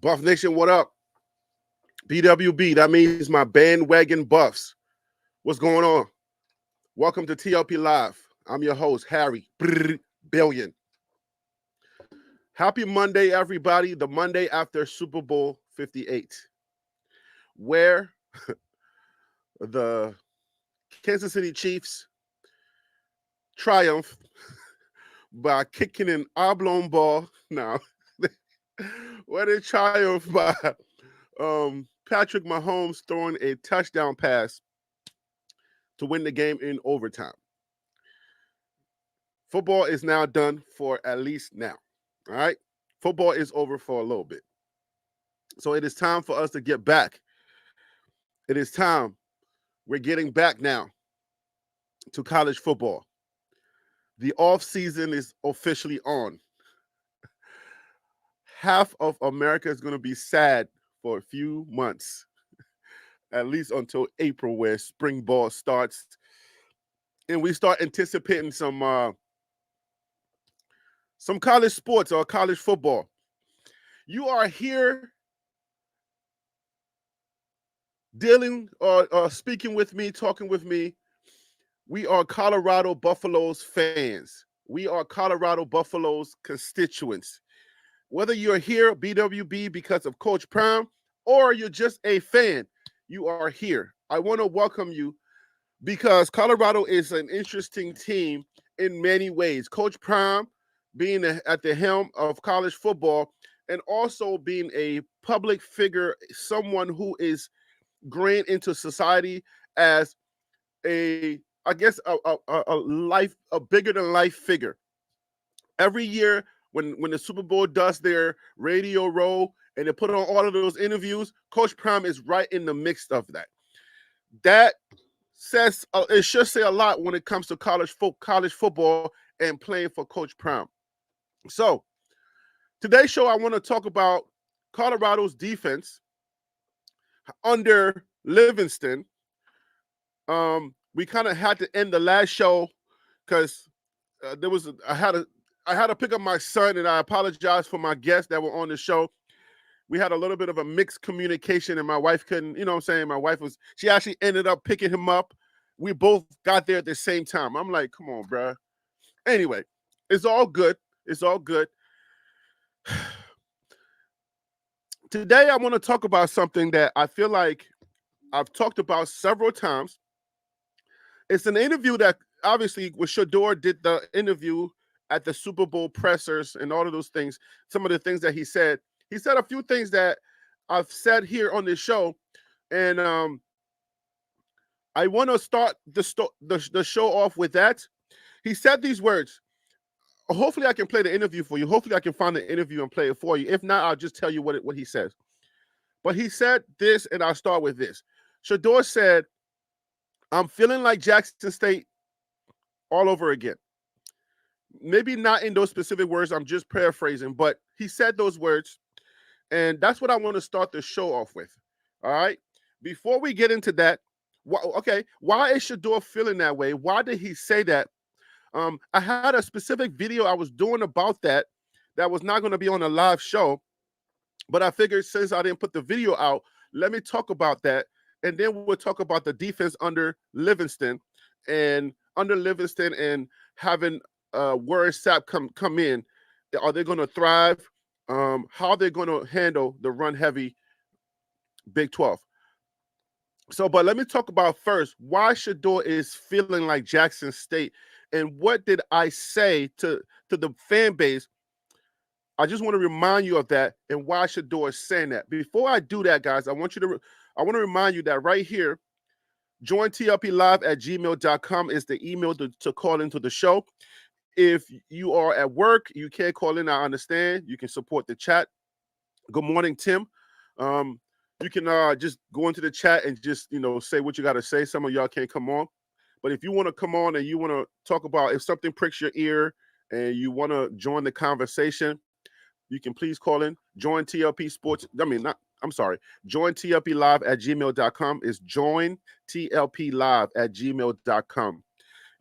Buff Nation, what up? BWB, that means my bandwagon buffs. What's going on? Welcome to TLP Live. I'm your host, Harry Billion. Happy Monday, everybody. The Monday after Super Bowl 58, where the Kansas City Chiefs triumphed by kicking an oblong ball. Now, where they triumphed by Patrick Mahomes throwing a touchdown pass to win the game in overtime. Football is now done for at least now. All right? Football is over for a little bit. So it is time for us to get back. It is time. We're getting back now to college football. The off season is officially on. Half of America is going to be sad for a few months, at least until April, where spring ball starts, and we start anticipating some college sports or college football. You are here dealing or speaking with me, talking with me. We are Colorado Buffaloes fans. We are Colorado Buffaloes constituents. Whether you're here, BWB, because of Coach Prime, or you're just a fan, you are here. I want to welcome you because Colorado is an interesting team in many ways. Coach Prime being at the helm of college football and also being a public figure, someone who is grained into society as a bigger than life figure. Every year when the Super Bowl does their radio roll and they put on all of those interviews, Coach Prime is right in the mix of that. That says it should say a lot when it comes to college football and playing for Coach Prime. So today's show, I want to talk about Colorado's defense under Livingston. We kind of had to end the last show because I had to pick up my son, and I apologize for my guests that were on the show. We had a little bit of a mixed communication, and my wife couldn't, my wife she actually ended up picking him up. We both got there at the same time. I'm like, come on, bro. Anyway, it's all good. It's all good. Today, I want to talk about something that I feel like I've talked about several times. It's an interview that obviously with Shador did the interview at the Super Bowl pressers and all of those things. Some of the things that he said a few things that I've said here on this show. And I want to start the show off with that. He said these words. Hopefully I can play the interview for you. Hopefully I can find the interview and play it for you. If not, I'll just tell you what he says. But he said this, and I'll start with this. Shador said, I'm feeling like Jackson State all over again. Maybe not in those specific words. I'm just paraphrasing, but he said those words, and that's what I want to start the show off with. All right? Before we get into that, why is Shador feeling that way? Why did he say that? I had a specific video I was doing about that was not going to be on a live show, but I figured since I didn't put the video out, let me talk about that, and then we'll talk about the defense under Livingston and having Warren Sapp come in. Are they going to thrive? How they're going to handle the run-heavy Big 12. So, but let me talk about first why Shador is feeling like Jackson State. And what did I say to the fan base? I just want to remind you of that and why Shador is saying that. Before I do that, guys, I want to remind you that right here, jointlplive@gmail.com is the email to call into the show. If you are at work, you can't call in. I understand. You can support the chat. Good morning, Tim. You can just go into the chat and just say what you got to say. Some of y'all can't come on. But if you want to come on and you want to talk about if something pricks your ear and you want to join the conversation, you can please call in. Join TLP Sports. Join TLP Live@gmail.com is join TLP Live@gmail.com.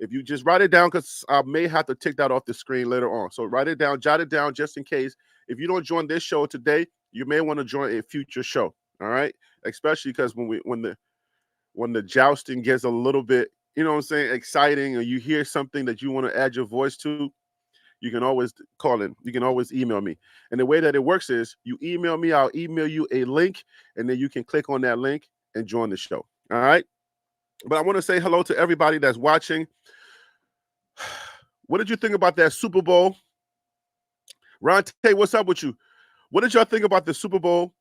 If you just write it down, because I may have to take that off the screen later on. So write it down, jot it down just in case. If you don't join this show today, you may want to join a future show. All right. Especially because when the jousting gets a little bit, you know what I'm saying, exciting, or you hear something that you want to add your voice to, you can always call in. You can always email me. And the way that it works is you email me, I'll email you a link, and then you can click on that link and join the show. All right. But I want to say hello to everybody that's watching. What did you think about that Super Bowl? Ron Tay, what's up with you? What did y'all think about the Super Bowl?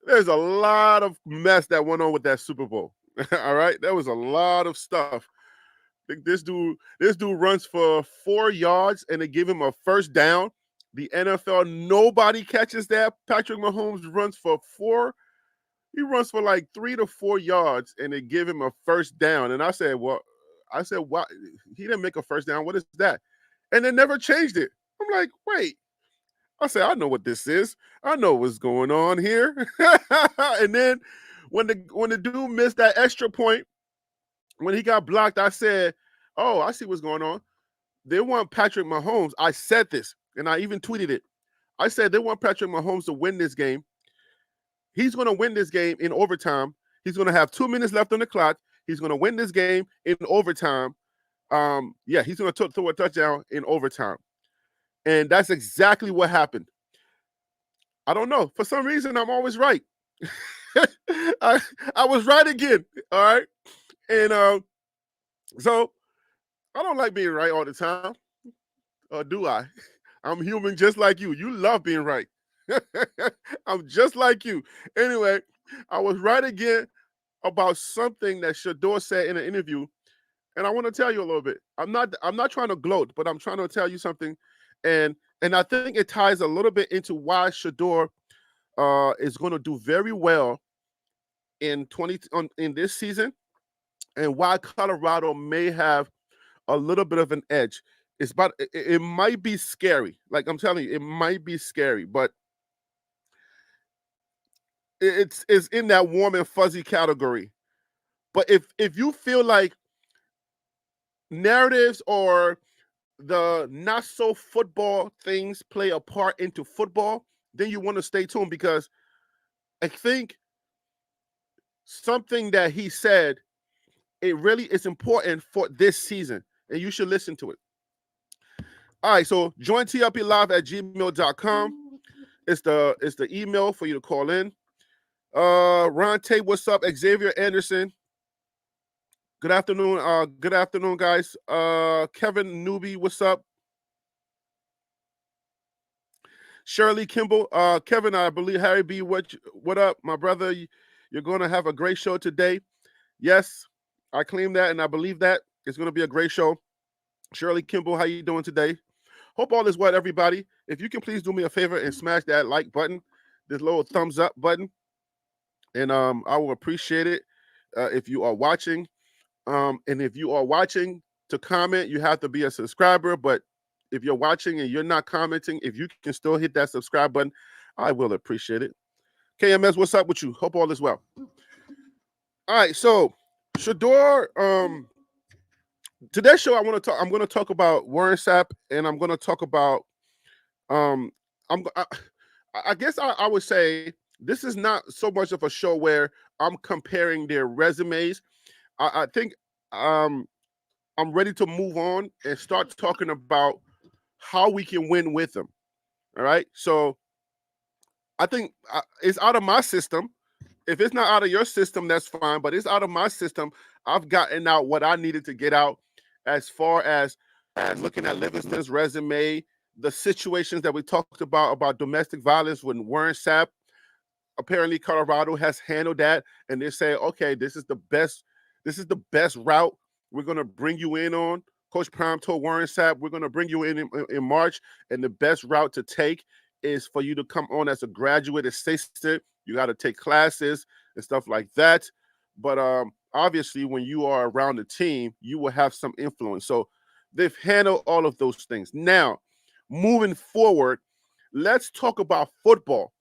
There's a lot of mess that went on with that Super Bowl. All right. There was a lot of stuff. This dude runs for 4 yards and they give him a first down. The NFL, nobody catches that. Patrick Mahomes runs for 4. He runs for like 3 to 4 yards and they give him a first down. And I said, what? He didn't make a first down. What is that? And they never changed it. I'm like, wait. I said, I know what this is. I know what's going on here. And then when the dude missed that extra point, when he got blocked, I said, oh, I see what's going on. They want Patrick Mahomes. I said this, and I even tweeted it. I said they want Patrick Mahomes to win this game. He's going to win this game in overtime. He's going to have 2 minutes left on the clock. He's going to win this game in overtime. He's going to throw a touchdown in overtime. And that's exactly what happened. I don't know. For some reason, I'm always right. I was right again. All right. And so I don't like being right all the time. Or do I? I'm human just like you. You love being right. I'm just like you. Anyway, I was right again about something that Shador said in an interview. And I want to tell you a little bit. I'm not trying to gloat, but I'm trying to tell you something. And I think it ties a little bit into why Shador is going to do very well in this season, and why Colorado may have a little bit of an edge. It might be scary. Like I'm telling you, it might be scary, but it's in that warm and fuzzy category. But if you feel like narratives or the not so football things play a part into football, then you want to stay tuned, because I think something that he said, it really is important for this season, and you should listen to it. All right, so join tlplive@gmail.com. It's the email for you to call in. Ron Tate, what's up? Xavier Anderson. Good afternoon. Good afternoon, guys. Kevin Newby, what's up? Shirley Kimball. Kevin, I believe Harry B. What up, my brother? You're going to have a great show today. Yes, I claim that, and I believe that. It's going to be a great show. Shirley Kimball, how you doing today? Hope all is well, everybody. If you can please do me a favor and smash that like button, this little thumbs up button, and I will appreciate it if you are watching. And if you are watching, to comment, you have to be a subscriber. But if you're watching and you're not commenting, if you can still hit that subscribe button, I will appreciate it. KMS, what's up with you? Hope all is well. All right, so Shador, today's show I'm going to talk about Warren Sapp, and I'm going to talk about I guess I would say this is not so much of a show where I'm comparing their resumes. I think I'm ready to move on and start talking about how we can win with them. All right. So I think it's out of my system. If it's not out of your system, that's fine. But it's out of my system. I've gotten out what I needed to get out, as far as looking at Livingston's resume, the situations that we talked about domestic violence with Warren Sapp. Apparently, Colorado has handled that, and they say, okay, this is the best route we're going to bring you in on. Coach Prime told Warren Sapp, we're going to bring you in March, and the best route to take is for you to come on as a graduate assistant. You got to take classes and stuff like that. But obviously, when you are around the team, you will have some influence. So they've handled all of those things. Now, moving forward, let's talk about football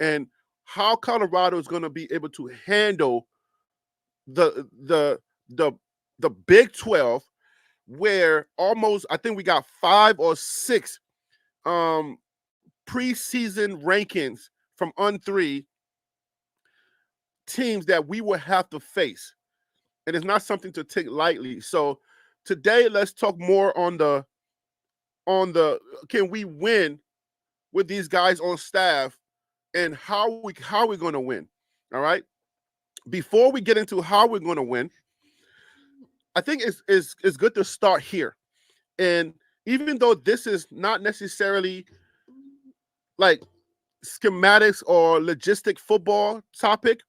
and how Colorado is going to be able to handle the the Big 12, where almost I think we got 5 or 6 preseason rankings from on 3 teams that we will have to face. And it's not something to take lightly. So today let's talk more on the can we win with these guys on staff and how we're going to win. All right? Before we get into how we're going to win, I think it's good to start here. And even though this is not necessarily like schematics or logistic football topic,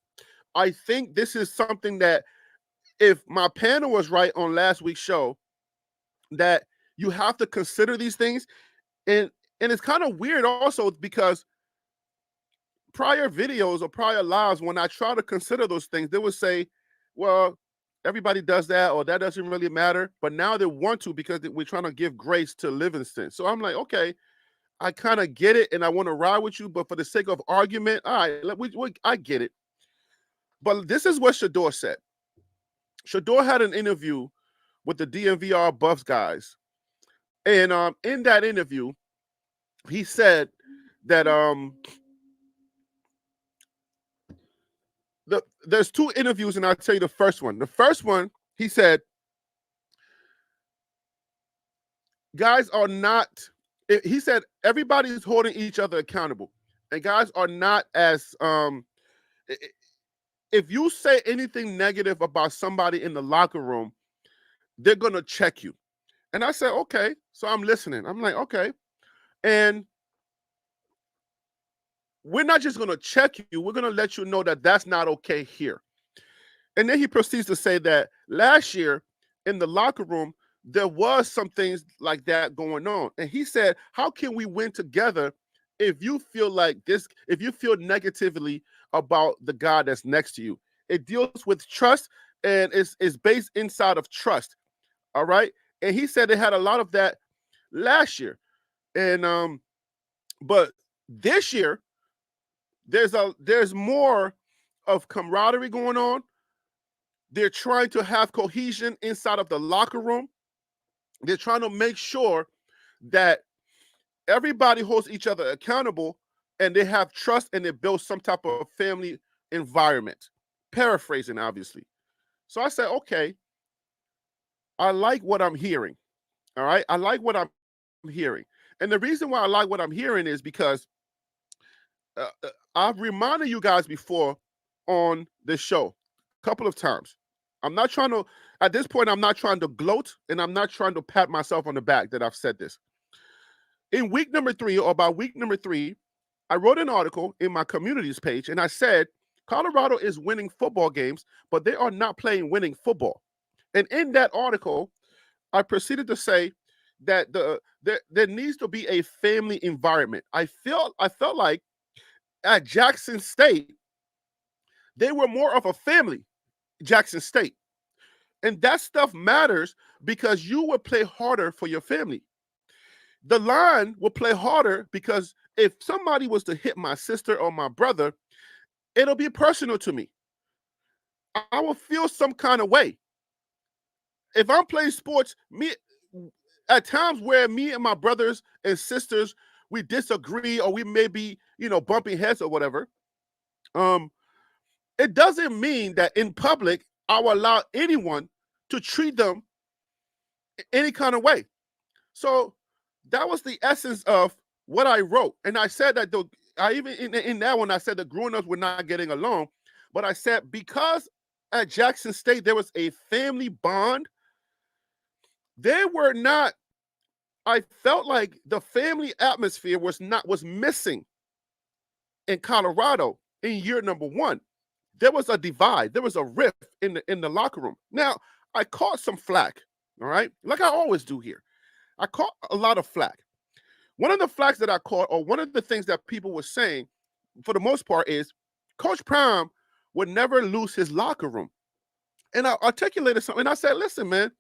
I think this is something that if my panel was right on last week's show, that you have to consider these things. And it's kind of weird also because prior videos or prior lives, when I try to consider those things, they would say, well, everybody does that, or that doesn't really matter. But now they want to because we're trying to give grace to Livingston. So I'm like, okay, I kind of get it, and I want to ride with you, but for the sake of argument, all right, I get it. But this is what Shador said. Shador had an interview with the DMVR Buffs guys, and in that interview, he said that there's 2 interviews, and I'll tell you the first one. The first one, he said, guys are not. He said everybody's holding each other accountable, and guys are not as if you say anything negative about somebody in the locker room, they're gonna check you. And I said, okay. So I'm listening. I'm like, okay. And we're not just gonna check you, we're gonna let you know that that's not okay here. And then he proceeds to say that last year in the locker room, there was some things like that going on. And he said, how can we win together if you feel like this, if you feel negatively about the guy that's next to you? It deals with trust, and it's based inside of trust. All right. And he said they had a lot of that last year. And but this year, there's more of camaraderie going on. They're trying to have cohesion inside of the locker room. They're trying to make sure that everybody holds each other accountable, and they have trust, and they build some type of family environment. Paraphrasing, obviously. So I said, okay, I like what I'm hearing. All right. I like what I'm hearing. And the reason why I like what I'm hearing is because I've reminded you guys before on this show a couple of times. I'm not trying to, at this point, I'm not trying to gloat, and I'm not trying to pat myself on the back that I've said this. In week number 3, or about week number 3, I wrote an article in my communities page, and I said, Colorado is winning football games, but they are not playing winning football. And in that article, I proceeded to say that there needs to be a family environment. I felt like at Jackson State, they were more of a family, Jackson State. And that stuff matters because you will play harder for your family. The line will play harder because if somebody was to hit my sister or my brother, it'll be personal to me. I will feel some kind of way. If I'm playing sports, at times where me and my brothers and sisters, we disagree, or we may be, bumping heads or whatever, it doesn't mean that in public I will allow anyone to treat them any kind of way. So that was the essence of what I wrote. And I said that I even in that one, I said the grown-ups were not getting along. But I said because at Jackson State there was a family bond, they were not, I felt like the family atmosphere was missing in Colorado in year number 1. There was a divide. There was a rift in the locker room. Now, I caught some flack, all right? Like I always do here. I caught a lot of flack. One of the flacks that I caught, or one of the things that people were saying, for the most part, is Coach Prime would never lose his locker room. And I articulated something. And I said, listen, man,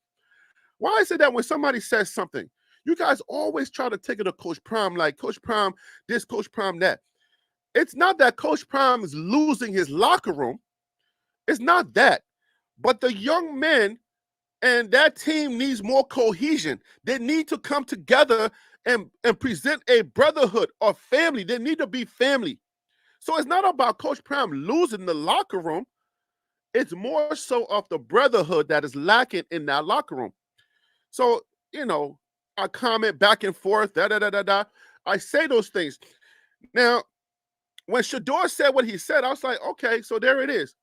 why is it that when somebody says something, you guys always try to take it to Coach Prime, like Coach Prime this, Coach Prime that? It's not that Coach Prime is losing his locker room. It's not that. But the young men And that team needs more cohesion. They need to come together and present a brotherhood or family. They need to be family. So it's not about Coach Prime losing the locker room. It's more so of the brotherhood that is lacking in that locker room. So, I comment back and forth, da da da da da. I say those things. Now, when Shador said what he said, I was like, okay, so there it is.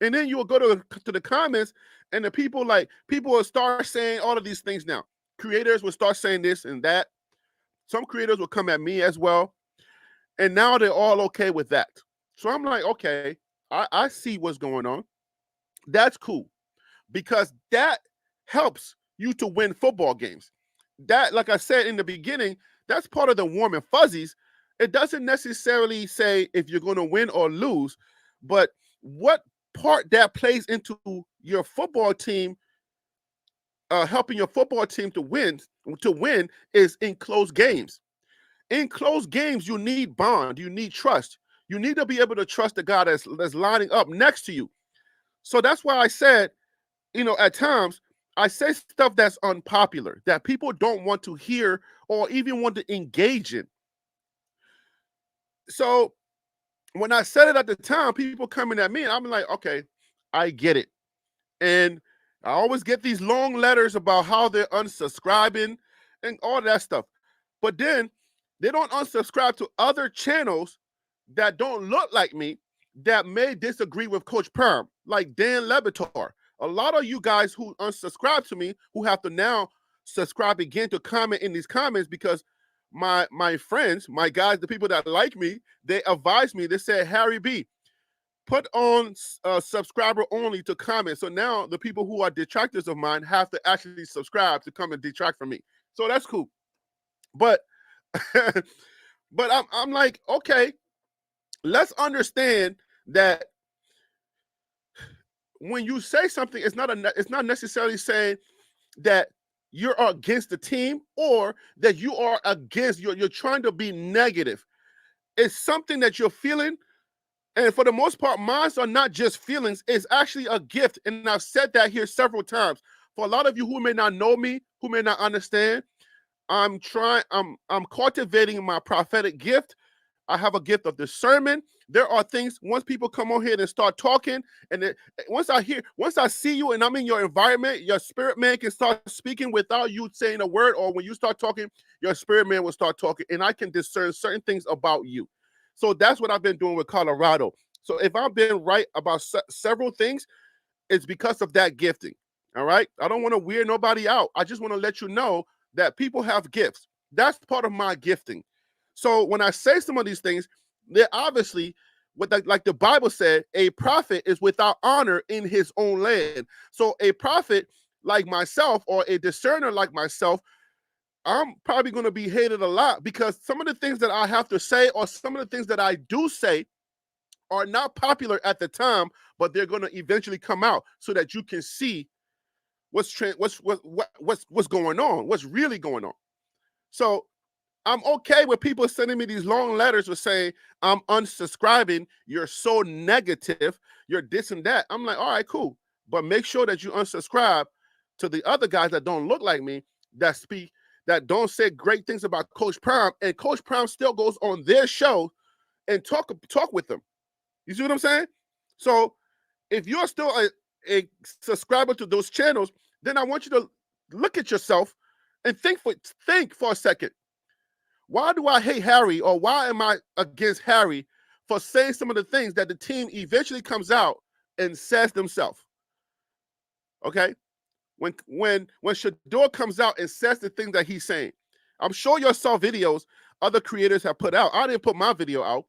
And then you will go to the comments, and the people will start saying all of these things now. Creators will start saying this and that. Some creators will come at me as well. And now they're all okay with that. So I'm like, okay, I see what's going on. That's cool. Because that helps you to win football games. That, like I said in the beginning, that's part of the warm and fuzzies. It doesn't necessarily say if you're going to win or lose, but what part that plays into your football team, helping your football team to win is in close games. In close games, you need bond, you need trust. You need to be able to trust the guy that's lining up next to you. So that's why I said, at times, I say stuff that's unpopular, that people don't want to hear or even want to engage in. So when I said it at the time, people coming at me, and I'm like, okay, I get it. And I always get these long letters about how they're unsubscribing and all that stuff. But then they don't unsubscribe to other channels that don't look like me that may disagree with Coach Perm, like Dan Levitar. A lot of you guys who unsubscribe to me who have to now subscribe again to comment in these comments because my friends, my guys, the people that like me, they advised me. They said, Harry B, put on subscriber only to comment. So now the people who are detractors of mine have to actually subscribe to come and detract from me. So that's cool. But but I'm like, okay, let's understand that when you say something, it's not necessarily saying that you're against the team or that you are against, you're trying to be negative. It's something that you're feeling. And for the most part, mine are not just feelings. It's actually a gift. And I've said that here several times. For a lot of you who may not know me, who may not understand, I'm cultivating my prophetic gift. I have a gift of discernment. There are things, once people come on here and start talking, and once I see you and I'm in your environment, your spirit man can start speaking without you saying a word, or when you start talking, your spirit man will start talking, and I can discern certain things about you. So that's what I've been doing with Colorado. So if I've been right about several things, it's because of that gifting. All right? I don't want to weird nobody out. I just want to let you know that people have gifts. That's part of my gifting. So when I say some of these things, they're obviously, like the Bible said, a prophet is without honor in his own land. So a prophet like myself or a discerner like myself, I'm probably going to be hated a lot because some of the things that I have to say or some of the things that I do say are not popular at the time, but they're going to eventually come out so that you can see what's going on, what's really going on. So I'm okay with people sending me these long letters with saying, I'm unsubscribing, you're so negative, you're this and that. I'm like, all right, cool. But make sure that you unsubscribe to the other guys that don't look like me, that don't say great things about Coach Prime, and Coach Prime still goes on their show and talk with them. You see what I'm saying? So if you're still a subscriber to those channels, then I want you to look at yourself and think for a second. Why do I hate Harry, or why am I against Harry for saying some of the things that the team eventually comes out and says themselves? Okay? When Shador comes out and says the things that he's saying, I'm sure you saw videos other creators have put out. I didn't put my video out.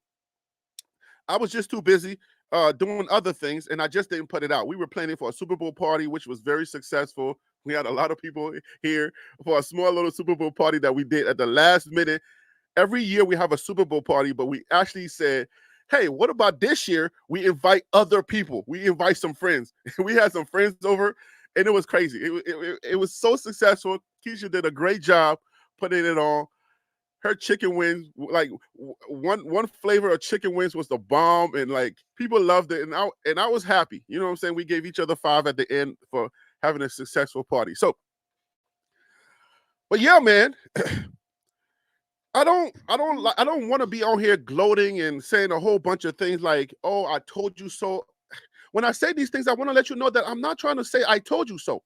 I was just too busy doing other things, and I just didn't put it out. We were planning for a Super Bowl party, which was very successful. We had a lot of people here for a small little Super Bowl party that we did at the last minute. Every year we have a Super Bowl party, but we actually said, hey, what about this year? We invite other people. We invite some friends. We had some friends over, and it was crazy. It was so successful. Keisha did a great job putting it on. Her chicken wings, like one flavor of chicken wings was the bomb, and like people loved it, and I was happy. You know what I'm saying? We gave each other 5 at the end for having a successful party. So, but yeah, man, I don't want to be on here gloating and saying a whole bunch of things like, "Oh, I told you so." When I say these things, I want to let you know that I'm not trying to say I told you so.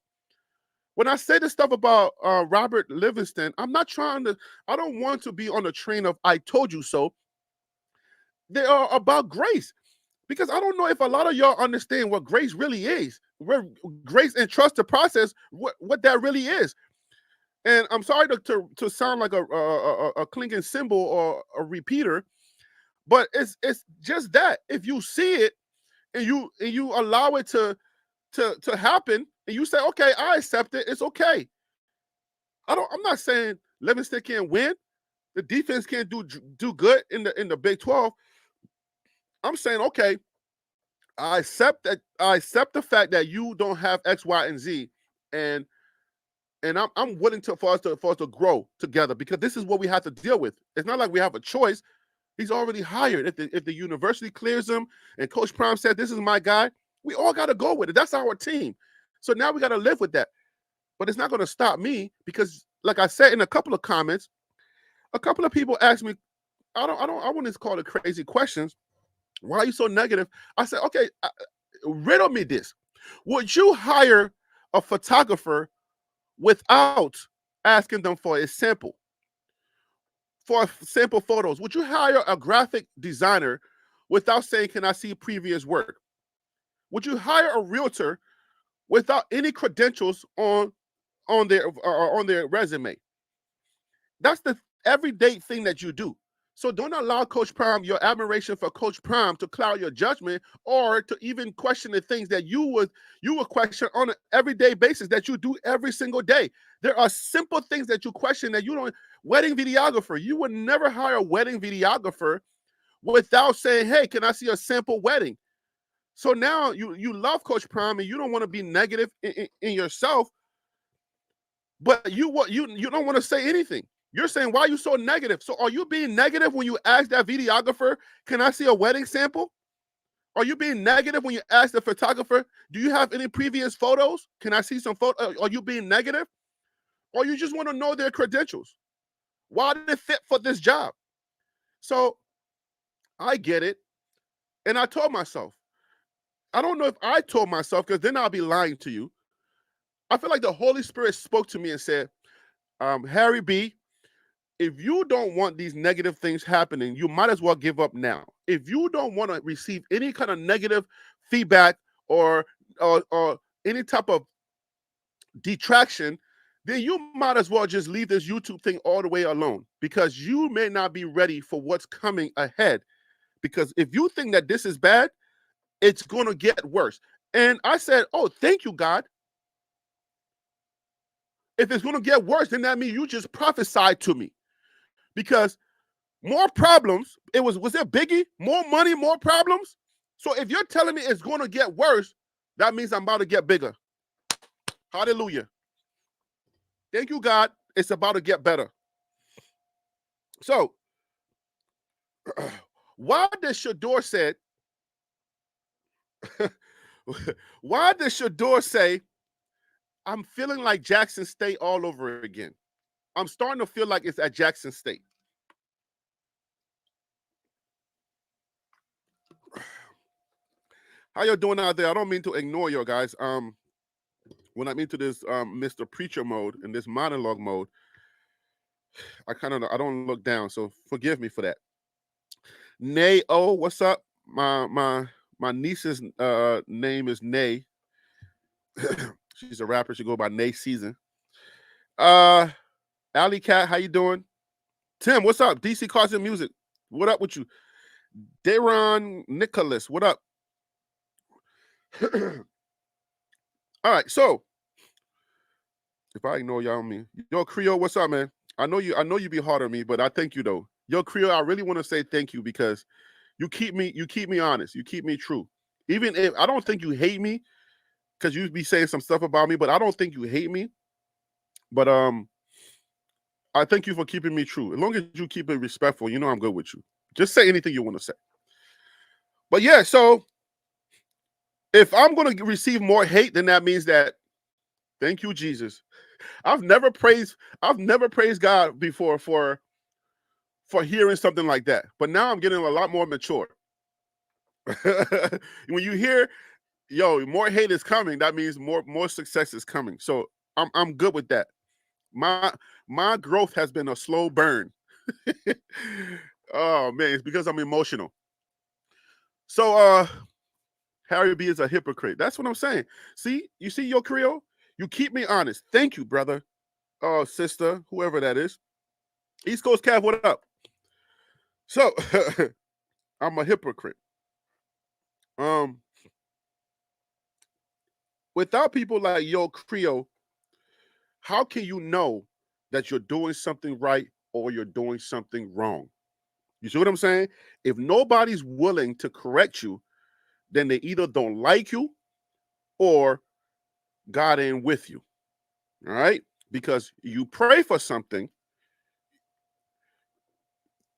When I say this stuff about Robert Livingston, I'm not trying to. I don't want to be on the train of "I told you so." They are about grace, because I don't know if a lot of y'all understand what grace really is. Where grace and trust the process, what that really is. And I'm sorry to sound like a clinking cymbal or a repeater, but it's just that if you see it and you allow it to happen and you say, okay, I accept it, it's okay. I'm not saying Livingston can't win. The defense can't do good in the Big 12. I'm saying, okay, I accept that. I accept the fact that you don't have X, Y, and Z, and I'm willing for us to grow together, because this is what we have to deal with. It's not like we have a choice. He's already hired. If the university clears him and Coach Prime said, "This is my guy," we all got to go with it. That's our team. So now we got to live with that. But it's not going to stop me, because, like I said in a couple of comments, a couple of people asked me, I wouldn't call it crazy questions. Why are you so negative? I said, okay, riddle me this. Would you hire a photographer without asking them for a sample? For sample photos? Would you hire a graphic designer without saying, "Can I see previous work?" Would you hire a realtor without any credentials on their resume? That's the everyday thing that you do. So don't allow Coach Prime, your admiration for Coach Prime, to cloud your judgment, or to even question the things that you would question on an everyday basis that you do every single day. There are simple things that you question that you don't. Wedding videographer. You would never hire a wedding videographer without saying, "Hey, can I see a sample wedding?" So now you love Coach Prime and you don't want to be negative in yourself, but you don't want to say anything. You're saying, "Why are you so negative?" So are you being negative when you ask that videographer, "Can I see a wedding sample?" Are you being negative when you ask the photographer, "Do you have any previous photos? Can I see some photos?" Are you being negative? Or you just want to know their credentials? Why do they fit for this job? So I get it. And I told myself, I don't know if I told myself, because then I'll be lying to you. I feel like the Holy Spirit spoke to me and said, Harry B., if you don't want these negative things happening, you might as well give up now. If you don't want to receive any kind of negative feedback or any type of detraction, then you might as well just leave this YouTube thing all the way alone, because you may not be ready for what's coming ahead. Because if you think that this is bad, it's going to get worse. And I said, "Oh, thank you, God. If it's going to get worse, then that means you just prophesied to me." Because more problems, was it Biggie? More money, more problems? So if you're telling me it's going to get worse, that means I'm about to get bigger. Hallelujah. Thank you, God. It's about to get better. So, why did Shador say, why did Shador say, "I'm feeling like Jackson State all over again"? I'm starting to feel like it's at Jackson State. How y'all doing out there? I don't mean to ignore you guys. When I'm into this Mr. Preacher mode and this monologue mode, I don't look down, so forgive me for that. Nay, oh, what's up? My niece's name is Nay. She's a rapper. She go by Nay Season. Alley Cat, how you doing? Tim, what's up? DC Carson Music, what up with you? Daron Nicholas, what up? All right, so if I ignore y'all, me, yo Creole, what's up, man? I know you be hard on me, but I thank you though. Yo Creole, I really want to say thank you, because you keep me honest, you keep me true. Even if I don't think you hate me, because you be saying some stuff about me, but I don't think you hate me. But I thank you for keeping me true. As long as you keep it respectful, you know I'm good with you. Just say anything you want to say. But yeah, so if I'm going to receive more hate, then that means that Thank you, Jesus. I've never praised God before for hearing something like that. But now I'm getting a lot more mature. When you hear, yo, more hate is coming, that means more success is coming. So I'm good with that. My growth has been a slow burn. Oh man, it's because I'm emotional. So Harry B is a hypocrite. That's what I'm saying. See, you see your Creole? You keep me honest. Thank you, brother. Oh, sister, whoever that is. East Coast Cav, what up? So I'm a hypocrite. Um, without people like Yo Creole, how can you know that you're doing something right or you're doing something wrong? You see what I'm saying? If nobody's willing to correct you, then they either don't like you or God ain't with you. All right? Because you pray for something.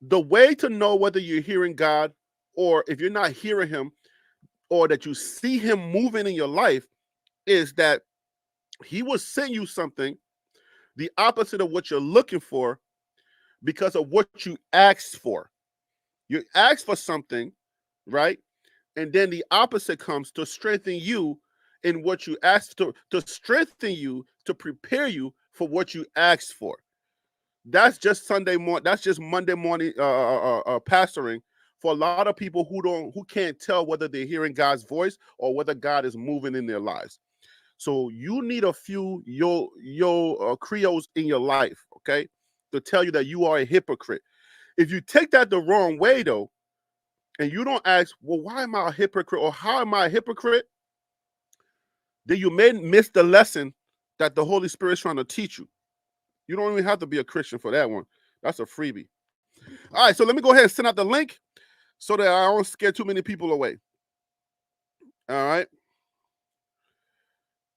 The way to know whether you're hearing God or if you're not hearing him or that you see him moving in your life is that he will send you something the opposite of what you're looking for because of what you asked for. You ask for something, right? And then the opposite comes to strengthen you in what you asked to strengthen you, to prepare you for what you asked for. That's just Sunday morning. That's just Monday morning pastoring for a lot of people who can't tell whether they're hearing God's voice or whether God is moving in their lives. So you need a few Creoles in your life, okay, to tell you that you are a hypocrite. If you take that the wrong way, though, and you don't ask, well, why am I a hypocrite or how am I a hypocrite? Then you may miss the lesson that the Holy Spirit is trying to teach you. You don't even have to be a Christian for that one. That's a freebie. All right, so let me go ahead and send out the link so that I don't scare too many people away. All right.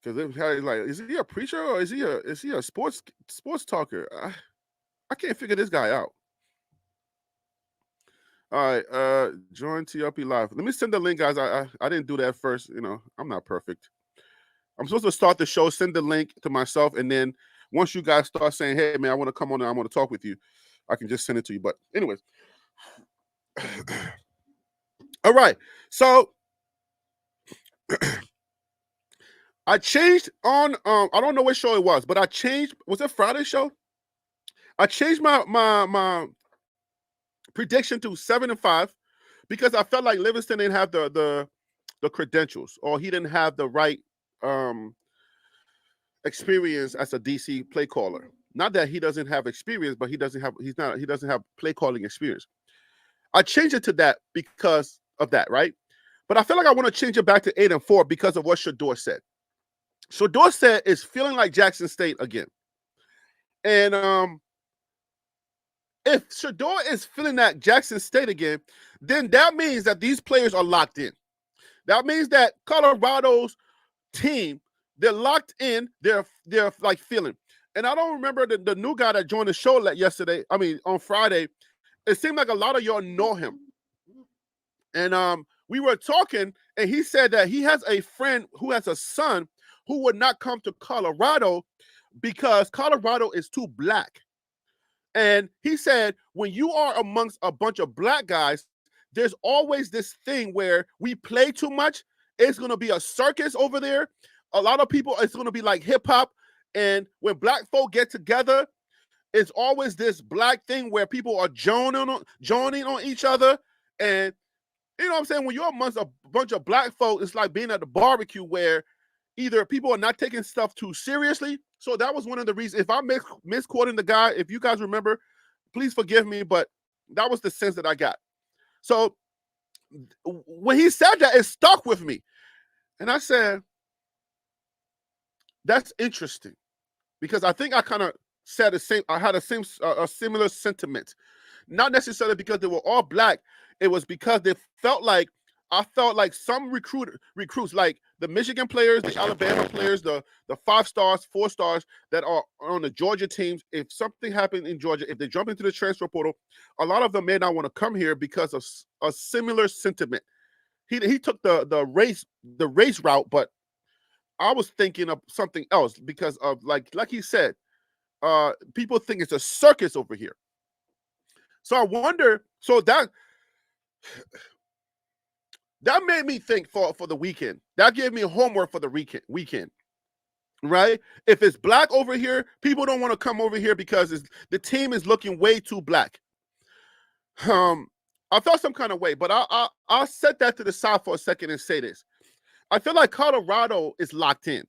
Because they're like, is he a preacher or is he a sports talker? I can't figure this guy out. All right, join TRP live. Let me send the link, guys. I didn't do that first. You know, I'm not perfect. I'm supposed to start the show, send the link to myself, and then once you guys start saying, "Hey, man, I want to come on and I want to talk with you," I can just send it to you. But anyways, all right. So I changed on. I don't know what show it was, but I changed. Was it Friday show? I changed my prediction to 7-5 because I felt like Livingston didn't have the credentials or he didn't have the right experience as a DC play caller. Not that he doesn't have experience, but he doesn't have play calling experience. I changed it to that because of that, right? But I feel like I want to change it back to 8-4 because of what Shador said. Shador said is feeling like Jackson State again. And if Shador is feeling that Jackson State again, then that means that these players are locked in. That means that Colorado's team, they're locked in, they're like feeling. And I don't remember the new guy that joined the show on Friday. It seemed like a lot of y'all know him. And we were talking, and he said that he has a friend who has a son who would not come to Colorado because Colorado is too black. And he said, when you are amongst a bunch of black guys, there's always this thing where we play too much. It's going to be a circus over there. A lot of people, it's going to be like hip hop. And when black folk get together, it's always this black thing where people are joining on each other. And you know what I'm saying? When you're amongst a bunch of black folk, it's like being at the barbecue where either people are not taking stuff too seriously. So that was one of the reasons. If I'm misquoting the guy, if you guys remember, please forgive me, but that was the sense that I got. So when he said that, it stuck with me. And I said, that's interesting. Because I think I kind of said the same, I had a similar sentiment. Not necessarily because they were all black. It was because I felt like some recruits, like the Michigan players, the Alabama players, the 5 stars, 4 stars that are on the Georgia teams. If something happened in Georgia, if they jump into the transfer portal, a lot of them may not want to come here because of a similar sentiment. He took the race route, but I was thinking of something else because of like he said, people think it's a circus over here. So I wonder. So that made me think for the weekend. That gave me homework for the weekend. Right? If it's black over here, people don't want to come over here because the team is looking way too black. Um, I felt some kind of way, but I'll set that to the side for a second and say this. I feel like Colorado is locked in.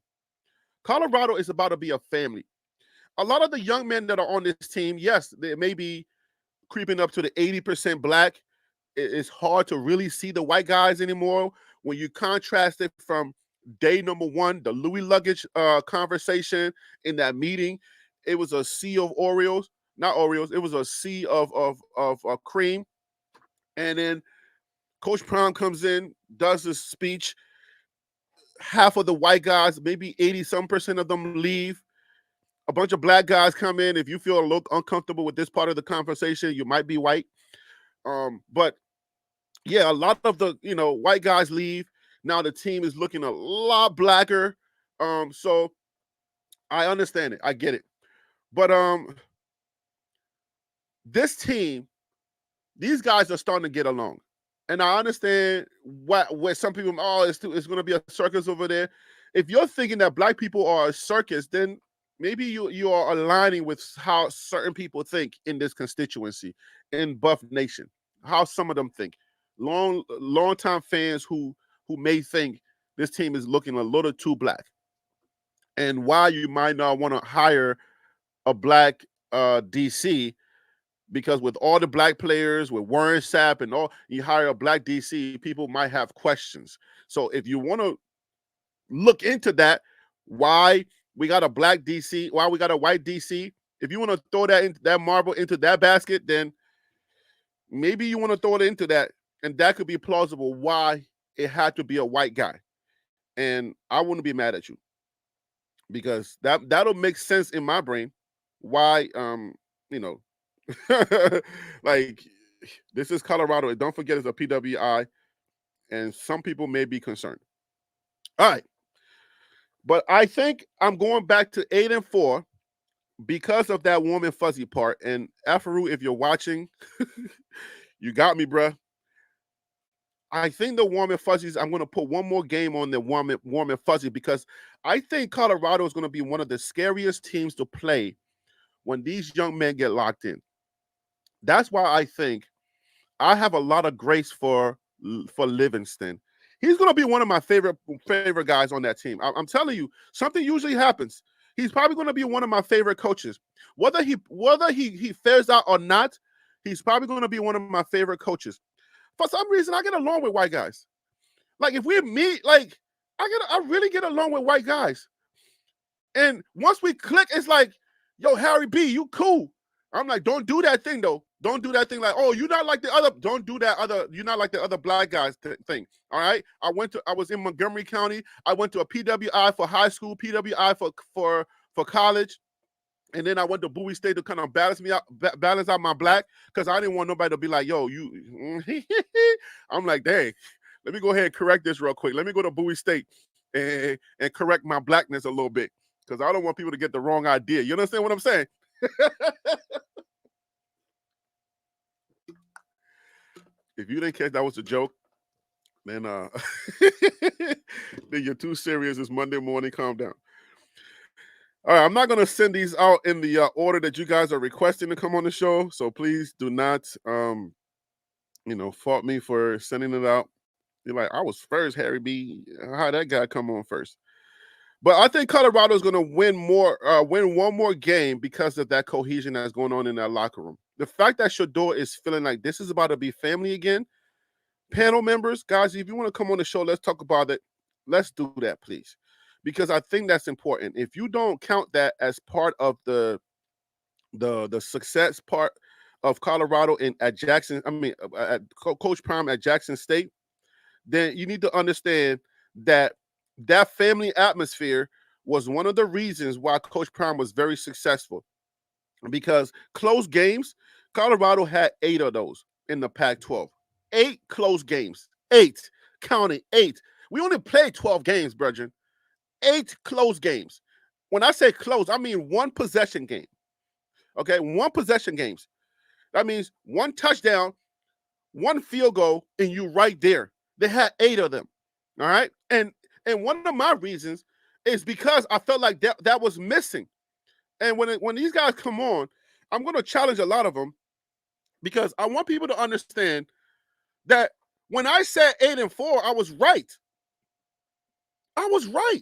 Colorado is about to be a family. A lot of the young men that are on this team, yes, they may be creeping up to the 80% black. It's hard to really see the white guys anymore when you contrast it from day number one, the Louis luggage conversation in that meeting. It was a sea of Oreos, not Oreos. It was a sea of cream, and then Coach Prime comes in, does his speech. Half of the white guys, maybe 80% of them leave. A bunch of black guys come in. If you feel a little uncomfortable with this part of the conversation, you might be white. But yeah, a lot of the white guys leave. Now the team is looking a lot blacker. So I understand it. I get it. But this team, these guys are starting to get along. And I understand where some people, it's going to be a circus over there. If you're thinking that black people are a circus, then maybe you are aligning with how certain people think in this constituency, in Buff Nation, how some of them think. Long time fans who may think this team is looking a little too black, and why you might not want to hire a black DC, because with all the black players, with Warren Sapp and all, you hire a black DC, people might have questions. So if you want to look into that, why we got a black DC, why we got a white DC, if you want to throw that marble into that basket, then maybe you want to throw it into that, and that could be plausible why it had to be a white guy. And I wouldn't be mad at you, because that'll make sense in my brain why you know like, this is Colorado. And don't forget, it's a PWI, and some people may be concerned. All right. But I think I'm going back to 8-4 because of that warm and fuzzy part. And Afaru, if you're watching, you got me, bruh. I think the warm and fuzzies, I'm going to put one more game on the warm and fuzzy, because I think Colorado is going to be one of the scariest teams to play when these young men get locked in. That's why I think I have a lot of grace for Livingston. He's going to be one of my favorite guys on that team. I'm telling you, something usually happens. He's probably going to be one of my favorite coaches. Whether he fares out or not, he's probably going to be one of my favorite coaches. For some reason, I get along with white guys. Like, if we meet, like, I really get along with white guys. And once we click, it's like, yo, Harry B, you cool. I'm like, don't do that thing, though. Don't do that thing like, oh, you're not like the other. Don't do that you're not like the other black guys thing. All right. I was in Montgomery County. I went to a PWI for high school, PWI for college. And then I went to Bowie State to kind of balance out my black, because I didn't want nobody to be like, yo, you. I'm like, dang, let me go ahead and correct this real quick. Let me go to Bowie State and correct my blackness a little bit, because I don't want people to get the wrong idea. You understand what I'm saying? If you didn't catch that was a joke, then then you're too serious. It's Monday morning. Calm down. All right, I'm not going to send these out in the order that you guys are requesting to come on the show, so please do not fault me for sending it out. You're like, I was first, Harry B. How that guy come on first? But I think Colorado is going to win one more game because of that cohesion that's going on in that locker room. The fact that Shador is feeling like this is about to be family again. Panel members, guys, if you want to come on the show, let's talk about it. Let's do that, please, because I think that's important. If you don't count that as part of the success part of Colorado at Jackson, at Coach Prime at Jackson State, then you need to understand that family atmosphere was one of the reasons why Coach Prime was very successful, because close games, Colorado had 8 of those in the Pac-12. 8 close games. 8. Counting 8. We only played 12 games, brethren. 8 close games. When I say close, I mean 1 possession game. Okay, 1 possession games. That means 1 touchdown, 1 field goal, and you right there. They had 8 of them. All right, and one of my reasons is because I felt like that was missing. And when these guys come on, I'm going to challenge a lot of them because I want people to understand that when I said 8-4, I was right. I was right.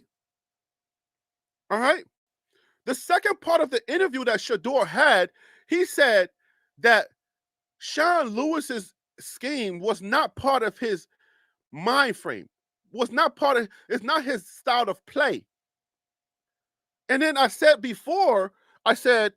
All right. The second part of the interview that Shador had, he said that Sean Lewis's scheme was not part of his mind frame, was not part of, it's not his style of play. And then I said before, I said,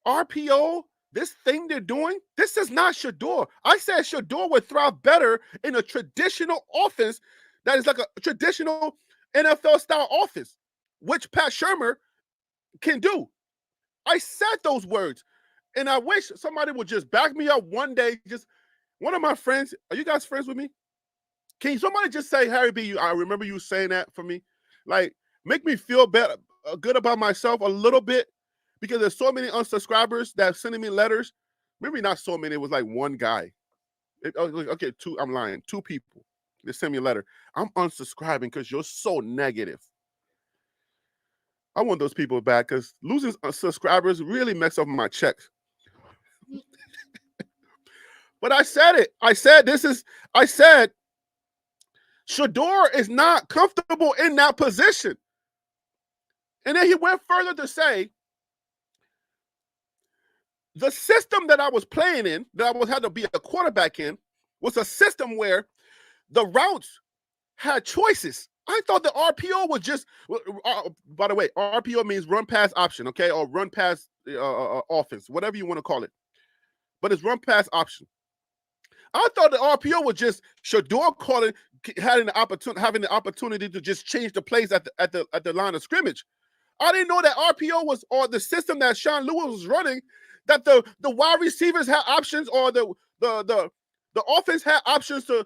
RPO, this thing they're doing, this is not Shador. I said Shador would thrive better in a traditional offense that is like a traditional NFL style offense, which Pat Shurmur can do. I said those words, and I wish somebody would just back me up one day. Just one of my friends, are you guys friends with me? Can somebody just say, Harry B, I remember you saying that for me? Like, make me feel better, good about myself a little bit, because there's so many unsubscribers that are sending me letters. Maybe not so many. It was like one guy. Okay, 2. I'm lying. 2 people. They sent me a letter. I'm unsubscribing because you're so negative. I want those people back because losing subscribers really mess up my checks. But I said it. I said Shador is not comfortable in that position. And then he went further to say, the system that I was playing in, that I had to be a quarterback in, was a system where the routes had choices. I thought the RPO was just, by the way, RPO means run pass option, okay, or run pass offense, whatever you want to call it. But it's run pass option. I thought the RPO was just Shador having the opportunity to just change the plays at the line of scrimmage. I didn't know that RPO was, or the system that Sean Lewis was running, that the wide receivers had options, or the offense had options to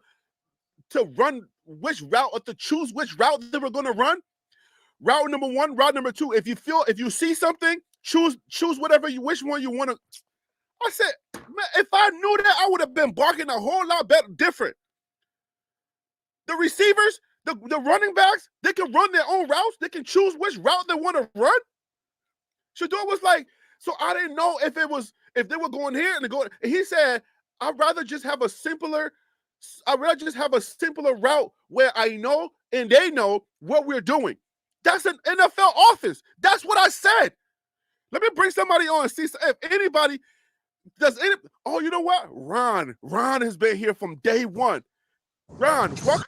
run which route, or to choose which route they were going to run. Route number 1, route number 2. If you see something, choose which one you want to. I said, man, if I knew that, I would have been barking a whole lot better, different. The receivers, the running backs, they can run their own routes. They can choose which route they want to run. Shador was like, so I didn't know if they were going here and going. And he said, I'd rather just have a simpler route where I know and they know what we're doing. That's an NFL offense. That's what I said. Let me bring somebody on and see if anybody does any. Oh, you know what? Ron has been here from day one. Ron, welcome.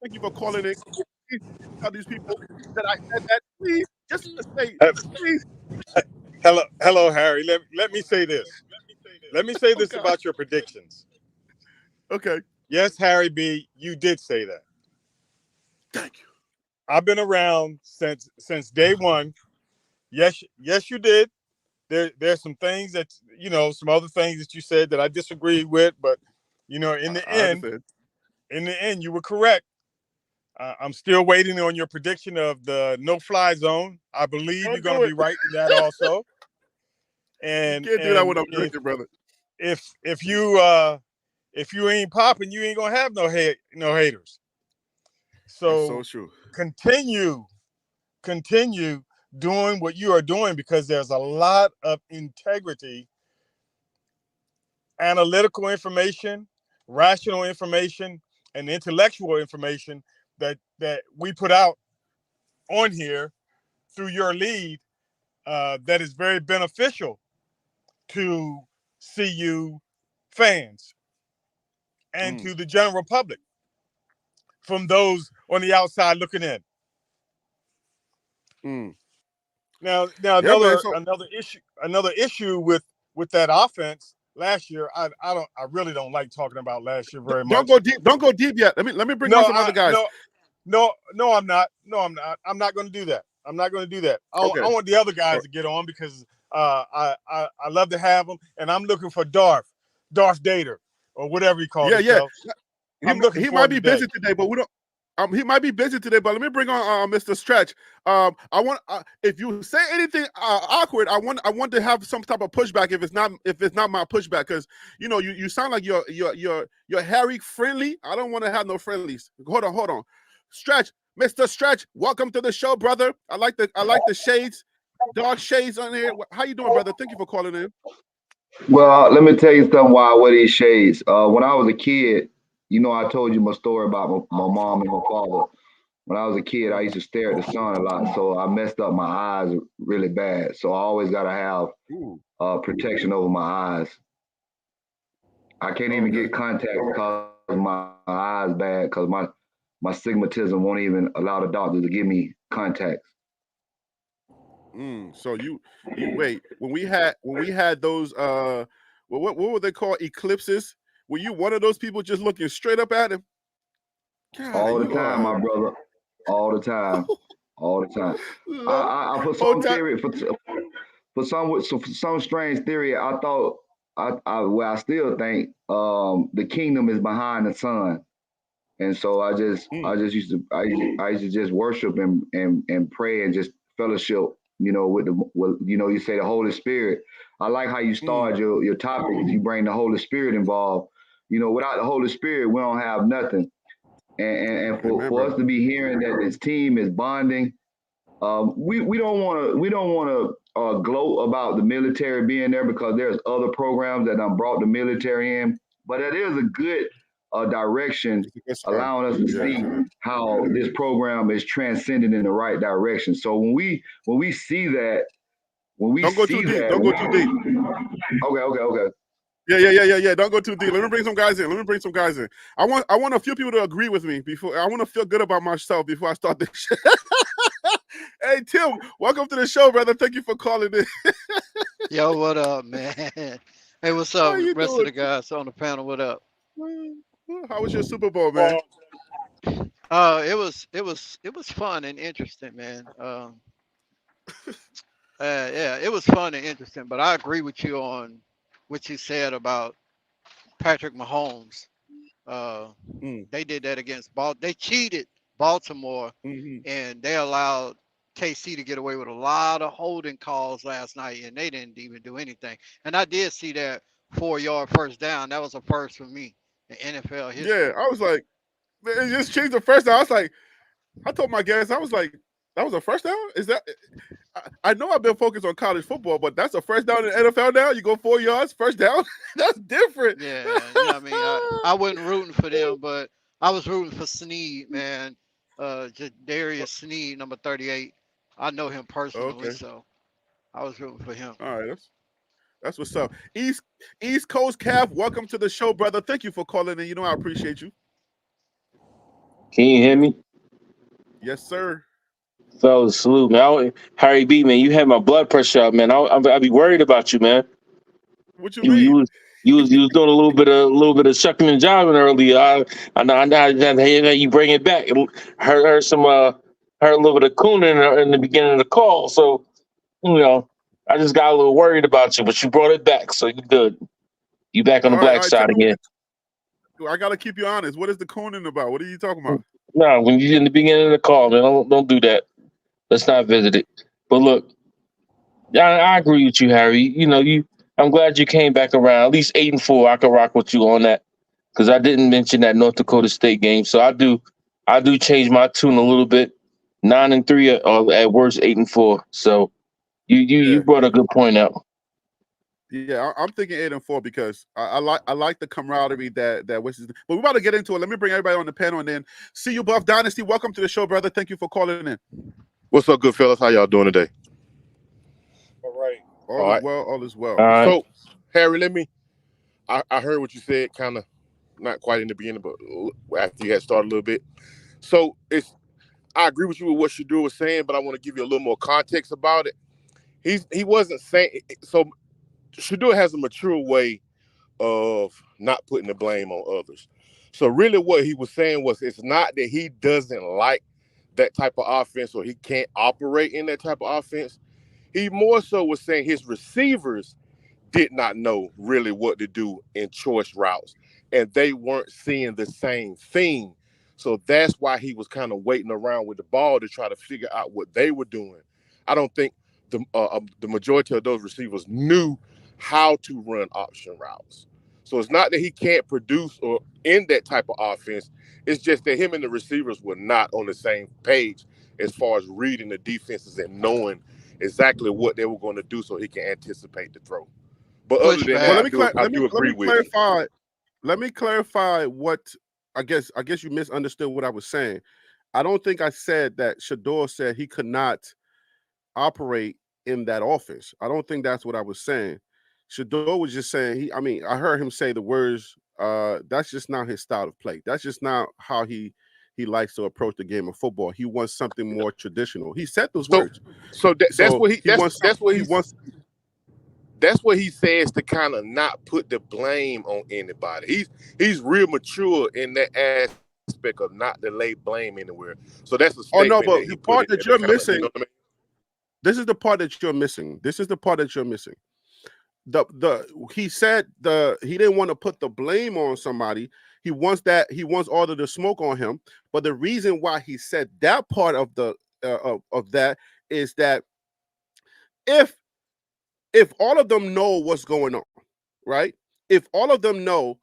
Thank you for calling in. Tell these people that I said that. Please, just say, please. Hello, Harry. Let me say this. Let me say this about your predictions. Okay. Yes, Harry B, you did say that. Thank you. I've been around since day one. Yes, you did. There's some things that, some other things that you said that I disagree with, but in the end, you were correct. I'm still waiting on your prediction of the no-fly zone. I believe you're going to be right in that also. And you can't do that when I'm drinking, brother. If you ain't popping, you ain't gonna have no haters. So, that's so true. Continue doing what you are doing, because there's a lot of integrity, analytical information, rational information, and intellectual information that we put out on here through your lead that is very beneficial to CU fans and to the general public from those on the outside looking in. Now another issue with that offense last year. I really don't like talking about last year very much. Don't go deep yet. Let me bring on some other guys. No, I'm not. I'm not going to do that. I want the other guys to get on, because I love to have them, and I'm looking for Darth Dater, or whatever he calls himself. He might be busy today, but we don't. He might be busy today, but let me bring on Mr. Stretch. I want if you say anything awkward, I want to have some type of pushback if it's not my pushback, because you sound like you're Harry friendly. I don't want to have no friendlies. Hold on, Stretch, Mr. Stretch, welcome to the show, brother. I like the shades, dark shades on here. How you doing, brother? Thank you for calling in. Well, let me tell you something why I wear these shades. When I was a kid, I told you my story about my mom and my father. When I was a kid, I used to stare at the sun a lot, so I messed up my eyes really bad. So I always got to have Ooh, protection over my eyes. I can't even okay. get contacts because my eyes bad because my stigmatism won't even allow the doctor to give me contacts. So you wait when we had those what were they called, eclipses? Were you one of those people just looking straight up at him? God, All the you time, are my brother. All the time. All the time. low I for whole some time. theory for some strange theory, I thought I still think the kingdom is behind the sun, and so I Mm, just used to I used to just worship and pray and just fellowship, with you say the Holy Spirit. I like how you mm, start your topics. You bring the Holy Spirit involved. Without the Holy Spirit, we don't have nothing. And amen, for brother. us to be hearing that this team is bonding, we don't want to gloat about the military being there because there's other programs that brought the military in, but it is a good direction, It's a good sign. allowing us to Yeah, see it's a good. how this program is transcending in the right direction. So when we see that when we Don't go too see deep. that Don't go too deep. okay. Yeah. Don't go too deep. Let me bring some guys in. I want a few people to agree with me before. I want to feel good about myself before I start this shit. Hey Tim, welcome to the show, brother. Thank you for calling in. Yo, what up, man? Hey, what's How up, you rest of doing? the guys on the panel? What up? How was your Super Bowl, man? Uh, It was fun and interesting, man. Yeah, it was fun and interesting. But I agree with you on what you said about Patrick Mahomes. Uh, Mm, they did that against Bal. They cheated Baltimore, hmm and they allowed KC to get away with a lot of holding calls last night, and they didn't even do anything. And I did see that 4 yard first down. That was a first for me in NFL Yeah, history. I was like, man, it just changed the first down. I was like, I told my guys, I was like, that was a first down. Is that? I know I've been focused on college football, but that's a first down in the NFL now. You go 4 yards, first down. That's different. Yeah, what I mean, I wasn't rooting for them, but I was rooting for Snead, man. Just Darius Snead, number 38. I know him personally, Okay, so I was rooting for him. all right. That's what's up. East Coast Cav, welcome to the show, brother. Thank you for calling in. I appreciate you. Can you hear me? Yes, sir. Fellas, salute, man. Harry B, man, you had my blood pressure up, man. I'd be worried about you, man. What you You you mean? was you was doing a little bit of shucking and jiving earlier. I know that you bring it back. Heard some heard a little bit of cooning in the beginning of the call, so you know I just got a little worried about you, but you brought it back, so you good. You back on the All black right. Tell side me again. I gotta keep you honest. What is the Conan about? What are you talking about? No, when you in the beginning of the call, man, don't do that. Let's not visit it. But look, I agree with you, Harry. I'm glad you came back around. At least 8-4, I can rock with you on that because I didn't mention that North Dakota State game. So I do change my tune a little bit. 9-3 or at worst 8-4. So you Yeah, brought a good point out. yeah. I'm thinking 8-4 because I like the camaraderie that which is. But we're about to get into it. Let me bring everybody on the panel and then see you, Buff Dynasty. Welcome to the show, brother. Thank you for calling in. What's up, good fellas? How y'all doing today? all right. All All is right. well. All is All well. right. So, Harry, I heard what you said, kind of not quite in the beginning, but after you had started a little bit. So, I agree with you with what Shadur was saying, but I want to give you a little more context about it. He wasn't saying so. Shadur has a mature way of not putting the blame on others. So, really, what he was saying was it's not that he doesn't like that type of offense or he can't operate in that type of offense. He more so was saying his receivers did not know really what to do in choice routes, and they weren't seeing the same thing. So that's why he was kind of waiting around with the ball to try to figure out what they were doing. I don't think the majority of those receivers knew how to run option routes. So it's not that he can't produce or in that type of offense. It's just that him and the receivers were not on the same page as far as reading the defenses and knowing exactly what they were going to do so he can anticipate the throw. But other than Well, that, Pushback. I do let agree me with you. clarify. Let me clarify what I guess you misunderstood what I was saying. I don't think I said that Shador said he could not operate in that offense. I don't think that's what I was saying. Shador was just saying I mean, I heard him say the words, that's just not his style of play. That's just not how he likes to approach the game of football. He wants something more traditional. He said those So, words. that's So what he wants that's what he he's wants that's what he says to kind of not put the blame on anybody. He's real mature in that aspect of not to lay blame anywhere. So that's a Oh statement no, that he but the put in part there that to you're kind of, you know missing, what I mean? this is the part that you're missing. This is the part that you're missing. The he said he didn't want to put the blame on somebody. He wants all of the smoke on him. But the reason why he said that part of the of that is that if all of them know what's going on, right? If all of them know,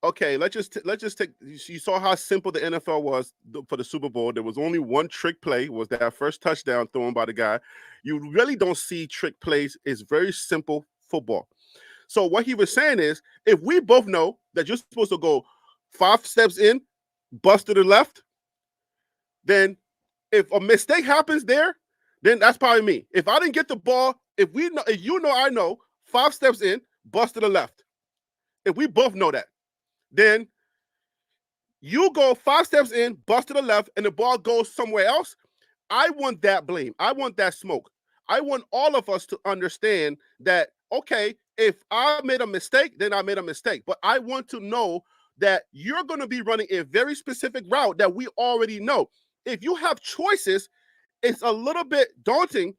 okay, let's just take. You saw how simple the NFL was for the Super Bowl. There was only one trick play. Was that first touchdown thrown by the guy? You really don't see trick plays. It's very simple football. So what he was saying is, if we both know that you're supposed to go 5 steps in, bust to the left, then if a mistake happens there, then that's probably me. If I didn't get the ball, if I know 5 steps in, bust to the left. If we both know that, then you go 5 steps in, bust to the left, and the ball goes somewhere else. I want that blame. I want that smoke. I want all of us to understand that, okay, if I made a mistake, then I made a mistake. But I want to know that you're going to be running a very specific route that we already know. If you have choices, it's a little bit daunting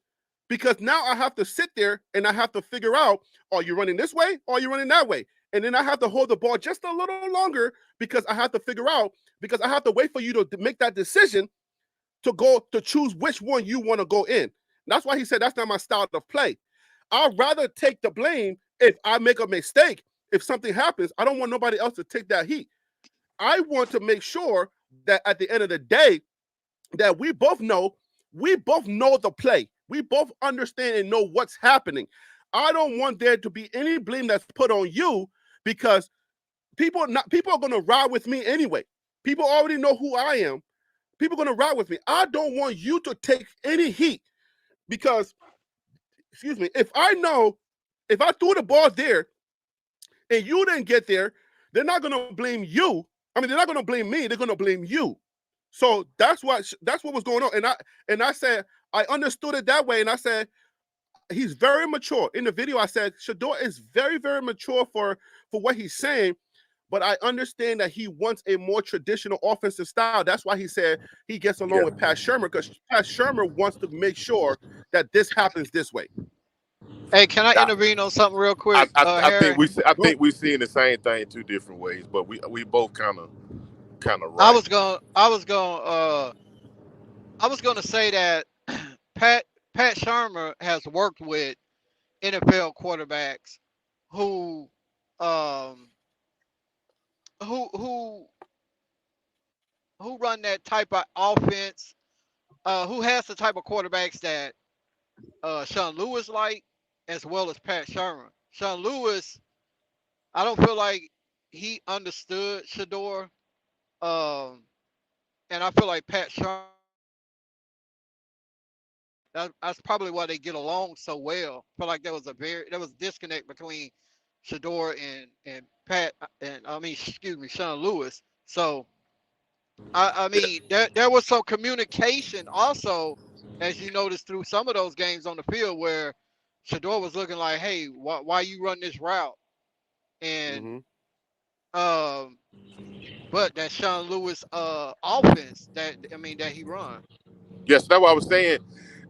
because now I have to sit there and I have to figure out, are you running this way or are you running that way? And then I have to hold the ball just a little longer because I have to figure out, because I have to wait for you to make that decision to choose which one you want to go in. That's why he said that's not my style of play. I'd rather take the blame if I make a mistake. If something happens, I don't want nobody else to take that heat. I want to make sure that at the end of the day, that we both know the play. We both understand and know what's happening. I don't want there to be any blame that's put on you because people are going to ride with me anyway. People already know who I am. People are going to ride with me. I don't want you to take any heat because, excuse me, if I threw the ball there and you didn't get there, they're not going to blame you. I mean, they're not going to blame me. They're going to blame you. So that's what was going on. And I said, I understood it that way. And I said, he's very mature. In the video, I said, Shador is very, very mature for what he's saying. But I understand that he wants a more traditional offensive style. That's why he said he gets along Yeah. with Pat Shermer, because Pat Shermer wants to make sure that this happens this way. Hey, can I I, intervene on something real quick, I think Harry? we seeing the same thing 2 different ways, but we both kind of I right. was going. I was going to say that Pat Pat Shermer has worked with NFL quarterbacks who um who run that type of offense, who has the type of quarterbacks that Sean Lewis like, as well as Pat Shermer. Sean Lewis, I don't feel like he understood Shador, um, and I feel like Pat Shermer. That's probably why they get along so well. I feel like there was a disconnect between Shador and Pat and I mean excuse me Sean Lewis. So I mean there was some communication also, as you noticed through some of those games on the field where Shador was looking like, hey, why you run this route? And Mm-hmm. um, but that Sean Lewis offense that I mean that he run. Yes, that's what I was saying.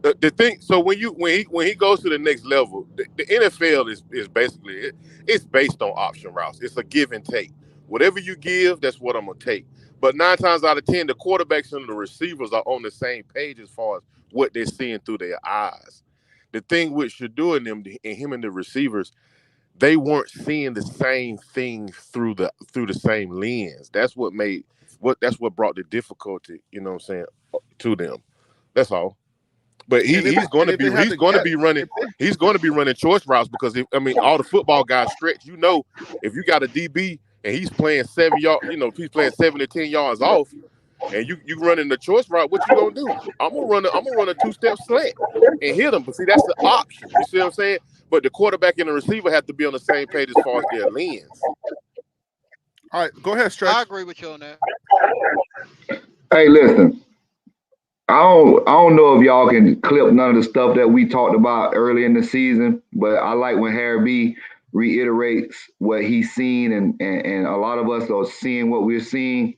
The thing, so when he goes to the next level, the NFL is basically it's based on option routes. It's a give and take. Whatever you give, that's what I'm gonna take. But 9 times out of 10, the quarterbacks and the receivers are on the same page as far as what they're seeing through their eyes. The thing with Shador and them and him and the receivers, they weren't seeing the same thing through the same lens. That's what brought the difficulty, you know what I'm saying, to them. That's all. But he's going to be running choice routes because all the football guys stretch. You know, if you got a DB and he's playing 7 yards, if he's playing 7 to 10 yards off, and you running the choice route, what you gonna do? I'm gonna run a 2-step slant and hit him. But see, that's the option. You see what I'm saying? But the quarterback and the receiver have to be on the same page as far as their lens. All right, go ahead, Stretch. I agree with you on that. Hey, listen. I don't know if y'all can clip none of the stuff that we talked about early in the season, but I like when Harry B reiterates what he's seen, and a lot of us are seeing what we're seeing.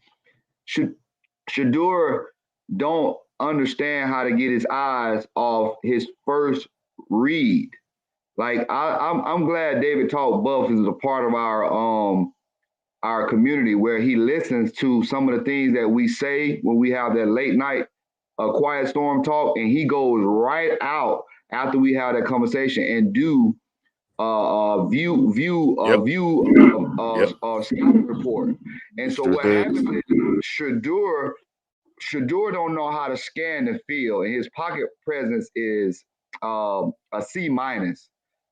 Shador don't understand how to get his eyes off his first read. Like I'm glad David Talk Buff is a part of our community where he listens to some of the things that we say when we have that late night quiet storm talk, and he goes right out after we have that conversation and do scouting report. And so what happens is Shador don't know how to scan the field, and his pocket presence is a C minus.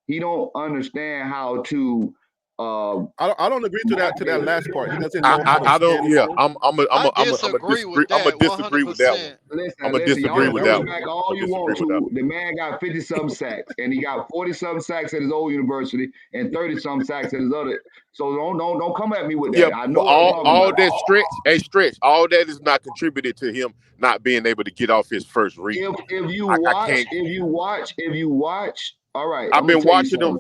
He don't understand how to. I don't agree to that last part. He doesn't know how to I don't. Yeah, I'm I disagree with that. I'm gonna disagree with that one. I'm gonna disagree with that one. All you want to. The man got 50-some sacks, and he got 40-some sacks at his old university, and 30-some sacks at his other. So don't come at me with that. Yeah, I know all that stretch. All that is not contributed to him not being able to get off his first read. If you watch. All right. I've been watching them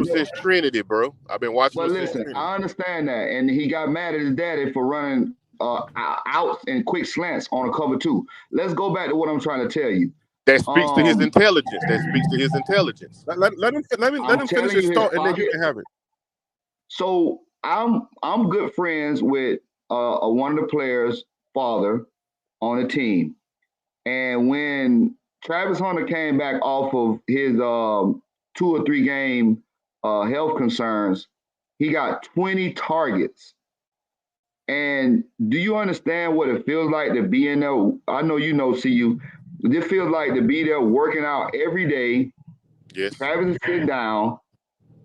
since Trinity, bro. I've been watching them since Trinity. I understand that. And he got mad at his daddy for running outs and quick slants on a cover 2. Let's go back to what I'm trying to tell you. That speaks to his intelligence. Let him finish his thought, and then you can have it. So I'm good friends with one of the players' father on the team. And when Travis Hunter came back off of his 2 or 3 game health concerns, he got 20 targets. And do you understand what it feels like to be in there? I know you know, CU. It feels like to be there working out every day. Yes. Travis is sitting down,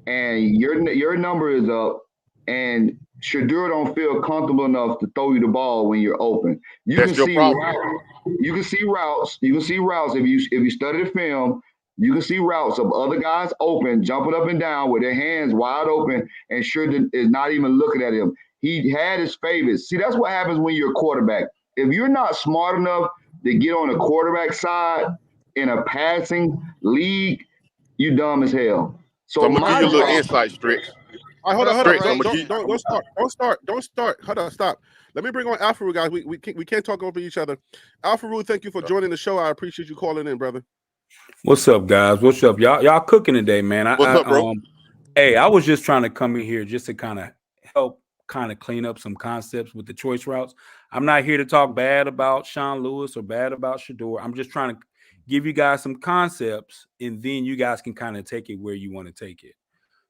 and your number is up, and Shador don't feel comfortable enough to throw you the ball when you're open. That's your problem. You can see routes. If you study the film, you can see routes of other guys open, jumping up and down with their hands wide open, and Shador is not even looking at him. He had his favorites. See, that's what happens when you're a quarterback. If you're not smart enough to get on the quarterback side in a passing league, you dumb as hell. So I'm gonna give you a little insight, Stretch. All right, hold on. Don't start. Hold on, stop. Let me bring on Alpha Roo, guys. We can't talk over each other. Alpha Roo, thank you for joining the show. I appreciate you calling in, brother. What's up, guys? What's up? Y'all cooking today, man. What's up, bro? Hey, I was just trying to come in here just to kind of help clean up some concepts with the choice routes. I'm not here to talk bad about Sean Lewis or bad about Shador. I'm just trying to give you guys some concepts, and then you guys can kind of take it where you want to take it.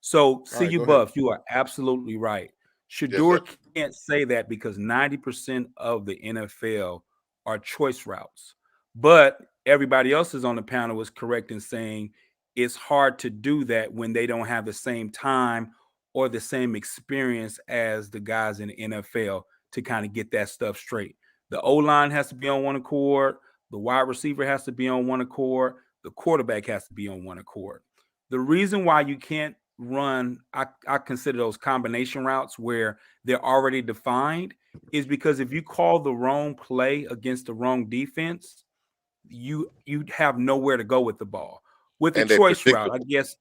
So, CU Buff, you are absolutely right. Shador can't say that because 90% of the NFL are choice routes. But everybody else is on the panel was correct in saying it's hard to do that when they don't have the same time or the same experience as the guys in the NFL to kind of get that stuff straight. The O-line has to be on one accord. The wide receiver has to be on one accord. The quarterback has to be on one accord. The reason why you can't run, I consider those combination routes where they're already defined, is because if you call the wrong play against the wrong defense, you have nowhere to go with the ball. With the choice route, I guess,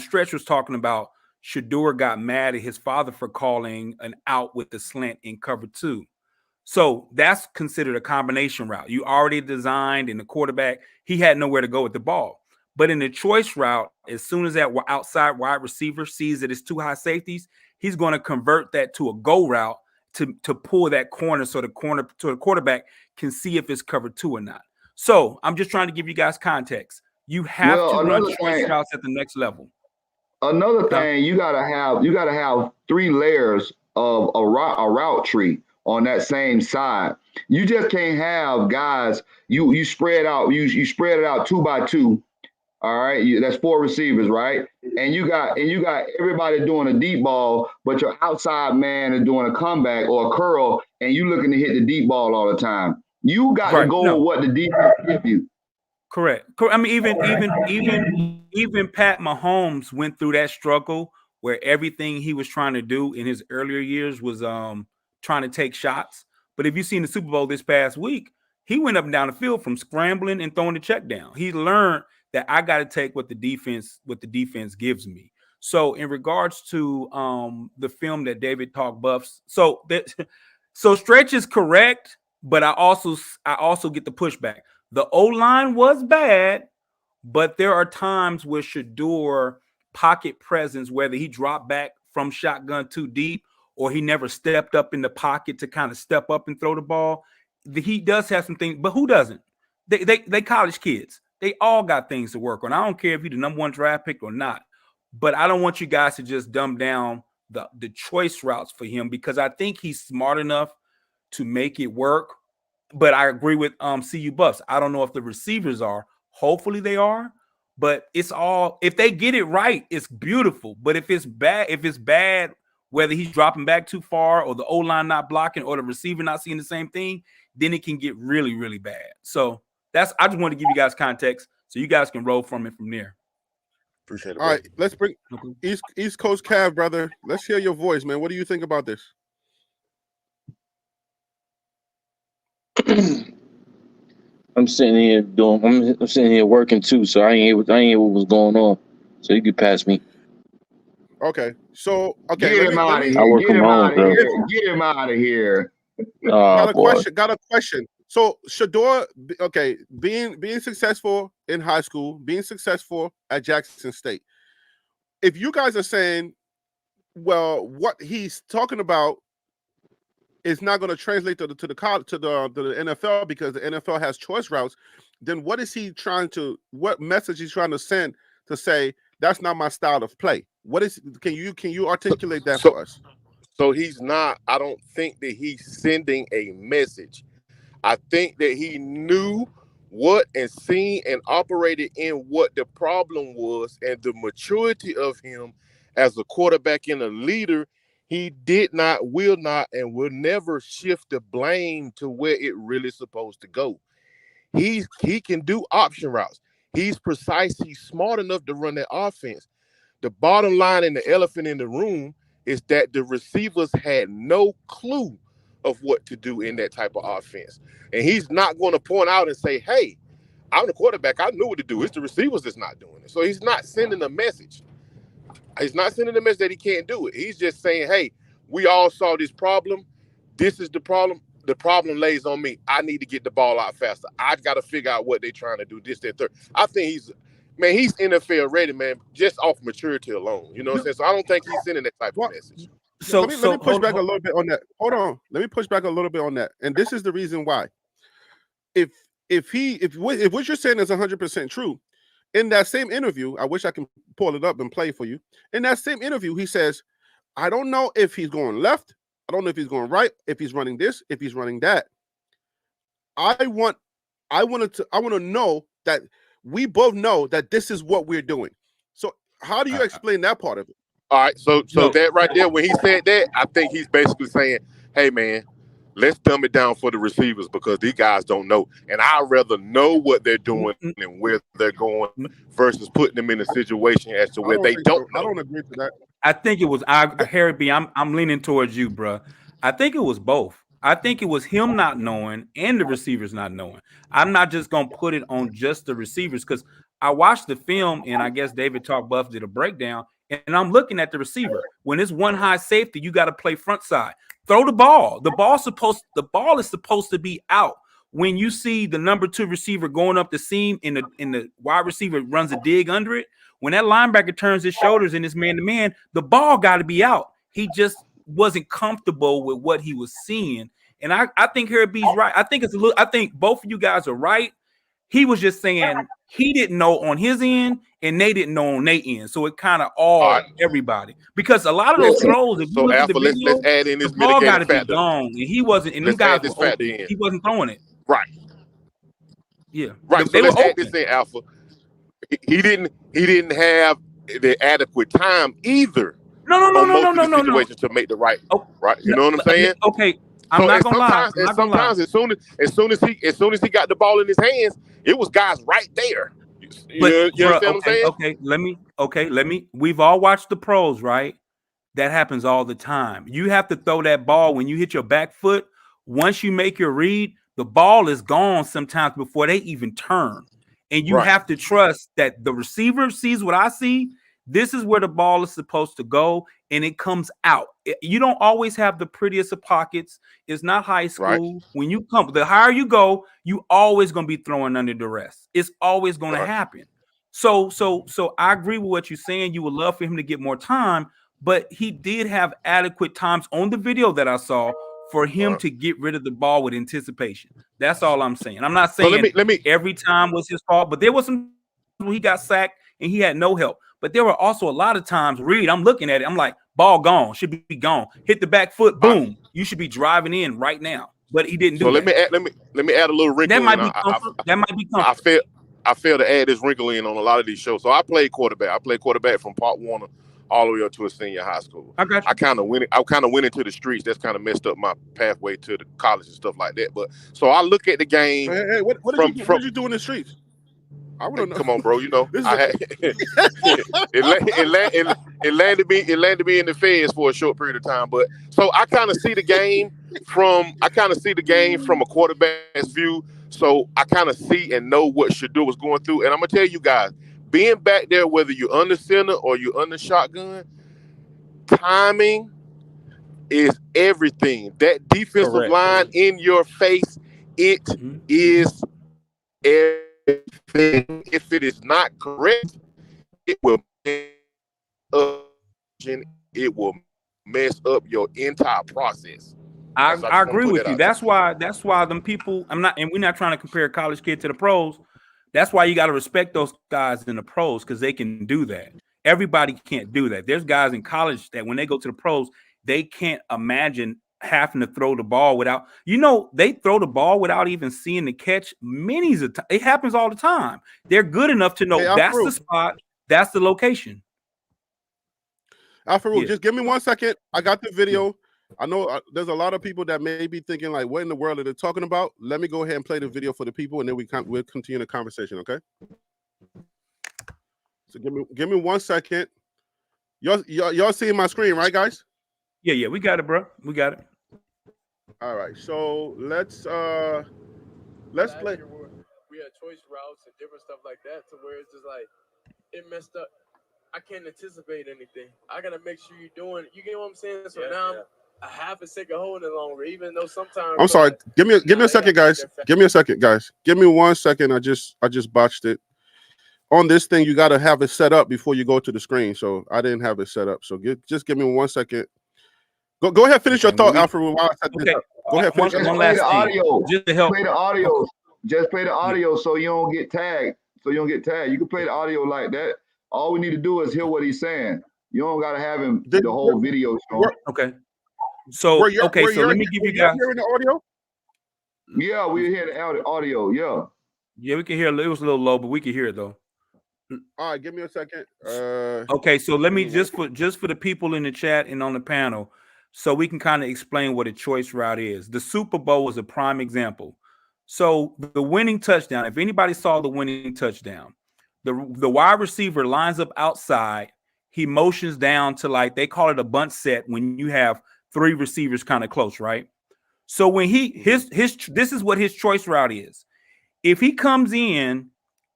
Stretch was talking about Shador got mad at his father for calling an out with the slant in cover 2. So that's considered a combination route. You already designed, and the quarterback, he had nowhere to go with the ball. But in the choice route, as soon as that outside wide receiver sees that it's 2 high safeties, he's going to convert that to a go route to pull that corner so the quarterback can see if it's cover 2 or not. So I'm just trying to give you guys context. You have to run choice routes at the next level. Another thing, you gotta have 3 layers of a route tree on that same side. You just can't have guys. You spread out. You spread it out 2 by 2. All right, that's 4 receivers, right? And you got everybody doing a deep ball, but your outside man is doing a comeback or a curl, and you looking to hit the deep ball all the time. You got to go with what the defense gives you. Correct. I mean, even Pat Mahomes went through that struggle where everything he was trying to do in his earlier years was trying to take shots. But if you've seen the Super Bowl this past week, he went up and down the field from scrambling and throwing the check down. He learned that I got to take what the defense gives me. So in regards to the film that David talked buffs, so Stretch is correct, but I also get the pushback. The O-line was bad, but there are times where Shedeur pocket presence, whether he dropped back from shotgun too deep or he never stepped up in the pocket to kind of step up and throw the ball, he does have some things, but who doesn't? They college kids. They all got things to work on. I don't care if you're the number 1 draft pick or not, but I don't want you guys to just dumb down the choice routes for him because I think he's smart enough to make it work. But I agree with CU Buffs. I don't know if the receivers are. Hopefully they are. But it's all, if they get it right, it's beautiful. But if it's bad, whether he's dropping back too far or the O-line not blocking or the receiver not seeing the same thing, then it can get really, really bad. So I just want to give you guys context so you guys can roll from there. Appreciate it. All right, let's bring East Coast Cav, brother. Let's hear your voice, man. What do you think about this? I'm sitting here I'm sitting here working too, so I ain't able what's going on. So you can pass me. Okay. So Get him out of here. I work from home, bro. Get him out of here. Got a question. So Shedeur, okay, being successful in high school, being successful at Jackson State. If you guys are saying, well, what he's talking about is not going to translate to the NFL because the NFL has choice routes, then what message he's trying to send to say that's not my style of play? Can you articulate that for us? So he's not, I don't think that he's sending a message. I think that he knew what and seen and operated in what the problem was, and the maturity of him as a quarterback and a leader. He did not, will not, and will never shift the blame to where it really is supposed to go. He can do option routes. He's precise. He's smart enough to run that offense. The bottom line and the elephant in the room is that the receivers had no clue of what to do in that type of offense. And he's not going to point out and say, hey, I'm the quarterback. I knew what to do. It's the receivers that's not doing it. So he's not sending a message. He's not sending a message that he can't do it. He's just saying, hey, we all saw this problem. This is the problem. The problem lays on me. I need to get the ball out faster. I've got to figure out what they're trying to do, this, that, third. I think he's NFL ready, man, just off maturity alone. You know what I'm saying? So I don't think he's sending that type of message. So let me push back a little bit on that. Hold on. Let me push back a little bit on that. And this is the reason why. If what you're saying is 100% true, in that same interview, I wish I can pull it up and play for you. In that same interview, he says, I don't know if he's going left. I don't know if he's going right, if he's running this, if he's running that. I want to know that we both know that this is what we're doing. So how do you explain that part of it? All right, so that right there, when he said that, I think he's basically saying, hey, man, let's dumb it down for the receivers because these guys don't know. And I'd rather know what they're doing and where they're going versus putting them in a situation as to where they don't know. I don't agree to that. I think it was Harry B. I'm leaning towards you, bro. I think it was both. I think it was him not knowing and the receivers not knowing. I'm not just gonna put it on just the receivers because I watched the film and I guess David Talk Buff did a breakdown and I'm looking at the receiver. When it's one high safety, you got to play front side. Throw the ball. The ball is supposed to be out. When you see the number 2 receiver going up the seam and the wide receiver runs a dig under it, when that linebacker turns his shoulders and is man to man, the ball got to be out. He just wasn't comfortable with what he was seeing. And I think Harry B's right. I think it's a little. I think both of you guys are right. He was just saying he didn't know on his end, and they didn't know on their end. So it kind of all everybody, because a lot of those throws, if you look at the video, let's add in this the ball got to mitigating be factor. gone, and he wasn't. And them guys were open. He wasn't throwing it. Right. Yeah. Right. They so let's were add this in, Alpha. He didn't have the adequate time either. No. Situations to make the right. You know what I'm saying? Okay. I'm not gonna lie. Sometimes as soon as he got the ball in his hands, it was guys right there. You understand what I'm saying? We've all watched the pros, right? That happens all the time. You have to throw that ball when you hit your back foot. Once you make your read, the ball is gone sometimes before they even turn. And you have to trust that the receiver sees what I see. This is where the ball is supposed to go, and it comes out. You don't always have the prettiest of pockets. It's not high school. Right. When you come, the higher you go, you always going to be throwing under duress. It's always going to happen. So I agree with what you're saying. You would love for him to get more time, but he did have adequate times on the video that I saw for him to get rid of the ball with anticipation. That's all I'm saying. I'm not saying let me every time was his fault, but there was some where he got sacked and he had no help. But there were also a lot of times, Reed, I'm looking at it, I'm like, ball gone, should be gone. Hit the back foot, boom. You should be driving in right now. But he didn't do that. Let me add a little wrinkle. That might be comfort. That might be comfort. I fail to add this wrinkle in on a lot of these shows. So I played quarterback. I played quarterback from Pop Warner all the way up to a senior high school. I got you. I kind of went into the streets. That's kind of messed up my pathway to the college and stuff like that. But so I look at the game. Hey, what did you do in the streets? I wouldn't know. Come on, bro. You know, it landed me in the feds for a short period of time. But so I kind of see the game from a quarterback's view. So I kind of see and know what Shador was going through. And I'm gonna tell you guys, being back there, whether you're under center or you're under shotgun, timing is everything. That defensive line in your face, it is everything. If it is not correct, it will mess up your entire process. I agree with you. That's why them people, we're not trying to compare a college kid to the pros. That's why you got to respect those guys in the pros, because they can do that. Everybody can't do that. There's guys in college that when they go to the pros, they can't imagine having to throw the ball without, they throw the ball without even seeing the catch many of times. It happens all the time. They're good enough to know that's the spot, that's the location. Alfred, just give me 1 second. I got the video. I know there's a lot of people that may be thinking like, what in the world are they talking about? Let me go ahead and play the video for the people, and then we'll continue the conversation, okay? So give me 1 second. Y'all seeing my screen, right, guys? Yeah, we got it, bro. We got it. All right, so let's play. We had choice routes and different stuff like that, to where it's just like it messed up. I can't anticipate anything. I gotta make sure you're doing. You get what I'm saying? So now I'm a half a second holding it longer, even though sometimes. I'm sorry. Give me a second, guys. Give me a second, guys. Give me 1 second. I just botched it. On this thing, you gotta have it set up before you go to the screen. So I didn't have it set up. So just give me 1 second. Go ahead, finish your thought, Alfred. While I set this up. Go ahead, finish one last audio. Just to help. Play the audio. Just play the audio so you don't get tagged. You can play the audio like that. All we need to do is hear what he's saying. You don't gotta have him the whole video show. Okay. So let me give you guys hearing the audio. Yeah, we hear the audio. Yeah, we can hear. It was a little low, but we can hear it though. All right, give me a second. Okay, so let me just for the people in the chat and on the panel, so we can kind of explain what a choice route is. The Super Bowl is a prime example. So the winning touchdown, if anybody saw the winning touchdown, the wide receiver lines up outside. He motions down to, like, they call it a bunt set when you have three receivers kind of close, right? So when this is what his choice route is. If he comes in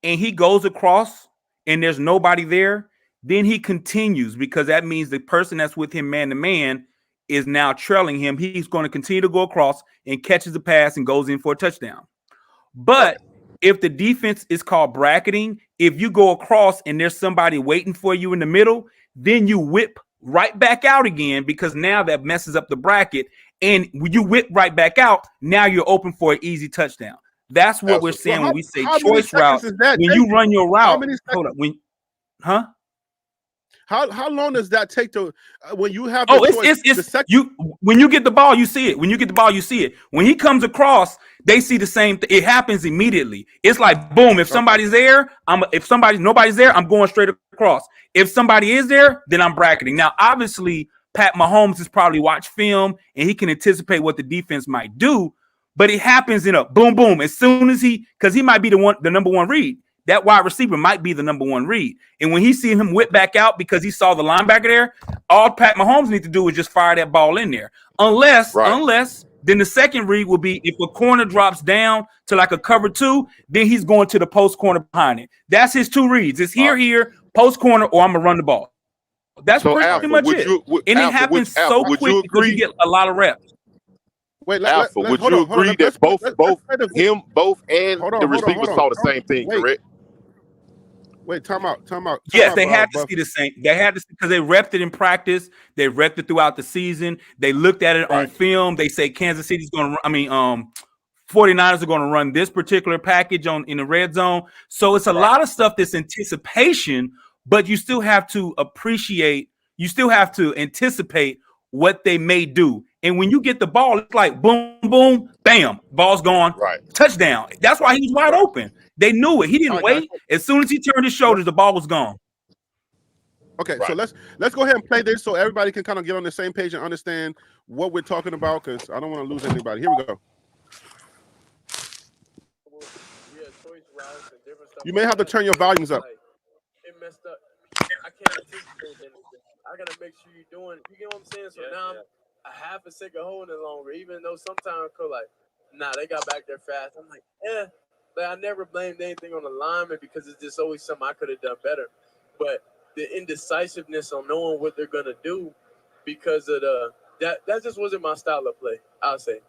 and he goes across and there's nobody there, then he continues, because that means the person that's with him man to man is now trailing him. He's going to continue to go across and catches the pass and goes in for a touchdown. But if the defense is called bracketing, if you go across and there's somebody waiting for you in the middle, then you whip right back out again, because now that messes up the bracket. And when you whip right back out, now you're open for an easy touchdown. That's what we're saying when we say how many choice route. seconds is that When you taking? run your How route, many hold up, huh? How long does that take to when you have Oh, the choice? it's you. When you get the ball, you see it. When you get the ball, you see it. When he comes across, they see the same thing. It happens immediately. It's like boom. If somebody's there, nobody's there, I'm going straight across. If somebody is there, then I'm bracketing. Now, obviously, Pat Mahomes has probably watched film and he can anticipate what the defense might do. But it happens in a boom, boom. As soon as because he might be the number one read. That wide receiver might be the number one read. And when he see him whip back out because he saw the linebacker there, all Pat Mahomes needs to do is just fire that ball in there. Unless then the second read will be if a corner drops down to like a cover 2, then he's going to the post corner behind it. That's his 2 reads. It's here, post corner, or I'm going to run the ball. That's so pretty Alpha, much it. And it happens so quick because you get a lot of reps. Wait, Alpha, would you agree that both and the receiver saw the same thing, correct? Wait, time out. Yes, they had to see the same. They had to see because they repped it in practice. They repped it throughout the season. They looked at it on film. They say Kansas City's going to. 49ers are going to run this particular package in the red zone. So it's a lot of stuff that's anticipation, but you still have to appreciate. You still have to anticipate what they may do. And when you get the ball, it's like boom, boom, bam, ball's gone, touchdown. That's why he's wide open. They knew it. He didn't wait. As soon as he turned his shoulders, the ball was gone. Okay, so let's go ahead and play this so everybody can kind of get on the same page and understand what we're talking about, because I don't want to lose anybody. Here we go. You may have to turn your volumes up. It messed up. I can't anticipate anything. I gotta make sure you're doing. You get what I'm saying? So now I'm a half a second holding it longer, even though sometimes I feel like, nah, they got back there fast. I'm like, Like, I never blamed anything on the lineman because it's just always something I could have done better. But the indecisiveness on knowing what they're gonna do because of that just wasn't my style of play. I'll say,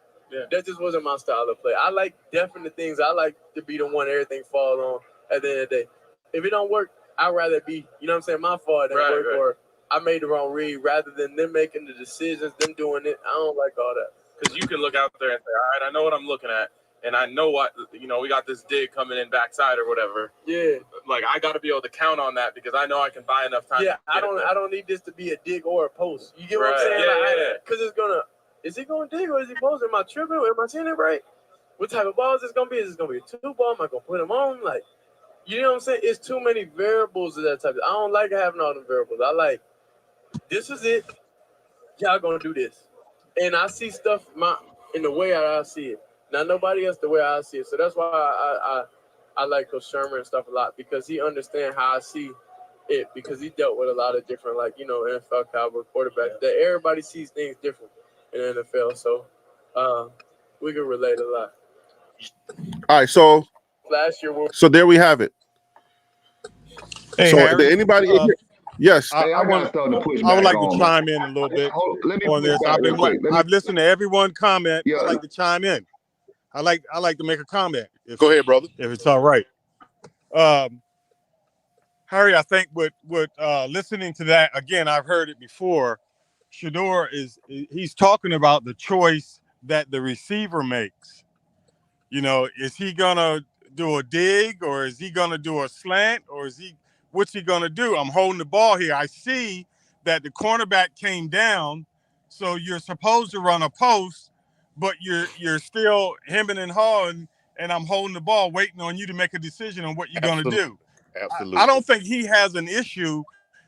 that just wasn't my style of play. I like definite things. I like to be the one everything falls on at the end of the day. If it don't work, I'd rather be, you know what I'm saying, my fault than work or I made the wrong read rather than them making the decisions, them doing it. I don't like all that. Because you can look out there and say, all right, I know what I'm looking at. And I know what, we got this dig coming in backside or whatever. Yeah. Like, I got to be able to count on that because I know I can buy enough time. Yeah, I don't need this to be a dig or a post. You get what I'm saying? Because is he going to dig or is he posting? Am I tripping? Am I seeing it right? What type of ball is this going to be? Is this going to be a 2 ball? Am I going to put him on? Like, you know what I'm saying? It's too many variables of that type. I don't like having all the variables. I like, this is it. Y'all going to do this. And I see stuff in the way I see it. Not nobody else the way I see it. So that's why I like Coach Sherman and stuff a lot because he understands how I see it because he dealt with a lot of different, NFL caliber quarterbacks that everybody sees things different in the NFL. So we can relate a lot. All right, so last year, so there we have it. Hey, so Harry, anybody? Yes, I would like to chime in a little bit on this. I've listened to everyone comment. I'd like to chime in. I like to make a comment. Go ahead, brother. If it's all right. Harry, I think with listening to that, again, I've heard it before. Shedeur he's talking about the choice that the receiver makes. Is he gonna do a dig or is he gonna do a slant or what's he gonna do? I'm holding the ball here. I see that the cornerback came down, so you're supposed to run a post, but you're still hemming and hawing, and I'm holding the ball, waiting on you to make a decision on what you're gonna do. Absolutely. I don't think he has an issue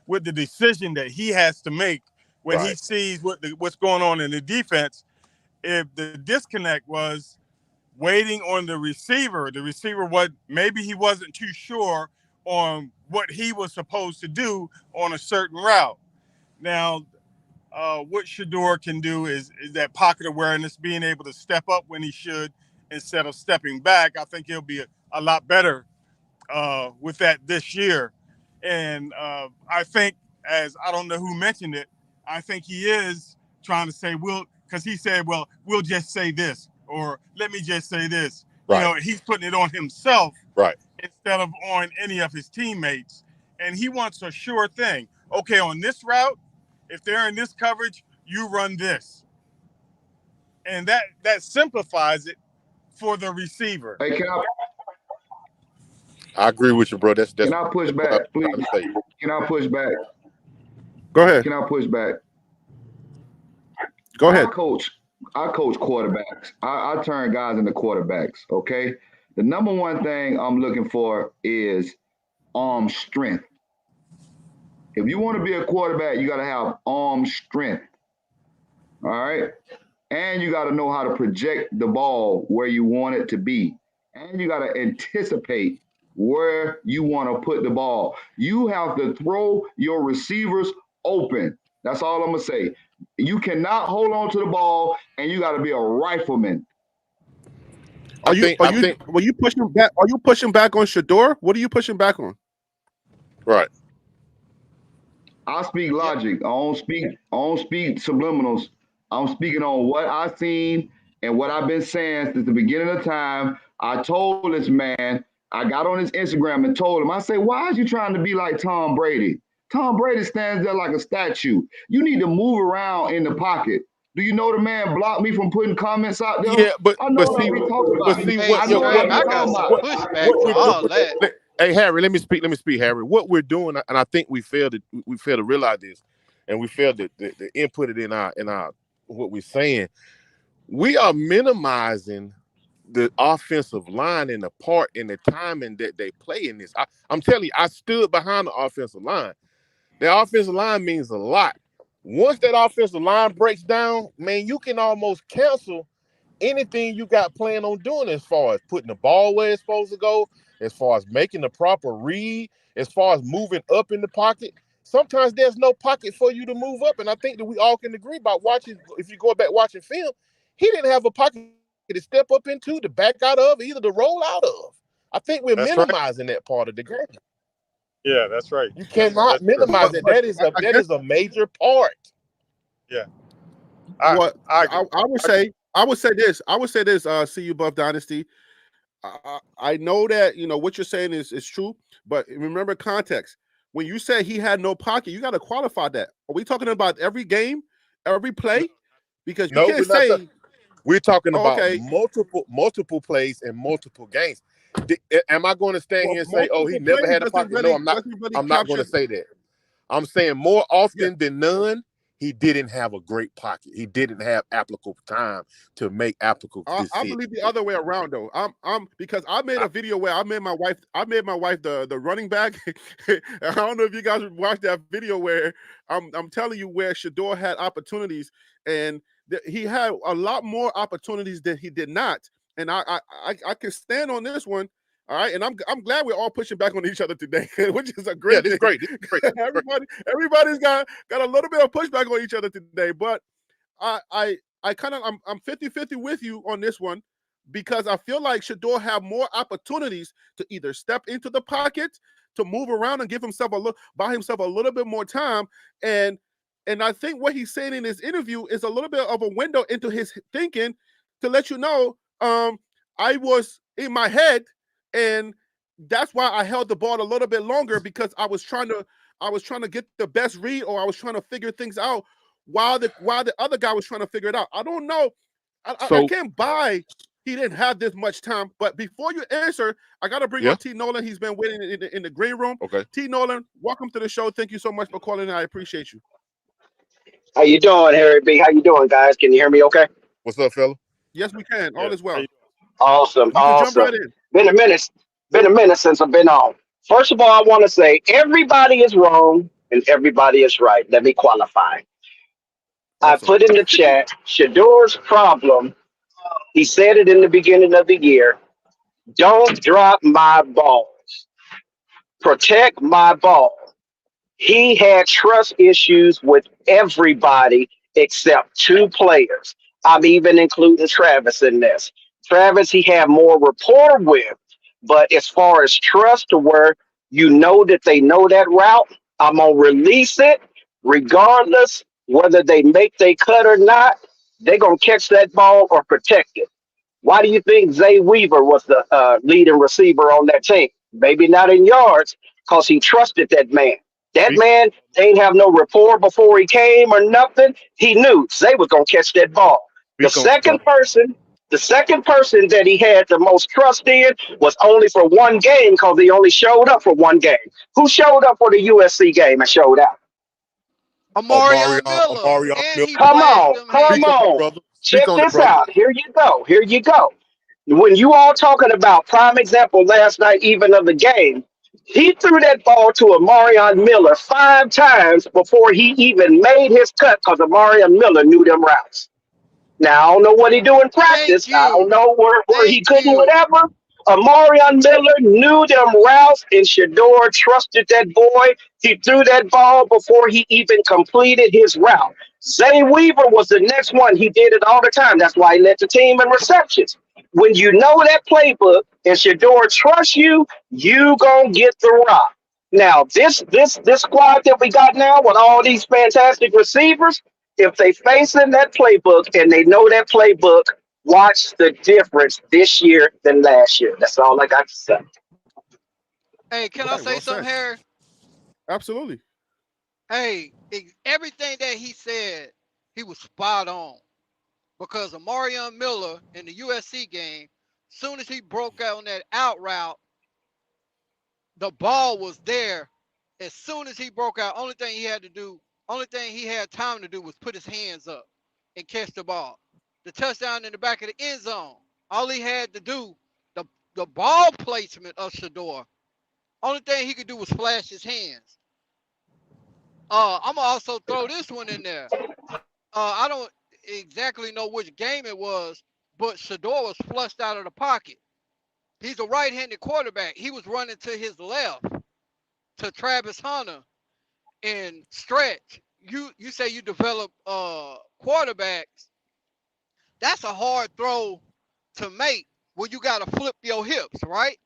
with the decision that he has to make when he sees what's going on in the defense. If the disconnect was waiting on the receiver maybe he wasn't too sure on what he was supposed to do on a certain route. Now, what Shedeur can do is that pocket awareness, being able to step up when he should instead of stepping back. I think he'll be a lot better with that this year. And I think, as I don't know who mentioned it, I think he is trying to say, because he said, we'll just say this, or let me just say this. He's putting it on himself instead of on any of his teammates. And he wants a sure thing. Okay, on this route, if they're in this coverage, you run this. And that simplifies it for the receiver. Hey, I agree with you, bro. That's can I push what I'm back, please? trying to say. Can I push back? Go ahead. Can I push back? Go ahead. I coach quarterbacks. I turn guys into quarterbacks. Okay. The number one thing I'm looking for is arm strength. If you want to be a quarterback, you got to have arm strength. All right. And you got to know how to project the ball where you want it to be. And you got to anticipate where you want to put the ball. You have to throw your receivers open. That's all I'm going to say. You cannot hold on to the ball, and you got to be a rifleman. Are you pushing back? Are you pushing back on Shador? What are you pushing back on? Right. I speak logic. I don't speak subliminals. I'm speaking on what I've seen and what I've been saying since the beginning of time. I told this man, I got on his Instagram and told him, I say, why is you trying to be like Tom Brady? Tom Brady stands there like a statue. You need to move around in the pocket. Do you know the man blocked me from putting comments out there? Yeah, but I know but what see, I'm talking about. but see Hey, what I know what Scram, I'm I talking got some about. pushback what for we're all doing. that. Hey Harry, let me speak, Harry. What we're doing, and I think we failed to realize this, and we failed to input it in our what we're saying. We are minimizing the offensive line and the part and the timing that they play in this. I'm telling you, I stood behind the offensive line. The offensive line means a lot. Once that offensive line breaks down, man, you can almost cancel anything you got planned on doing as far as putting the ball where it's supposed to go, as far as making the proper read, as far as moving up in the pocket. Sometimes there's no pocket for you to move up, and I think that we all can agree about watching. If you go back watching film, he didn't have a pocket to step up into, to back out of, either to roll out of. I think we're That's right. minimizing that part of the game. Yeah, that's right. You cannot minimize it. That is a major part. Yeah. I agree. would say this. CU Buff Dynasty. I know that what you're saying is true, but remember context. When you say he had no pocket, you got to qualify that. Are we talking about every game, every play? Because you can't say we're talking about okay, multiple plays and multiple games. Am I going to stand here and say, "Oh, he never had a pocket"? Really, No, I'm not. I'm not going to say that. I'm saying more often than none, he didn't have a great pocket. He didn't have applicable time to make applicable decisions. I believe the other way around though. I'm because I made a video where I made my wife the running back. I don't know if you guys watched that video where I'm telling you where Shador had opportunities and he had a lot more opportunities than he did not. And I can stand on this one. All right, and I'm glad we're all pushing back on each other today, which is a great thing. This is great. Everybody's got a little bit of pushback on each other today, but I'm 50-50 with you on this one because I feel like Shador have more opportunities to either step into the pocket, to move around and buy himself a little bit more time, and I think what he's saying in his interview is a little bit of a window into his thinking to let you know I was in my head. And that's why I held the ball a little bit longer because I was trying to get the best read, or I was trying to figure things out while the other guy was trying to figure it out. I don't know. I can't buy he didn't have this much time. But before you answer, I got to bring on T. Nolan. He's been waiting in the green room. Okay. T. Nolan, welcome to the show. Thank you so much for calling in. I appreciate you. How you doing, Harry B? How you doing, guys? Can you hear me okay? What's up, fella? Yes, we can. All is well. Awesome. You can jump right in. Been a minute since I've been on. First of all, I want to say everybody is wrong and everybody is right. Let me qualify. Awesome. I put in the chat, Shador's problem, he said it in the beginning of the year, don't drop my balls. Protect my ball. He had trust issues with everybody except two players. I'm even including Travis in this. Travis, he had more rapport with, but as far as trust to where you know that they know that route, I'm going to release it regardless whether they make they cut or not. They're going to catch that ball or protect it. Why do you think Zay Weaver was the leading receiver on that team? Maybe not in yards because he trusted that man. That man ain't have no rapport before he came or nothing. He knew Zay was gonna catch that ball. The Speak on it, second brother. person, the second person that he had the most trust in was only for one game because he only showed up for one game. Who showed up for the USC game and showed out? Omarion, Amarion Miller, Omarion and Miller. he Come flashed on, them come Speak on hands. it, on. brother. Speak Check on it, this brother. out. Here you go. Here you go. When you all talking about prime example last night, even of the game, he threw that ball to Amarion Miller 5 times before he even made his cut because Amarion Miller knew them routes. Now, I don't know what he do in Thank practice. I don't you. know where he Thank couldn't, you. whatever. Amarion Miller knew them routes, and Shador trusted that boy. He threw that ball before he even completed his route. Zay Weaver was the next one. He did it all the time. That's why he led the team in receptions. When you know that playbook and Shador trusts you, you gonna get the rock. Now, this squad that we got now with all these fantastic receivers, if they face in that playbook and they know that playbook, watch the difference this year than last year. That's all I got to say. Hey, can I Right, say well something, said. Harry? Absolutely. Hey, everything that he said, he was spot on. Because Amarion Miller in the USC game, soon as he broke out on that out route, the ball was there. As soon as he broke out, only thing he had time to do was put his hands up and catch the ball. The touchdown in the back of the end zone. All he had to do, the the ball placement of Shador, only thing he could do was flash his hands. I'm gonna also throw this one in there. I don't exactly know which game it was, but Shador was flushed out of the pocket. He's a right-handed quarterback. He was running to his left to Travis Hunter and stretch. You say you develop quarterbacks. That's a hard throw to make when you gotta flip your hips, right?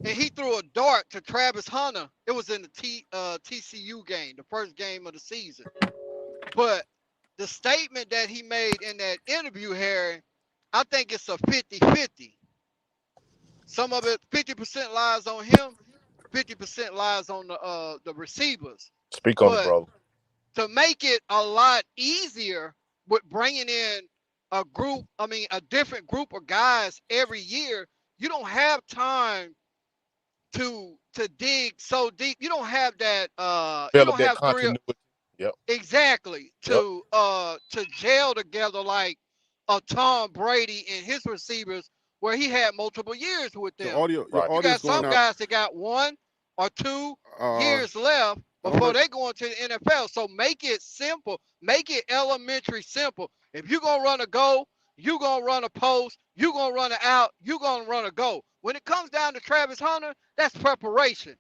And he threw a dart to Travis Hunter. It was in the TCU game, the first game of the season. But the statement that he made in that interview, Harry, I think it's a 50-50. Some of it, 50% lies on him, 50% lies on the receivers. Speak on it, But brother. to make it a lot easier with bringing in a different group of guys every year, you don't have time to dig so deep. You don't have that you Develop don't that have continuity. Yep. exactly Yep. to gel together like a Tom Brady and his receivers where he had multiple years with Your them. audio, your Right. You audio is got going some out. guys that got 1 or 2 years left I don't before know. they go into the NFL. So make it simple. Make it elementary simple. If you're going to run a go, you're going to run a post, you're going to run an out, you're going to run a go. When it comes down to Travis Hunter, that's preparation.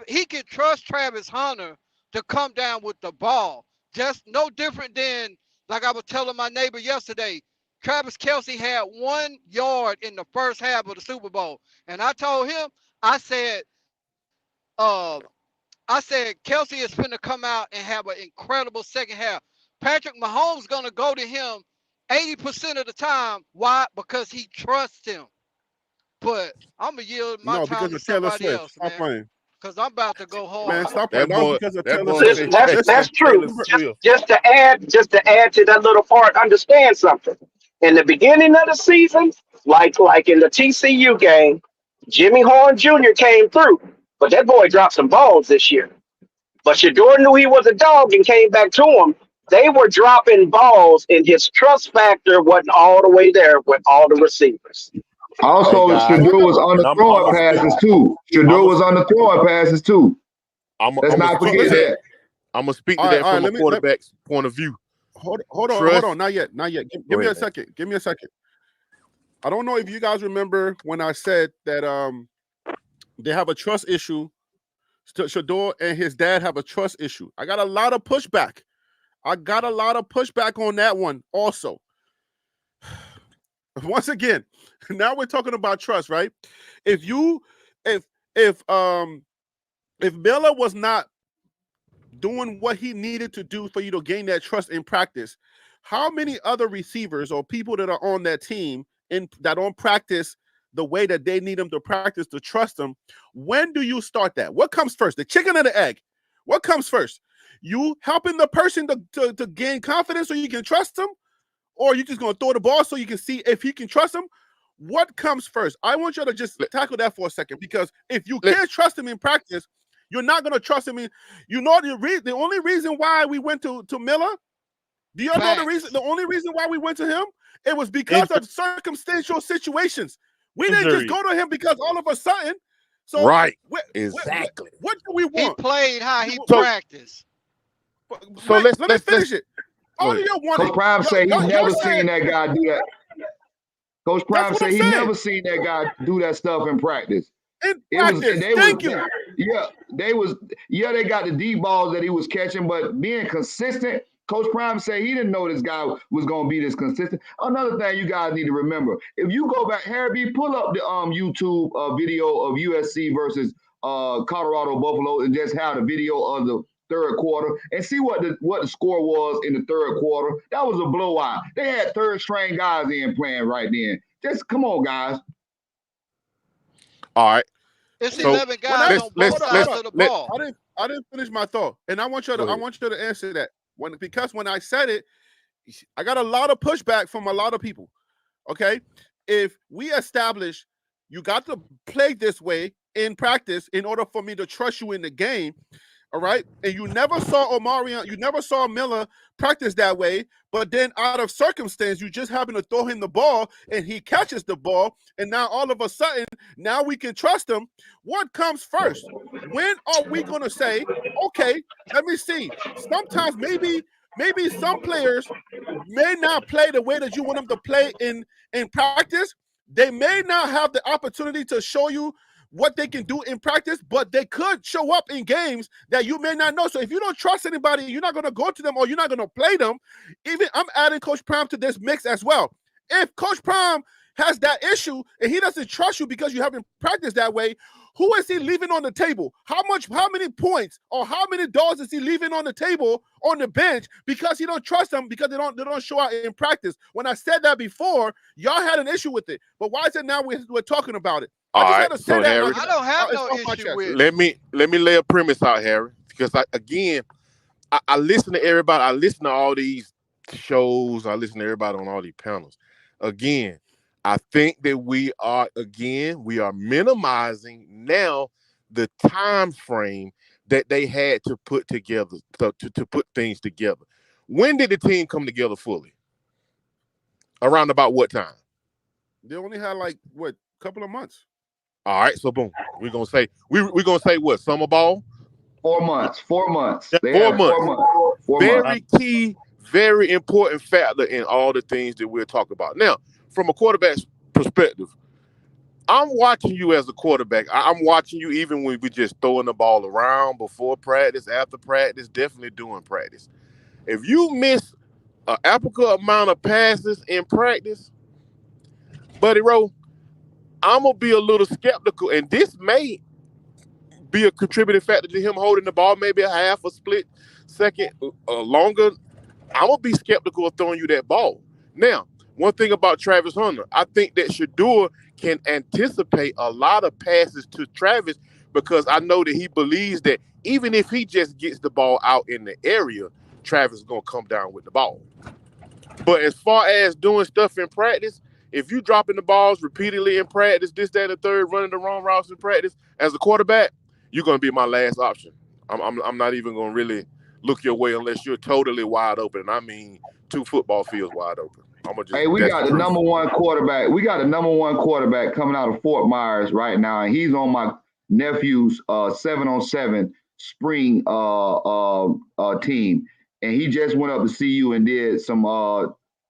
He can trust Travis Hunter to come down with the ball. Just no different than, like I was telling my neighbor yesterday, Travis Kelce had 1 yard in the first half of the Super Bowl. And I told him, I said, uh, Kelsey is finna come out and have an incredible second half. Patrick Mahomes gonna go to him 80% of the time. Why? Because he trusts him. But I'm gonna yield my No, time because to of Taylor somebody Swift. else, Stop man. playing. Cause I'm about to go Man, hard. stop playing. That was because of That Taylor boy Swift. said That's Listen, true. Taylor remember, Swift. Just to add to that little part, understand something. In the beginning of the season, like in the TCU game, Jimmy Horn Jr. came through, but that boy dropped some balls this year. But Shador knew he was a dog and came back to him. They were dropping balls, and his trust factor wasn't all the way there with all the receivers. Hey Also, guys, Shador was and I'm underthrowing a speak. passes too. Shador I'm a was underthrowing passes too. Let's I'm a not speak forget to listen. that. that. I'm gonna speak to All right, that all right. from a Let me let quarterback's point of view. hold Trust. on. Not yet, not yet. Give Go me ahead, a man. second. Give me a second. I don't know if you guys remember when I said that they have a trust issue. Shador and his dad have a trust issue. I got a lot of pushback. On that one also. Once again, now we're talking about trust, right? If you if if Miller was not doing what he needed to do for you to gain that trust in practice, how many other receivers or people that are on that team that don't practice the way that they need them to practice to trust them? When do you start that? What comes first, the chicken or the egg? What comes first? You helping the person to gain confidence so you can trust them, or you just gonna throw the ball so you can see if he can trust him? What comes first? I want you to just tackle that for a second, because if you can't trust him in practice, you're not gonna trust him in. You know the only reason why we went to Miller. Do y'all know the reason? The only reason why we went to him, it was because of circumstantial situations. We didn't just go to him because all of a sudden. So right, exactly. What do we want? He played how he practiced. So let me finish it. All do y'all want? Coach Prime said he never seen that guy do that. Coach Prime said he never seen that guy do that stuff in practice. Thank you. They got the deep balls that he was catching, but being consistent. Coach Prime said he didn't know this guy was going to be this consistent. Another thing you guys need to remember: if you go back, Harry B, pull up the YouTube video of USC versus Colorado Buffalo, and just have the video of the third quarter and see what the score was in the third quarter. That was a blowout. They had third string guys in playing right then. Just come on, guys. All right. It's 11 guys on both sides of the ball. I didn't finish my thought, and I want you to answer that. Because when I said it, I got a lot of pushback from a lot of people. Okay, if we establish you got to play this way in practice in order for me to trust you in the game, all right, and you never saw you never saw Miller practice that way, but then out of circumstance, you just happen to throw him the ball and he catches the ball, and now all of a sudden, now we can trust him. What comes first? When are we going to say, okay, let me see. Sometimes maybe some players may not play the way that you want them to play in practice. They may not have the opportunity to show you what they can do in practice, but they could show up in games that you may not know. So if you don't trust anybody, you're not going to go to them or you're not going to play them. Even I'm adding Coach Prime to this mix as well. If Coach Prime has that issue and he doesn't trust you because you haven't practiced that way, who is he leaving on the table? How many points or how many dollars is he leaving on the table on the bench because he don't trust them because they don't show out in practice? When I said that before, y'all had an issue with it. But why is it now we're talking about it? All right, so Harry, I don't have no issue with it. Let me lay a premise out, Harry, because I listen to everybody. I listen to all these shows. I listen to everybody on all these panels. Again, I think that we are minimizing now the time frame that they had to put together to put things together. When did the team come together fully? Around about what time? They only had a couple of months. All right, so boom, we're gonna say what? Summer ball? 4 months. 4 months. Yeah, 4 months. Very key, very important factor in all the things that we're talking about. Now, from a quarterback's perspective, I'm watching you as a quarterback. I'm watching you even when we just throwing the ball around before practice, after practice, definitely during practice. If you miss an adequate amount of passes in practice, Buddy Rowe, I'm going to be a little skeptical, and this may be a contributing factor to him holding the ball maybe a half a split second longer. I'm going to be skeptical of throwing you that ball. Now, one thing about Travis Hunter, I think that Shedeur can anticipate a lot of passes to Travis because I know that he believes that even if he just gets the ball out in the area, Travis is going to come down with the ball. But as far as doing stuff in practice, if you dropping the balls repeatedly in practice, this, that, and the third, running the wrong routes in practice, as a quarterback, you're going to be my last option. I'm not even going to really look your way unless you're totally wide open. And I mean 2 football fields wide open. We got the number one quarterback. We got the number one quarterback coming out of Fort Myers right now, and he's on my nephew's 7-on-7 spring team. And he just went up to see you and did some.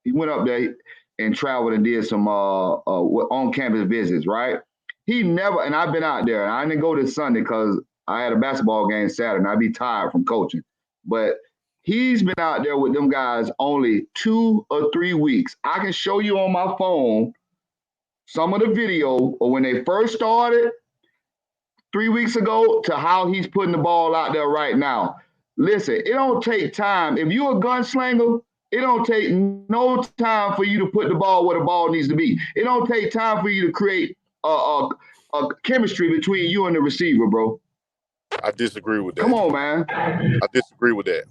He went up there and traveled and did some on-campus visits, right? He never, and I've been out there, and I didn't go this Sunday because I had a basketball game Saturday, and I'd be tired from coaching. But he's been out there with them guys only 2 or 3 weeks. I can show you on my phone some of the video of when they first started 3 weeks ago to how he's putting the ball out there right now. Listen, it don't take time. If you're a gunslinger, it don't take no time for you to put the ball where the ball needs to be. It don't take time for you to create a chemistry between you and the receiver, bro. I disagree with Come that. on, man. I disagree with that.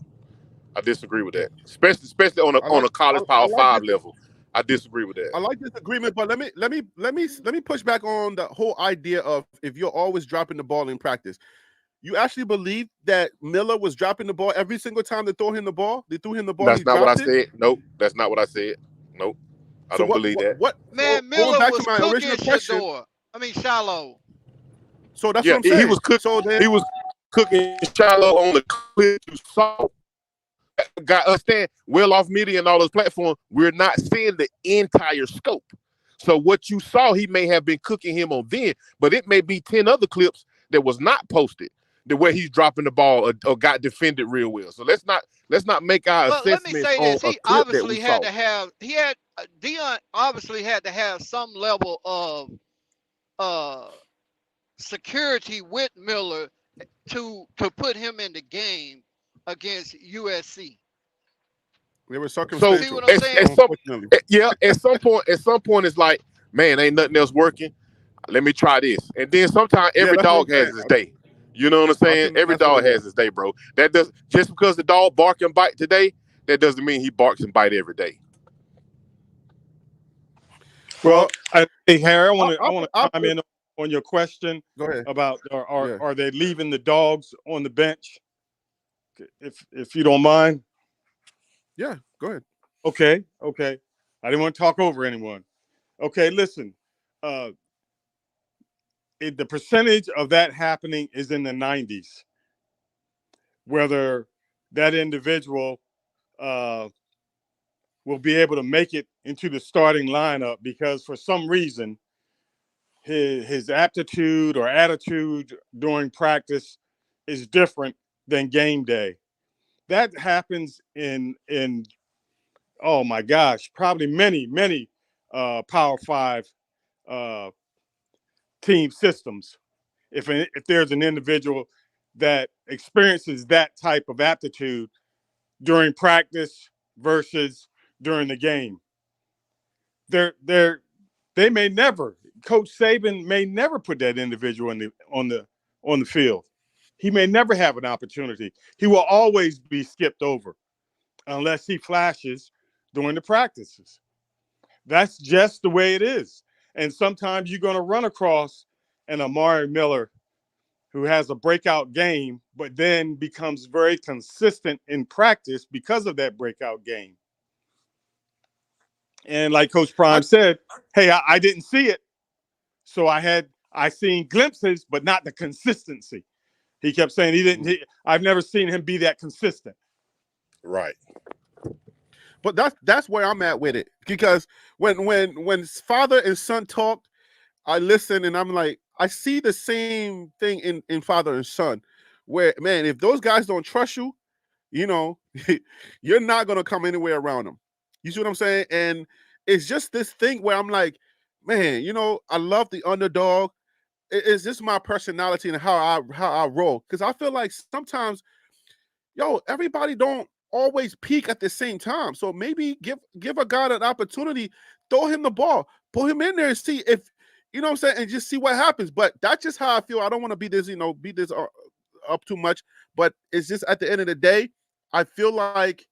I disagree with that. Especially on I like a college I Power like 5 this. level. I disagree with that. I like this agreement, but let me push back on the whole idea of if you're always dropping the ball in practice. You actually believe that Miller was dropping the ball every single time they threw him the ball? They threw him the ball, he That's not what I dropped it? said. Nope. That's not what I said. Nope. I So don't believe that. so Man, going Miller back to was my cooking original question, Shiloh. so that's Yeah, what I'm he saying. was cooking. So then He was cooking shallow on the clip you saw. Got understand well off media and all those platforms. We're not seeing the entire scope. So what you saw, he may have been cooking him on then, but it may be 10 other clips that was not posted the way he's dropping the ball or got defended real well. So let's not make our Well, let me assessments say on this. a He clip that we obviously saw. had to have Dion obviously had to have some level of security with Miller to put him in the game against USC. they were So You see circumstantial, what I'm saying? unfortunately. at some point it's like, man, ain't nothing else working. Let me try this. And then sometimes Yeah, every that's what dog I'm has saying. his day. You know what I'm I saying? think Every that's what dog it was. has his day, bro. That does just because the dog bark and bite today, that doesn't mean he barks and bite every day. Well, Well, hey Harry, I want I'll to chime in on your question go ahead. about Yeah. are they leaving the dogs on the bench? If you don't mind. Yeah, go ahead. Okay. I didn't want to talk over anyone. Okay, listen. The percentage of that happening is in the 90s. Whether that individual will be able to make it into the starting lineup because for some reason his aptitude or attitude during practice is different than game day. That happens in oh my gosh, probably many Power Five uh, team systems. If there's an individual that experiences that type of aptitude during practice versus during the game, they may never. Coach Saban may never put that individual on the field. He may never have an opportunity. He will always be skipped over unless he flashes during the practices. That's just the way it is. And sometimes you're going to run across an Amari Miller who has a breakout game, but then becomes very consistent in practice because of that breakout game. And like Coach Prime said, hey, I didn't see it. So I seen glimpses, but not the consistency. He kept saying he didn't. I've never seen him be that consistent. Right. But that's where I'm at with it, because when father and son talk, I listen and I'm like, I see the same thing in father and son, where, man, if those guys don't trust you, you know, you're not gonna come anywhere around them. You see what I'm saying? And it's just this thing where I'm like, man, I love the underdog. It's just my personality and how I roll, because I feel like sometimes, everybody don't always peak at the same time. So maybe give a guy an opportunity, throw him the ball, put him in there and see if, you know what I'm saying, and just see what happens. But that's just how I feel. I don't want to beat this up too much, but it's just at the end of the day, I feel like,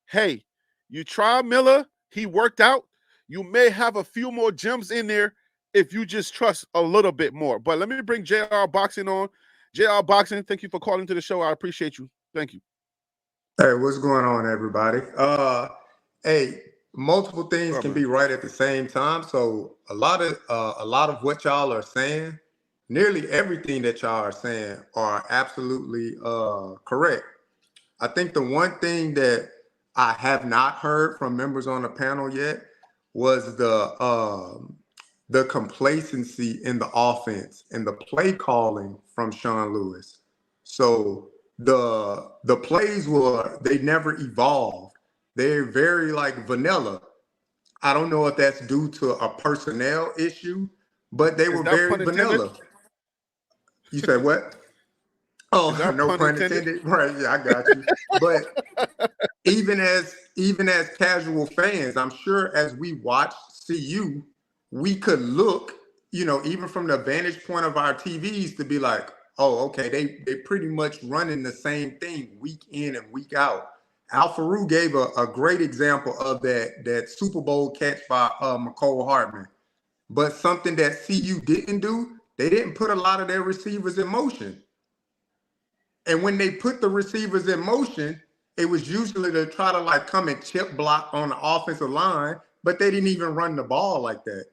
hey, you try Miller, he worked out. You may have a few more gems in there if you just trust a little bit more. But let me bring JR Boxing on. JR Boxing, thank you for calling to the show. I appreciate you. Thank you. Hey, what's going on, everybody? Hey, multiple things can be right at the same time. So a lot of what y'all are saying, nearly everything that y'all are saying, are absolutely correct. I think the one thing that I have not heard from members on the panel yet was the complacency in the offense and the play calling from Sean Lewis. So the plays they never evolved. They're very like vanilla. I don't know if that's due to a personnel issue, but they were very vanilla. You said what? Oh, no pun intended. Right, yeah, I got you. But even as casual fans, I'm sure as we watch CU, we could look, even from the vantage point of our TVs to be like, oh, okay, they pretty much running the same thing week in and week out. Al Farouk gave a great example of that Super Bowl catch by McCole Hardman. But something that CU didn't do, they didn't put a lot of their receivers in motion. And when they put the receivers in motion, it was usually to try to like come and chip block on the offensive line, but they didn't even run the ball like that.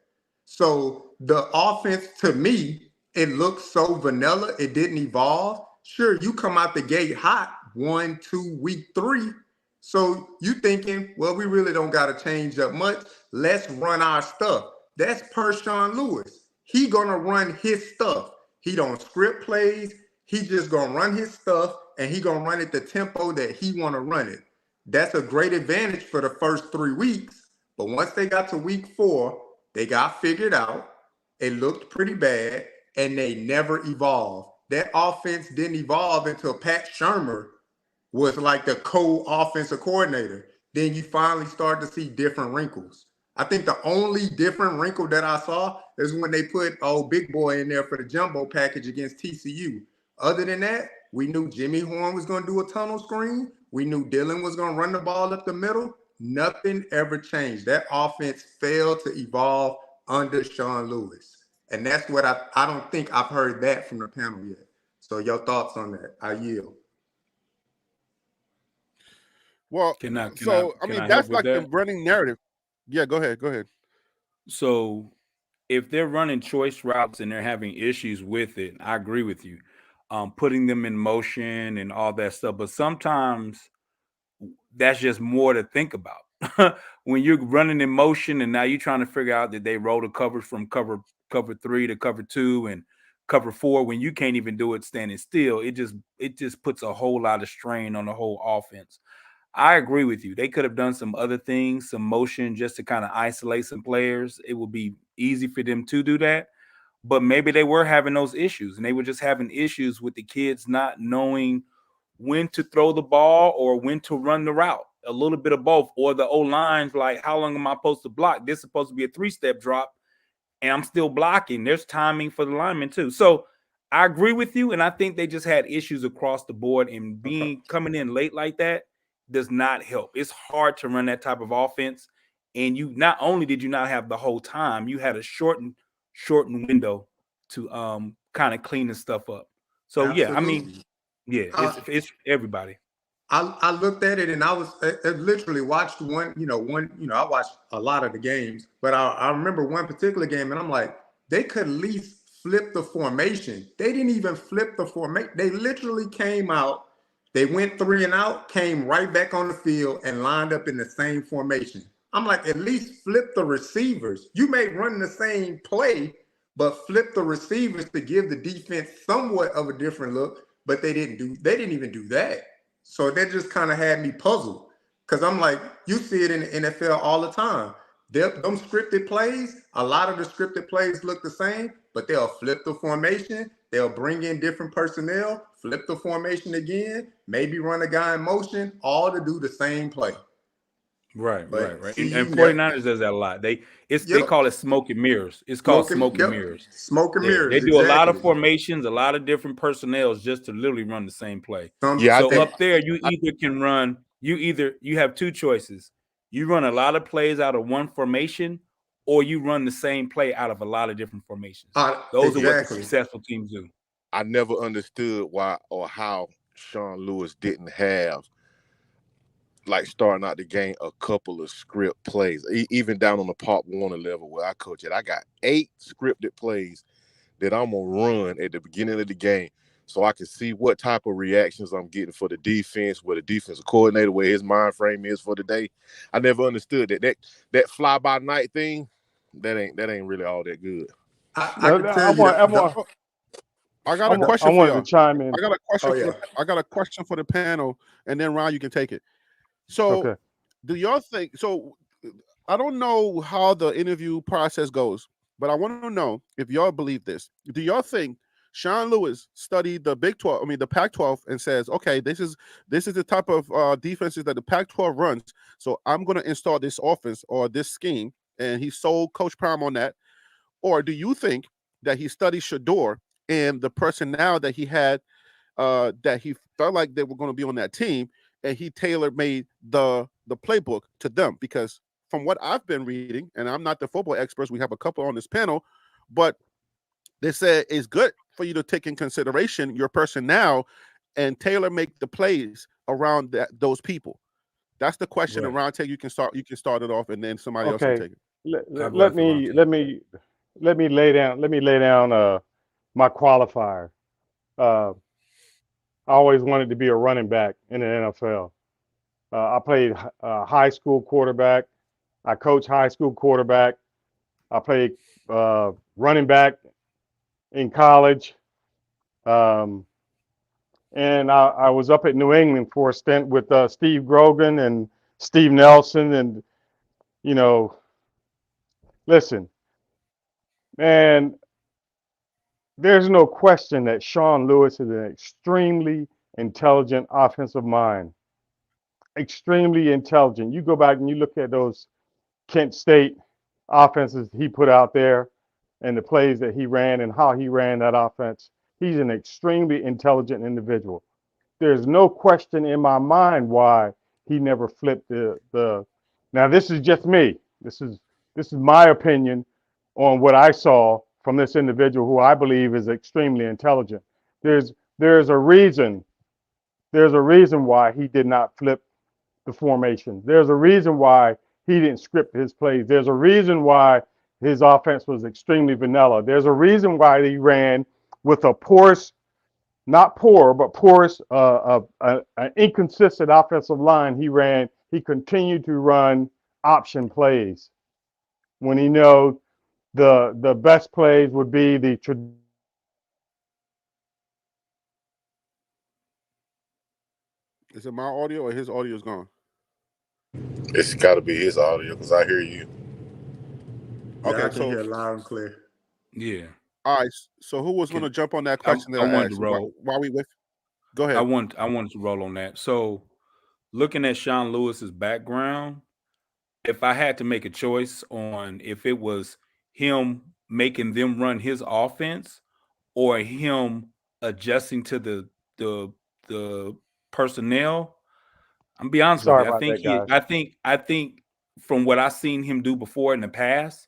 So the offense, to me, it looked so vanilla. It didn't evolve. Sure, you come out the gate hot 1, 2, week 3. So you thinking, well, we really don't got to change up much. Let's run our stuff. That's per Sean Lewis. He gonna run his stuff. He don't script plays. He just gonna run his stuff, and he gonna run it the tempo that he wanna run it. That's a great advantage for the first 3 weeks. But once they got to week 4, they got figured out. It looked pretty bad, and they never evolved. That offense didn't evolve until Pat Shurmur was like the co-offensive coordinator. Then you finally start to see different wrinkles. I think the only different wrinkle that I saw is when they put Big Boy in there for the jumbo package against TCU. Other than that, we knew Jimmy Horn was going to do a tunnel screen. We knew Dylan was going to run the ball up the middle. Nothing ever changed. That offense failed to evolve under Sean Lewis. And that's what I don't think I've heard that from the panel yet. So your thoughts on that? I yield. Well, that's like the running narrative. Yeah, go ahead. So if they're running choice routes and they're having issues with it, I agree with you. Putting them in motion and all that stuff. But sometimes that's just more to think about. When you're running in motion and now you're trying to figure out that they roll the coverage from cover 3 to cover 2 and cover 4 when you can't even do it standing still, it just puts a whole lot of strain on the whole offense. I agree with you. They could have done some other things, some motion just to kind of isolate some players. It would be easy for them to do that. But maybe they were having those issues and they were just having issues with the kids not knowing when to throw the ball or when to run the route. A little bit of both. Or the O-line's like, how long am I supposed to block? This is supposed to be a 3-step drop and I'm still blocking. There's timing for the lineman too. So I agree with you. And I think they just had issues across the board, and coming in late like that does not help. It's hard to run that type of offense. And you not only did you not have the whole time, you had a shortened window to kind of clean the stuff up. So Absolutely. Yeah, I mean, yeah, it's everybody. I looked at it and I literally watched one. I watched a lot of the games, but I remember one particular game, and I'm like, they could at least flip the formation. They didn't even flip the formation. They literally came out. They went 3 and out, came right back on the field, and lined up in the same formation. I'm like, at least flip the receivers. You may run the same play, but flip the receivers to give the defense somewhat of a different look. But they didn't even do that. So that just kind of had me puzzled, because I'm like, you see it in the NFL all the time. Them scripted plays, a lot of the scripted plays look the same, but they'll flip the formation. They'll bring in different personnel, flip the formation again, maybe run a guy in motion, all to do the same play. Right. And 49ers does that a lot. They call it smoke and mirrors. It's called smoke and mirrors. Smoke and mirrors. They do a lot of formations, a lot of different personnels just to literally run the same play. So up there, you have 2 choices. You run a lot of plays out of one formation, or you run the same play out of a lot of different formations. Those are what the successful teams do. I never understood why or how Sean Lewis didn't have, like, starting out the game, a couple of script plays. Even down on the Pop Warner level where I coach it, I got 8 scripted plays that I'm going to run at the beginning of the game so I can see what type of reactions I'm getting for the defense, where the defensive coordinator, where his mind frame is for the day. I never understood that fly-by-night thing. That ain't really all that good. I got a question for y'all. To chime in. I got a question for the panel, and then Ron, you can take it. So, Do y'all think? So, I don't know how the interview process goes, but I want to know if y'all believe this. Do y'all think Sean Lewis studied the the Pac-12, and says, okay, this is the type of defenses that the Pac-12 runs, so I'm going to install this offense or this scheme, and he sold Coach Prime on that? Or do you think that he studied Shador and the personnel that he had, that he felt like they were going to be on that team, and he tailor made the playbook to them. Because from what I've been reading, and I'm not the football experts, we have a couple on this panel, but they said it's good for you to take in consideration your personnel and tailor make the plays around those people. That's the question. Right. Around take, you can start it off, and then somebody else can Okay. take it. Let, I'll go let after me Ronte. let me lay down my qualifier. I always wanted to be a running back in the NFL. I played high school quarterback. I coached high school quarterback. I played running back in college. Um, and I was up at New England for a stint with Steve Grogan and Steve Nelson. And, you know, listen, man, there's no question that Sean Lewis is an extremely intelligent offensive mind. Extremely intelligent. You go back and you look at those Kent State offenses he put out there and the plays that he ran and how he ran that offense. He's an extremely intelligent individual. There's no question in my mind why he never flipped the. Now this is just me. This is my opinion on what I saw from this individual who I believe is extremely intelligent. There's a reason. There's a reason why he did not flip the formation. There's a reason why he didn't script his plays. There's a reason why his offense was extremely vanilla. There's a reason why he ran with a porous, not poor, but porous, an inconsistent offensive line. He continued to run option plays when he know the best plays would be the Is it my audio or his audio is gone? It's got to be his audio because I hear you. Yeah, Okay, I can so hear loud and clear. Yeah. all right. So who was going to jump on that question that I I wanted to asked? roll. While we with? Go ahead. I wanted to roll on that. So, looking at Sean Lewis's background, if I had to make a choice on if it was him making them run his offense or him adjusting to the personnel, I'm gonna be honest with Sorry you. about that, guys. I think from what I've seen him do before in the past,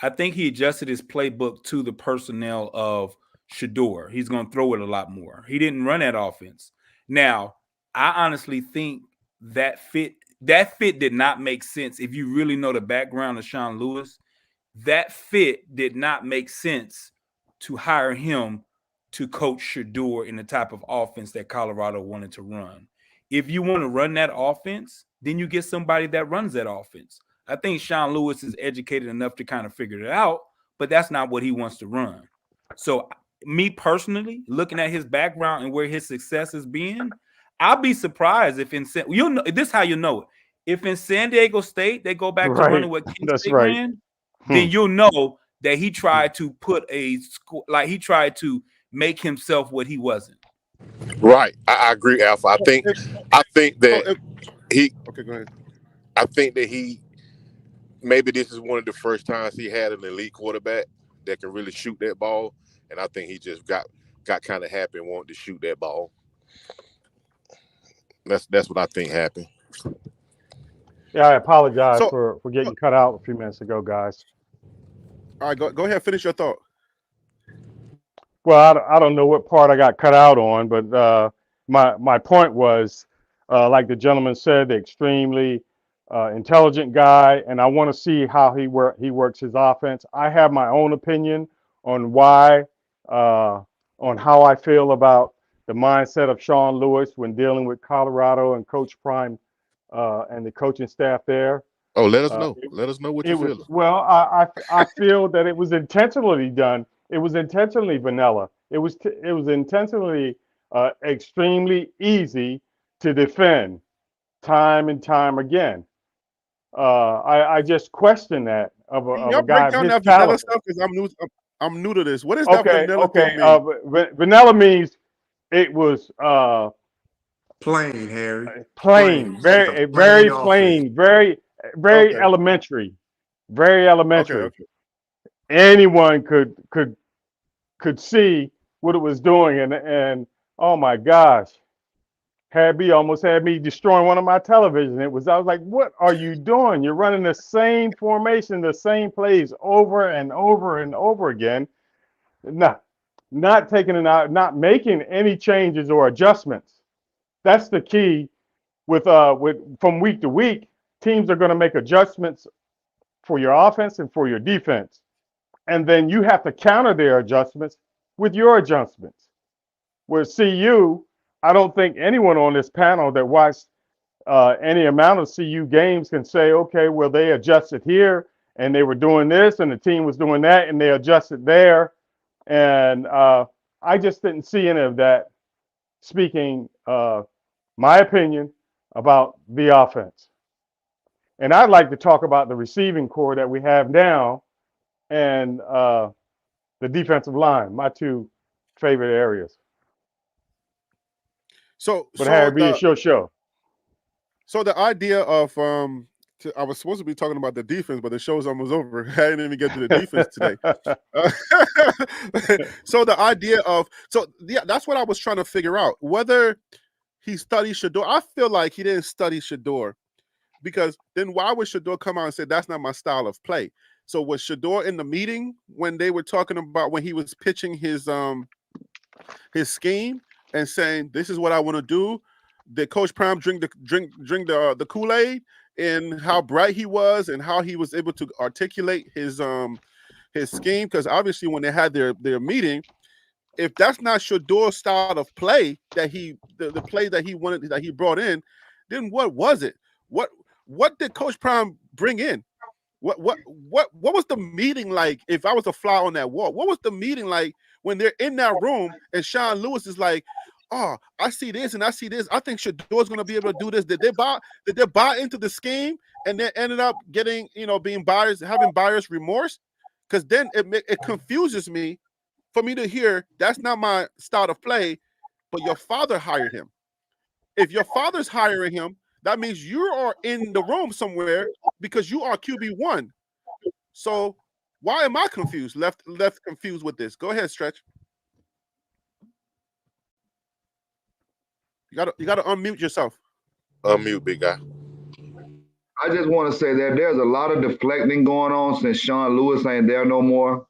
I think he adjusted his playbook to the personnel of Shador. He's gonna throw it a lot more. He didn't run that offense. Now, I honestly think that fit did not make sense. If you really know the background of Sean Lewis, that fit did not make sense to hire him to coach Shador in the type of offense that Colorado wanted to run. If you want to run that offense, then you get somebody that runs that offense. I think Sean Lewis is educated enough to kind of figure it out, but that's not what he wants to run. So, me personally, looking at his background and where his success has been, I'll be surprised if you'll know this is how you know it. If in San Diego State they go back to Right. running what Kent That's State right. ran, then you'll know that he tried to put he tried to make himself what he wasn't. Right, I agree, Alpha. I think that he. Okay, go ahead. I think that maybe this is one of the first times he had an elite quarterback that can really shoot that ball, and I think he just got kind of happy and wanted to shoot that ball. That's what I think happened. Yeah, I apologize So, for getting cut out a few minutes ago, guys. all right, go ahead, finish your thought. Well, I don't know what part I got cut out on, but my point was, like the gentleman said, the extremely intelligent guy, and I want to see how he works his offense. I have my own opinion on why, on how I feel about the mindset of Sean Lewis when dealing with Colorado and Coach Prime and the coaching staff there. Oh, let us know. Let us know what you feel. Well, I feel that it was intentionally done. It was intentionally vanilla. It was intentionally extremely easy to defend time and time again. I just question that of Y'all a break guy of down his that vanilla caliber. stuff because I'm new to this. What does that Okay, vanilla thing okay. mean? Vanilla means it was Plain, Harry. plain, Just a very plain offense. plain, very Okay. elementary, very Okay. elementary. Okay. Anyone could see what it was doing, and oh my gosh, almost had me destroying one of my televisions. I was like, what are you doing? You're running the same formation, the same plays over and over and over again. Not taking it out, not making any changes or adjustments. That's the key with from week to week. Teams are going to make adjustments for your offense and for your defense. And then you have to counter their adjustments with your adjustments. With CU, I don't think anyone on this panel that watched any amount of CU games can say, okay, well, they adjusted here and they were doing this and the team was doing that and they adjusted there. And I just didn't see any of that, speaking my opinion about the offense. And I'd like to talk about the receiving core that we have now and the defensive line, my two favorite areas. But Harry, it's your show. So the idea of I was supposed to be talking about the defense, but the show's almost over. I didn't even get to the defense today. So the idea of that's what I was trying to figure out, whether he studied Shedeur. I feel like he didn't study Shedeur, because then why would Shedeur come out and say that's not my style of play? So was Shedeur in the meeting when they were talking about, when he was pitching his scheme and saying this is what I want to do? Did Coach Prime drink the Kool-Aid and how bright he was and how he was able to articulate his scheme? Because obviously when they had their meeting, if that's not Shedeur's style of play, that the play that he wanted, that he brought in, then what was it? What did Coach Prime bring in? What was the meeting like? If I was a fly on that wall, what was the meeting like when they're in that room and Sean Lewis is like, oh, I see this and I see this. I think Shedeur's going to be able to do this. Did they buy into the scheme and then ended up getting, being having buyer's remorse? Because then it confuses me for me to hear that's not my style of play, but your father hired him. If your father's hiring him, that means you are in the room somewhere because you are QB1. So why am I confused? Left confused with this. Go ahead, Stretch. You gotta unmute yourself. Unmute, big guy. I just want to say that there's a lot of deflecting going on since Sean Lewis ain't there no more.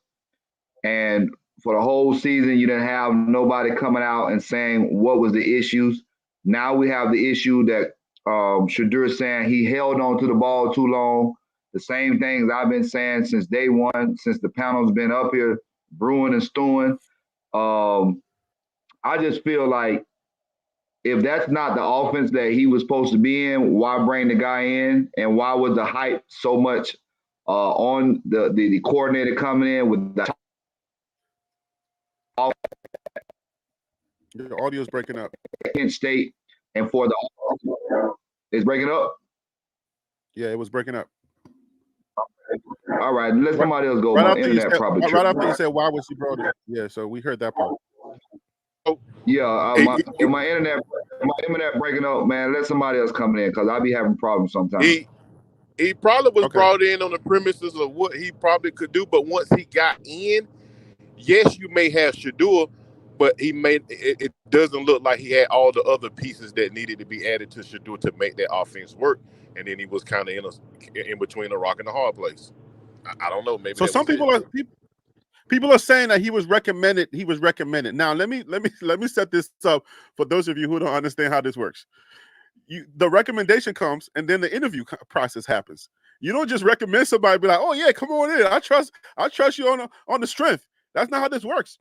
And for the whole season, you didn't have nobody coming out and saying what was the issues. Now we have the issue that Shedeur is saying he held on to the ball too long. The same things I've been saying since day one, since the panel's been up here brewing and stewing. I just feel like if that's not the offense that he was supposed to be in, why bring the guy in? And why was the hype so much on the coordinator coming in with the Your audio is breaking up. Kent State and for the it's breaking up? Yeah, it was breaking up. All right, let somebody else go. My internet probably right after you said why was he brought it? Yeah, so we heard that part. Yeah, my internet breaking up, man. Let somebody else come in because I'll be having problems sometimes. He probably was brought in on the premises of what he probably could do, but once he got in, yes, you may have Shedeur, but it doesn't look like he had all the other pieces that needed to be added to Shedeur to make that offense work. And then he was kind of in between a rock and a hard place. I don't know. Maybe so. Some people are saying that he was recommended. He was recommended. Now let me set this up for those of you who don't understand how this works. The recommendation comes, and then the interview process happens. You don't just recommend somebody, be like, "Oh yeah, come on in. I trust you on the strength." That's not how this works.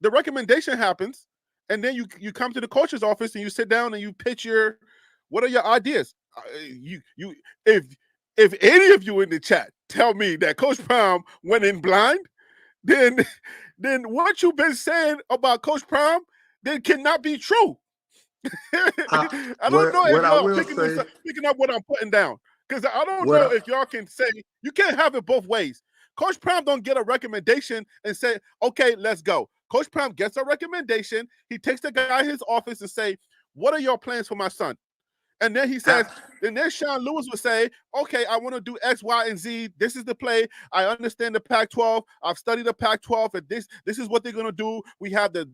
The recommendation happens, and then you come to the coach's office and you sit down and you pitch what are your ideas? If any of you in the chat tell me that Coach Prime went in blind, then what you've been saying about Coach Prime then cannot be true. I don't know if y'all picking up what I'm putting down, because I don't know if y'all can say you can't have it both ways. Coach Prime don't get a recommendation and say, okay, let's go. Coach Prime gets a recommendation. He takes the guy in his office and say, what are your plans for my son? And then he says, and then Sean Lewis would say, okay, I want to do X, Y, and Z. This is the play. I understand the Pac-12. I've studied the Pac-12, and this is what they're going to do. We have they're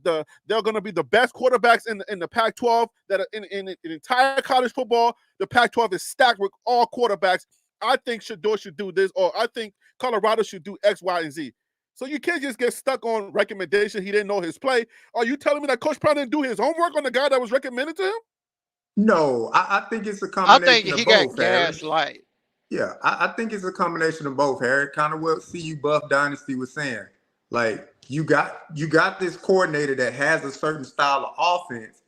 going to be the best quarterbacks in the Pac-12 that are in entire college football. The Pac-12 is stacked with all quarterbacks. I think Shedeur should do this, or I think Colorado should do X, Y, and Z. So you can't just get stuck on recommendation. He didn't know his play. Are you telling me that Coach Prime didn't do his homework on the guy that was recommended to him? No, I think it's a I combination think he of both, got Harry. gaslight. Yeah, I think it's a combination of both, Harry. Kind of what CU Buff Dynasty was saying. Like you got this coordinator that has a certain style of offense.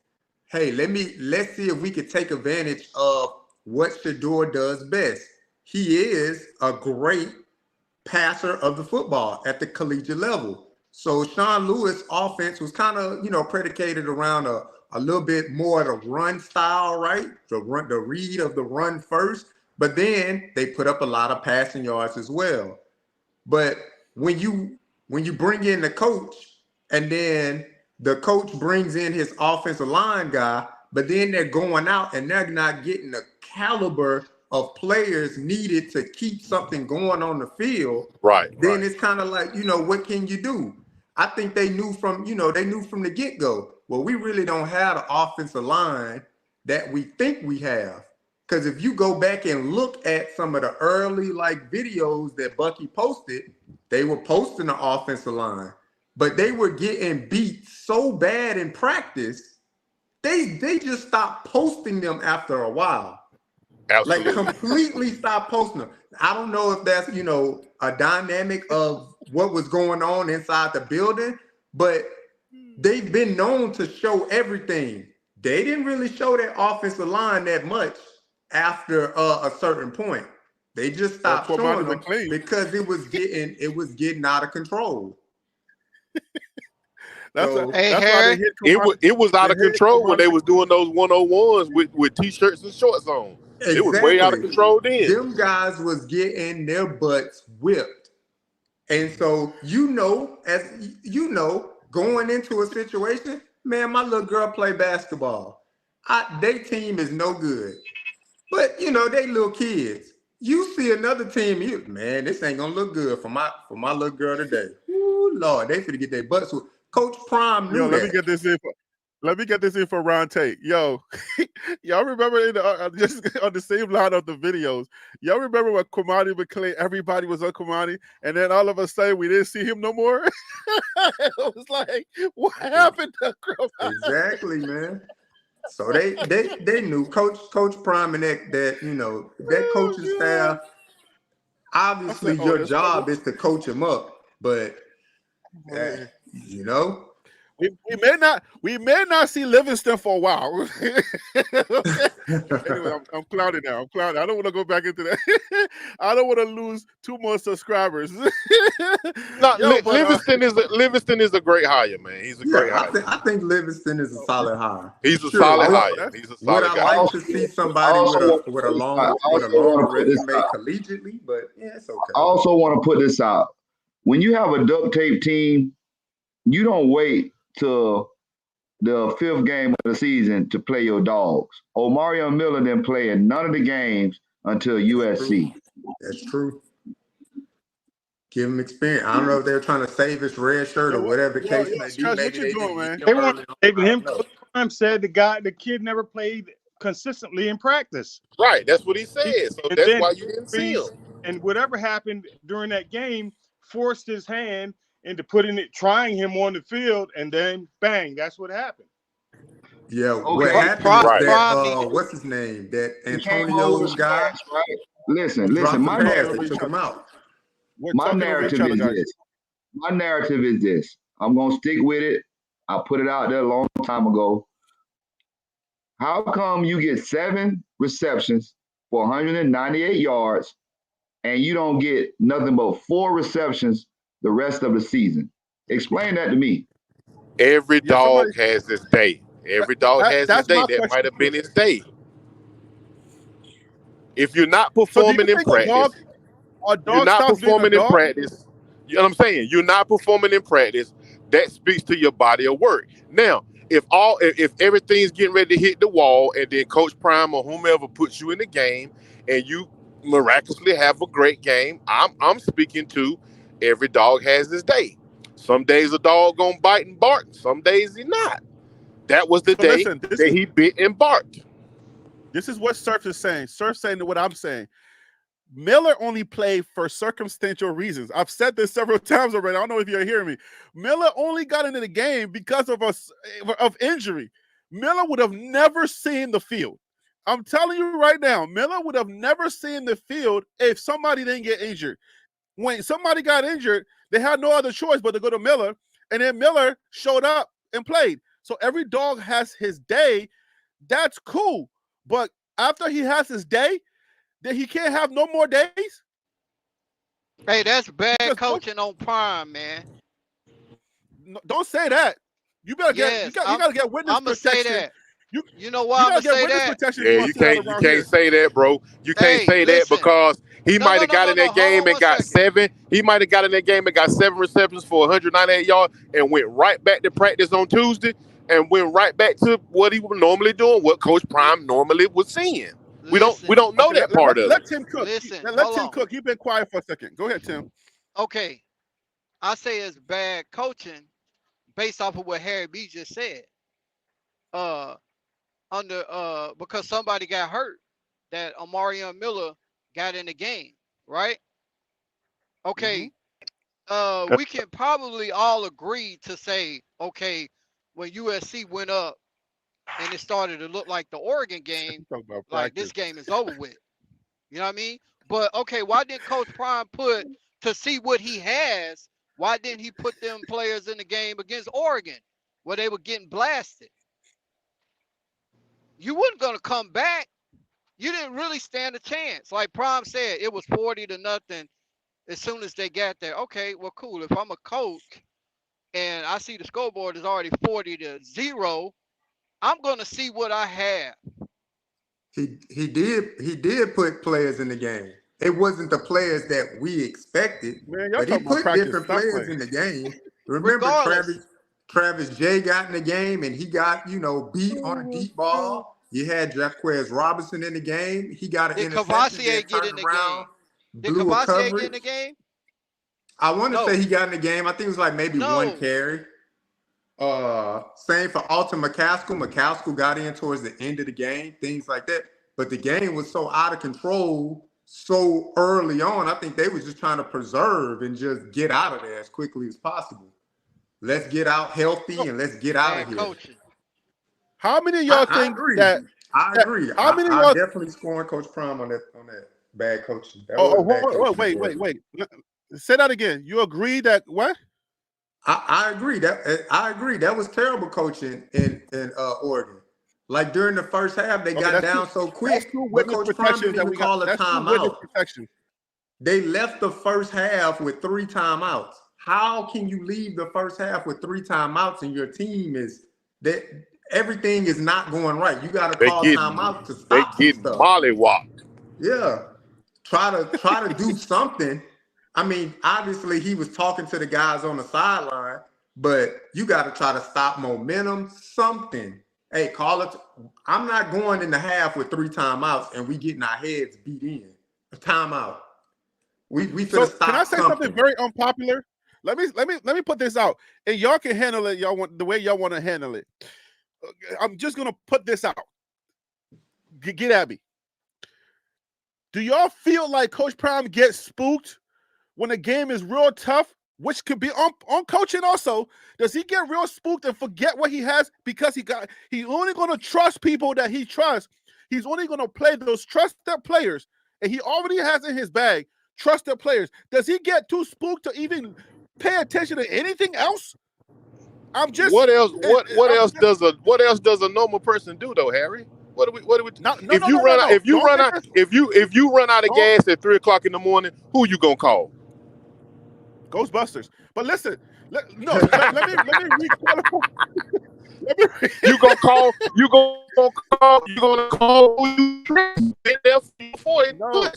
Hey, let's see if we could take advantage of what Shedeur does best. He is a great passer of the football at the collegiate level. So Sean Lewis' offense was kind of, predicated around a little bit more of the run style, right? The read of the run first, but then they put up a lot of passing yards as well. But when you bring in the coach and then the coach brings in his offensive line guy, but then they're going out and they're not getting the caliber of players needed to keep something going on the field, then it's kind of like, what can you do? I think they knew from the get-go, well, we really don't have the offensive line that we think we have. Because if you go back and look at some of the early videos that Bucky posted, they were posting the offensive line, but they were getting beat so bad in practice, they just stopped posting them after a while. Absolutely. Completely stopped posting them. I don't know if that's, a dynamic of what was going on inside the building, but they've been known to show everything. They didn't really show their offensive line that much after a certain point. They just stopped showing them because it was getting out of control. It was out of control when they was doing those 101s with t-shirts and shorts on. Exactly. It was way out of control then. Them guys was getting their butts whipped. And so, going into a situation, man, my little girl play basketball. Their team is no good. But, they little kids. You see another team, man, this ain't gonna look good for my little girl today. Ooh, Lord, they finna get their butts whipped. Coach Prime knew that. Let me get this in for Ron Tate. Yo, y'all remember just on the same line of the videos, y'all remember when Kwamani McClain, everybody was on Kwamani, and then all of a sudden we didn't see him no more? It was like, what happened to Kwamani? Exactly, man. So they knew Coach Prime and that coaching staff. Obviously, your job is to coach him up, but we may not see Livingston for a while. Anyway, I'm clouded now. I don't want to go back into that. I don't want to lose 2 more subscribers. Livingston is a great hire, man. He's a great hire. I think Livingston is a solid hire. He's a solid hire. He's a solid guy. I like to see somebody with a longer resume collegiately, but it's okay. I also want to put this out. When you have a duct tape team, you don't wait till the 5th game of the season to play your dogs. Omarion Miller didn't play in none of the games until USC. That's true. Give him experience. I don't know if they're trying to save his red shirt or whatever the case may be. Maybe they doing, man. They want to save him. Prime said the kid never played consistently in practice. Right, that's what he said. So that's why you didn't see him. And whatever happened during that game forced his hand into trying him on the field, and then bang, that's what happened. Yeah, what happened is that what's his name? That Antonio guy. Right? Listen, my narrative took him out. My narrative is this. I'm gonna stick with it. I put it out there a long time ago. How come you get 7 receptions for 198 yards and you don't get nothing but 4 receptions the rest of the season? Explain that to me. Every dog has his day. Every dog has his day. That might have been his day. If you're not performing in practice, you're not performing in practice. You know what I'm saying? You're not performing in practice. That speaks to your body of work. Now, if everything's getting ready to hit the wall, and then Coach Prime or whomever puts you in the game, and you miraculously have a great game, I'm speaking to every dog has his day. Some days a dog gonna bite and bark. Some days he not. That was the So day listen, that he bit and barked. this is what Surf is saying. Surf saying what I'm saying. Miller only played for circumstantial reasons. I've said this several times already. I don't know if you're hearing me. Miller only got into the game because of injury. Miller would have never seen the field. I'm telling you right now, Miller would have never seen the field if somebody didn't get injured. When somebody got injured, they had no other choice but to go to Miller, and then Miller showed up and played. So every dog has his day. That's cool. But after he has his day, then he can't have no more days? Hey, that's bad Because coaching on Prime, man. don't say that. You better Yes, you gotta get witness I'm gonna say protection. that. You You know you why I'm gotta gonna get say witness that? protection if Yeah, you want to see that you around can't here. say that, bro. You can't Hey, say that listen. because he No, might no, have no, got no, in no. that Hold game on and one got second. 7. He might have got in that game and got 7 receptions for 198 yards and went right back to practice on Tuesday and went right back to what he was normally doing, what Coach Prime normally was seeing. We don't Listen, know Okay, that part of let it. Tim cook. listen. Let Hold Tim on. cook. You've been quiet for a second. Go ahead, Tim. Okay, I say it's bad coaching based off of what Harry B just said. Uh, because somebody got hurt, that Amarion Miller got in the game, right? Okay. We can probably all agree to say, okay, when USC went up and it started to look like the Oregon game, Talk about like practice. this game is over with. You know what I mean? But okay, why didn't Coach Prime put to see what he has? Why didn't he put them players in the game against Oregon where they were getting blasted? You weren't gonna come back. You didn't really stand a chance. Like Prime said, it was 40-0 as soon as they got there. Okay, well, cool. If I'm a coach and I see the scoreboard is already 40-0, I'm gonna see what I have. He did put players in the game. It wasn't the players that we expected, Man, y'all but he talking about put practice. different Stop players playing. in the game. Remember Regardless, Travis J got in the game and he got, beat on a deep ball. You had Jaquez Robinson in the game. He got an did interception, then Cavassier get turned in the around, game? Did blew a Cavassier get in coverage. the game? I want to say No, he got in the game. I think it was like maybe one no. carry. Same for Alton McCaskill. McCaskill got in towards the end of the game, things like that. But the game was so out of control so early on. I think they was just trying to preserve and just get out of there as quickly as possible. Let's get out healthy and let's get out of Bad here. coaching. How many of y'all I think agree. that? I agree. How many of I y'all? definitely scoring Coach Prime on that bad coaching. That was bad coaching. Wait. Say that again. You agree that what? I agree that was terrible coaching in Oregon. Like during the first half, they Okay, got down so that's quick, two but witness Coach Prime protections didn't that even we got. call a That's two witness timeout. protection. They left the first half with 3 timeouts. How can you leave the first half with 3 timeouts and your team is that everything is not going right? You got to They call timeout to stop some getting stuff. mollywopped. Yeah, try to do something. I mean, obviously he was talking to the guys on the sideline, but you got to try to stop momentum, something. Hey, call it. I'm not going in the half with 3 timeouts and we getting our heads beat in. A timeout. We So finna can I stop say something something. very unpopular? Let me put this out, and y'all can handle it. Y'all want the way y'all want to handle it. I'm just gonna put this out. Get at me. Do y'all feel like Coach Prime gets spooked when the game is real tough, which could be on coaching also? Does he get real spooked and forget what he has because he's only going to trust people that he trusts? He's only going to play those trusted players, and he already has in his bag trusted players. Does he get too spooked to even pay attention to anything else? I'm just What else? What I'm else just, does a normal person do though, Harry? What do we? no. If you run out, Don't get this. if you run out of Don't gas at 3:00 in the morning, who you gonna call? Ghostbusters. But listen, let me requalify. You gonna call? You gonna call who you trust? Been there before it No. push.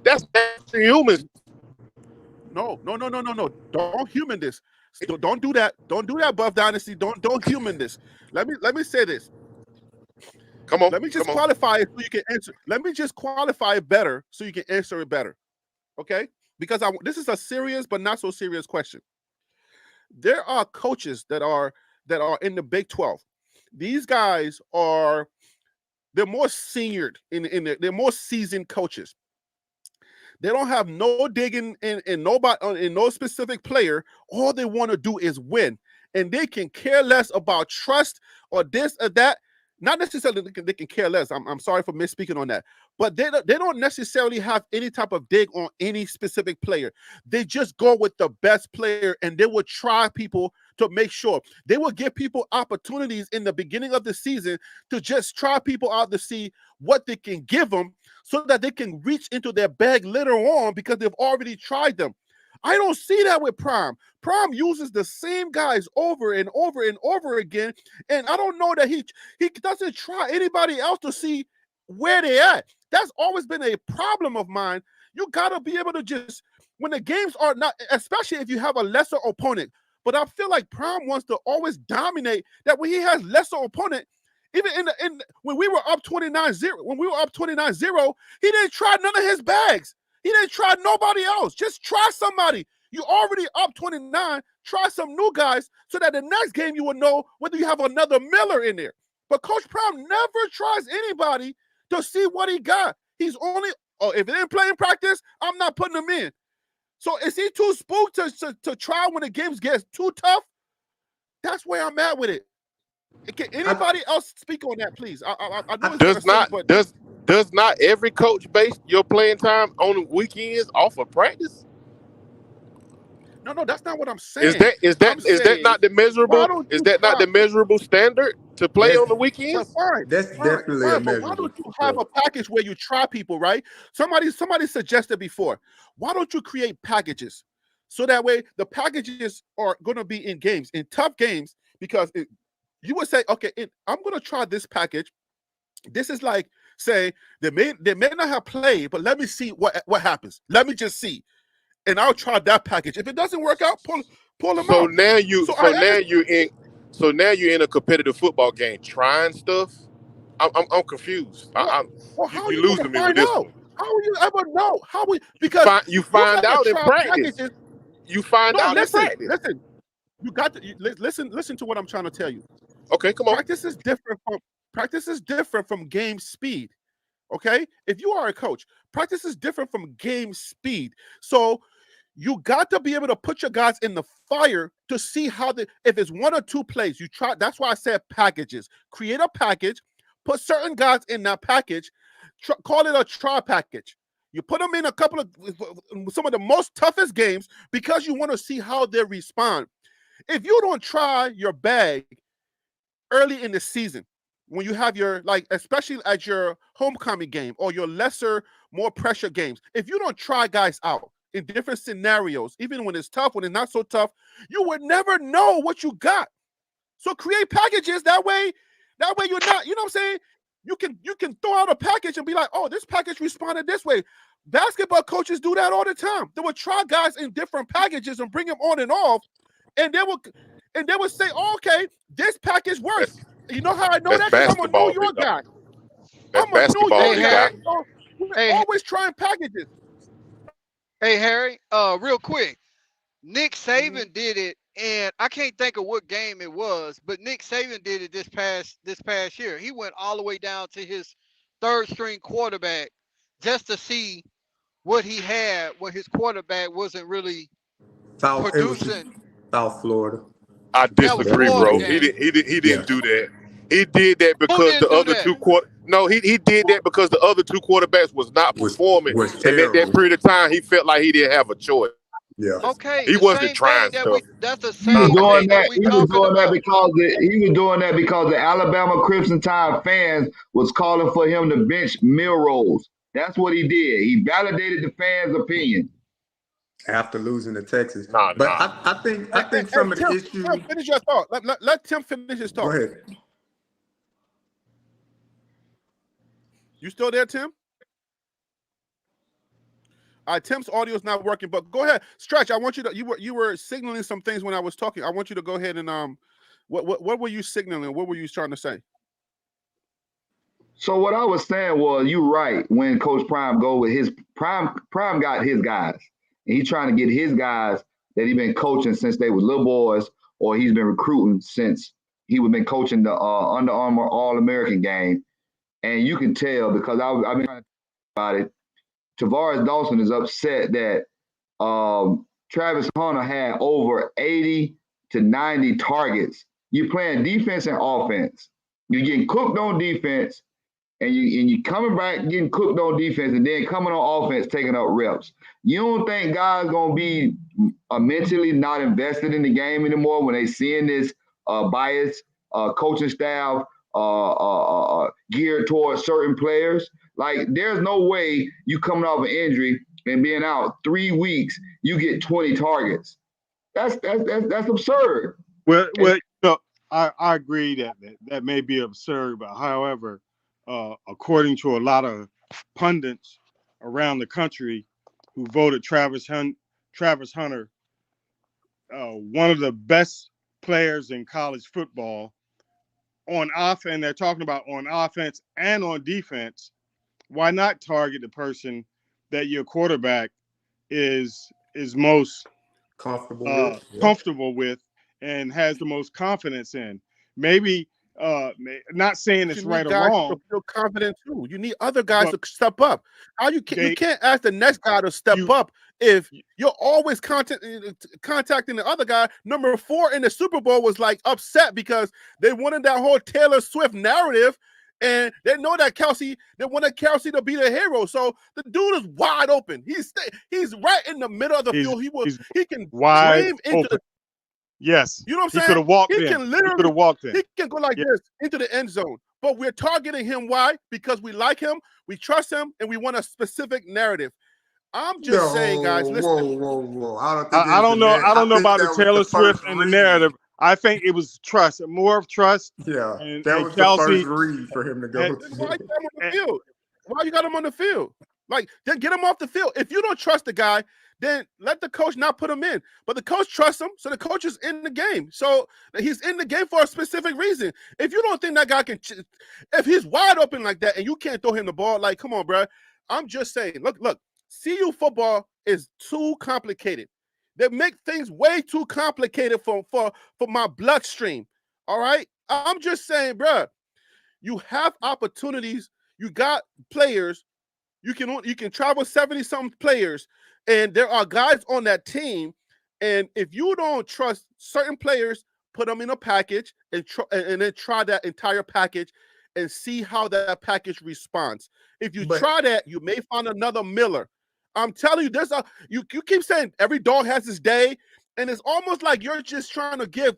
That's humans. No. Don't human this. Don't do that. Don't do that, Buff Dynasty. Don't human this. Let me say this. Come on. Let me just come on. qualify it so you can answer. Let me just qualify it better so you can answer it better. Okay? Because this is a serious but not so serious question. There are coaches that are in the Big 12. These guys they're more seniored they're more seasoned coaches. They don't have no digging in nobody in no specific player. All they want to do is win, and they can care less about trust or this or that. Not necessarily they can care less. I'm sorry for misspeaking on that, but they don't necessarily have any type of dig on any specific player. They just go with the best player, and they will try people to make sure. They will give people opportunities in the beginning of the season to just try people out to see what they can give them so that they can reach into their bag later on because they've already tried them. I don't see that with Prime. Prime uses the same guys over and over and over again, and I don't know that he doesn't try anybody else to see where they're at. That's always been a problem of mine. You got to be able to just, when the games are not, especially if you have a lesser opponent, but I feel like Prime wants to always dominate, that when he has lesser opponent, even when we were up 29-0, he didn't try none of his bags. He didn't try nobody else. Just try somebody. You already up 29. Try some new guys so that the next game you will know whether you have another Miller in there. But Coach Prime never tries anybody to see what he got. He's only, if it didn't play in practice, I'm not putting him in. So is he too spooked to try when the games get too tough? That's where I'm at with it. Can anybody else speak on that, please? I know it's Does gonna not say, but does not every coach base your playing time on the weekends off of practice? no, that's not what I'm Is saying. I'm that saying, not the why measurable? don't Is you that not try? the measurable standard to play That's on the But weekends? that's definitely a fine. But why measurable. don't you have a package where you try people, right? Somebody suggested before. Why don't you create packages so that way the packages are going to be in games, in tough games, because you would say, okay, I'm going to try this package. This is like say they may not have played, but let me see what happens. Let me just see, and I'll try that package. If it doesn't work out, pull them So out. now you So so I now understand. you're in so now you're in a competitive football game trying stuff. I'm confused. Well, how are You you going to losing me with find this out? one. How will you ever know? Because You you find got to out in try practice. packages. You find No, out in listen. practice. You got to listen to what I'm trying to tell you. Okay, come on. Practice is different from game speed. Okay, if you are a coach, practice is different from game speed. So you got to be able to put your guys in the fire to see how if it's one or two plays, you try. That's why I said packages. Create a package, put certain guys in that package, call it a try package. You put them in a couple of some of the most toughest games because you want to see how they respond. If you don't try your bag early in the season, when you have your, like, especially at your homecoming game or your lesser, more pressure games, if you don't try guys out in different scenarios, even when it's tough, when it's not so tough, you would never know what you got. So create packages that way you're not, you know what I'm saying? You can throw out a package and be like, oh, this package responded this way. Basketball coaches do that all the time. They will try guys in different packages and bring them on and off, and they will say, oh, okay, this package works. That's You know how I know that's that? Because I'm a New basketball, big York dog. guy. That's I'm a New basketball, Hey York big guy. guy. Harry. So we're Hey, always trying packages. hey Harry. Real quick. Nick Mhm. Saban did it, and I can't think of what game it was, but Nick Saban did it this past year. He went all the way down to his third string quarterback just to see what he had when his quarterback wasn't really It was producing. South Florida. I That was That's disagree, what he Florida bro. did. game. He Yeah. didn't do that. He did that Who because the didn't do other that? two quarter. No, he did that because the other two quarterbacks was not performing, Was and at that terrible. period of time, he felt like he didn't have a choice. Yeah. Okay, He the wasn't same trying thing that stuff. we that's the He was same doing thing that that. we He was talking doing that about. because the Alabama Crimson Tide fans was calling for him to bench Milrose. That's what he did. He validated the fans' opinion. After losing to Texas. Nah, But nah. I think some of the Tim, issue. finish your thought. Let Tim finish his Go thought. ahead. You still there, Tim? Tim's audio is not working, but go ahead, Stretch. I want you to. You were signaling some things when I was talking. I want you to go ahead and what were you signaling? What were you trying to say? So what I was saying was, you're right. When Coach Prime go with his Prime got his guys, and he's trying to get his guys that he's been coaching since they were little boys, or he's been recruiting since he was been coaching the Under Armour All-American game. And you can tell, because I've been trying to talk about it. Tavares Dawson is upset that Travis Hunter had over 80 to 90 targets. You're playing defense and offense. You're getting cooked on defense, and you coming back getting cooked on defense, and then coming on offense taking up reps. You don't think guys gonna be mentally not invested in the game anymore when they seeing this biased coaching staff geared towards certain players? Like, there's no way you coming off an injury and being out 3 weeks, you get 20 targets. That's absurd. Well, I agree that may be absurd, but however, according to a lot of pundits around the country who voted Travis Hunter one of the best players in college football on offense, and they're talking about on offense and on defense, why not target the person that your quarterback is most comfortable with and has the most confidence in? Maybe not saying it's right or wrong. To feel confident too. You need other guys to step up. How you can't ask the next guy to step up if you're always contacting the other guy. Number 4 in the Super Bowl was like upset because they wanted that whole Taylor Swift narrative, and they know that they wanted Kelsey to be the hero. So the dude is wide open. He's right in the middle of the field. He can wide into the. Yes, you know what I'm saying? He could have walked in. He could have walked in. He can go like this into the end zone. But we're targeting him. Why? Because we like him, we trust him, and we want a specific narrative. I'm just saying, guys. Listen. Whoa! I don't know. I don't know about the Taylor Swift and the narrative. I think it was trust, more of trust. Yeah, and was Kelsey, the first read for him to go. Why you got him on the field? Why you got him on the field? Like, then get him off the field. If you don't trust the guy, then let the coach not put him in. But the coach trusts him, so the coach is in the game. So he's in the game for a specific reason. If you don't think that guy can, if he's wide open like that and you can't throw him the ball, like, come on, bro. I'm just saying, look, CU football is too complicated. They make things way too complicated for my bloodstream. All right? I'm just saying, bro, you have opportunities. You got players. You can travel 70-something players, and there are guys on that team. And if you don't trust certain players, put them in a package and then try that entire package and see how that package responds. If you try that, you may find another Miller. I'm telling you, you keep saying every dog has his day, and it's almost like you're just trying to give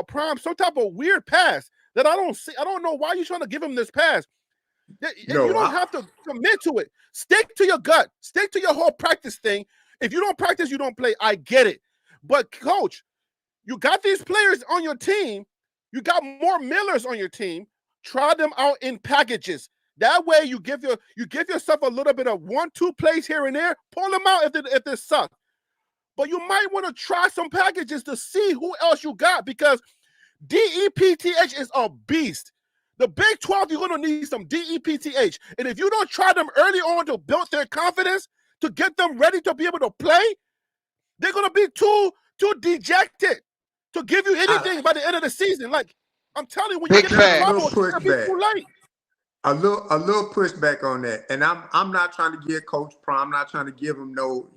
Prime some type of weird pass that I don't see. I don't know why you're trying to give him this pass. You don't have to commit to it. Stick to your gut. Stick to your whole practice thing. If you don't practice, you don't play. I get it. But, coach, you got these players on your team. You got more Millers on your team. Try them out in packages. That way you give yourself a little bit of 1-2 plays here and there. Pull them out if they suck. But you might want to try some packages to see who else you got, because DEPTH is a beast. The Big 12, you're going to need some DEPTH. And if you don't try them early on to build their confidence, to get them ready to be able to play, they're going to be too dejected to give you anything by the end of the season. Like, I'm telling you, when you get in trouble, it's going to be too late. A little pushback on that. And I'm not trying to give Coach Prime, I'm not trying to give him no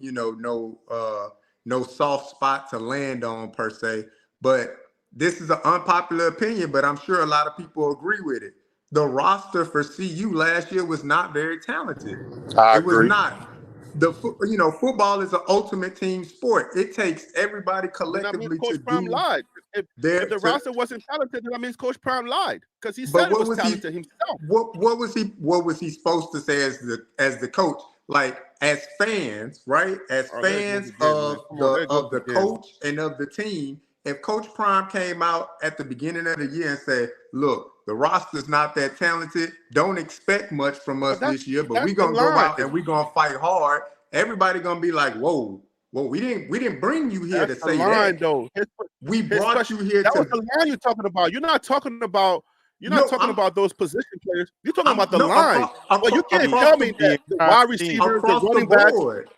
soft spot to land on per se. But this is an unpopular opinion, but I'm sure a lot of people agree with it. The roster for CU last year was not very talented. I agree. Was not. Football is an ultimate team sport. It takes everybody collectively Coach to Prime do. Lied. If the roster wasn't talented, then that means Coach Prime lied, because he said it was talented himself. What was he supposed to say as the coach? Like, as fans, right? As fans of the coach and of the team. If Coach Prime came out at the beginning of the year and said, look, the roster's not that talented, don't expect much from us this year, but we're going to go out and we're going to fight hard everybody gonna be like, whoa, we didn't bring you here That's to the say line, that. though. We His brought special, you here that was to. the line you're talking about. You're not talking about. You're not No, talking about those position players. You're talking about the no line. Well, you can't across tell the me that the wide receivers, the across the running backs. board,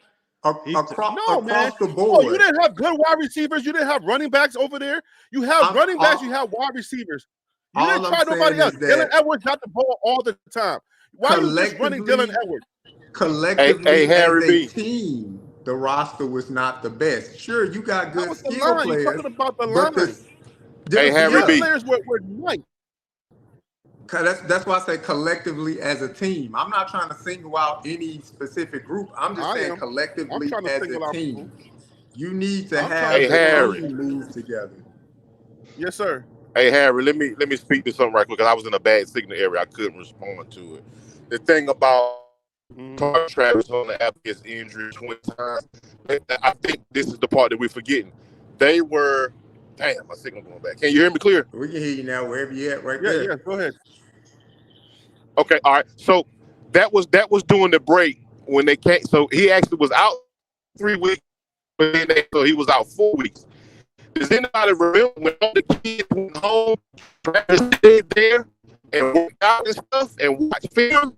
No, man. across the Oh, you board. didn't have good wide receivers. You didn't have running backs over there. You have running backs. You have wide receivers. You didn't All I'm try nobody saying else. is Dylan that Edwards got the ball all the time. Why are you just running Dylan Edwards? collectively Harry as a B. team, the roster was not the best. Sure, you got That good was the skill line. You're players, talking about the but line. Hey, The Harry skill B. players were nice. That's why I say collectively as a team. I'm not trying to single out any specific group. I'm just saying I'm collectively trying to as single a out people. team. You need to I'm trying have to the single out Harry. team move together. Yes, sir. Hey, Harry, let me speak to something right quick because I was in a bad signal area. I couldn't respond to it. The thing about Travis on the app gets injured 20 times. I think this is the part that we're forgetting. They were, damn, my signal going back. Can you hear me clear? We can hear you now wherever you at right there. Yeah, go ahead. Okay, all right. So that was during the break when they came. So he actually was out 3 weeks, but then so he was out 4 weeks. Does anybody remember when all the kids went home, Travis stayed there and worked out and stuff and watched film?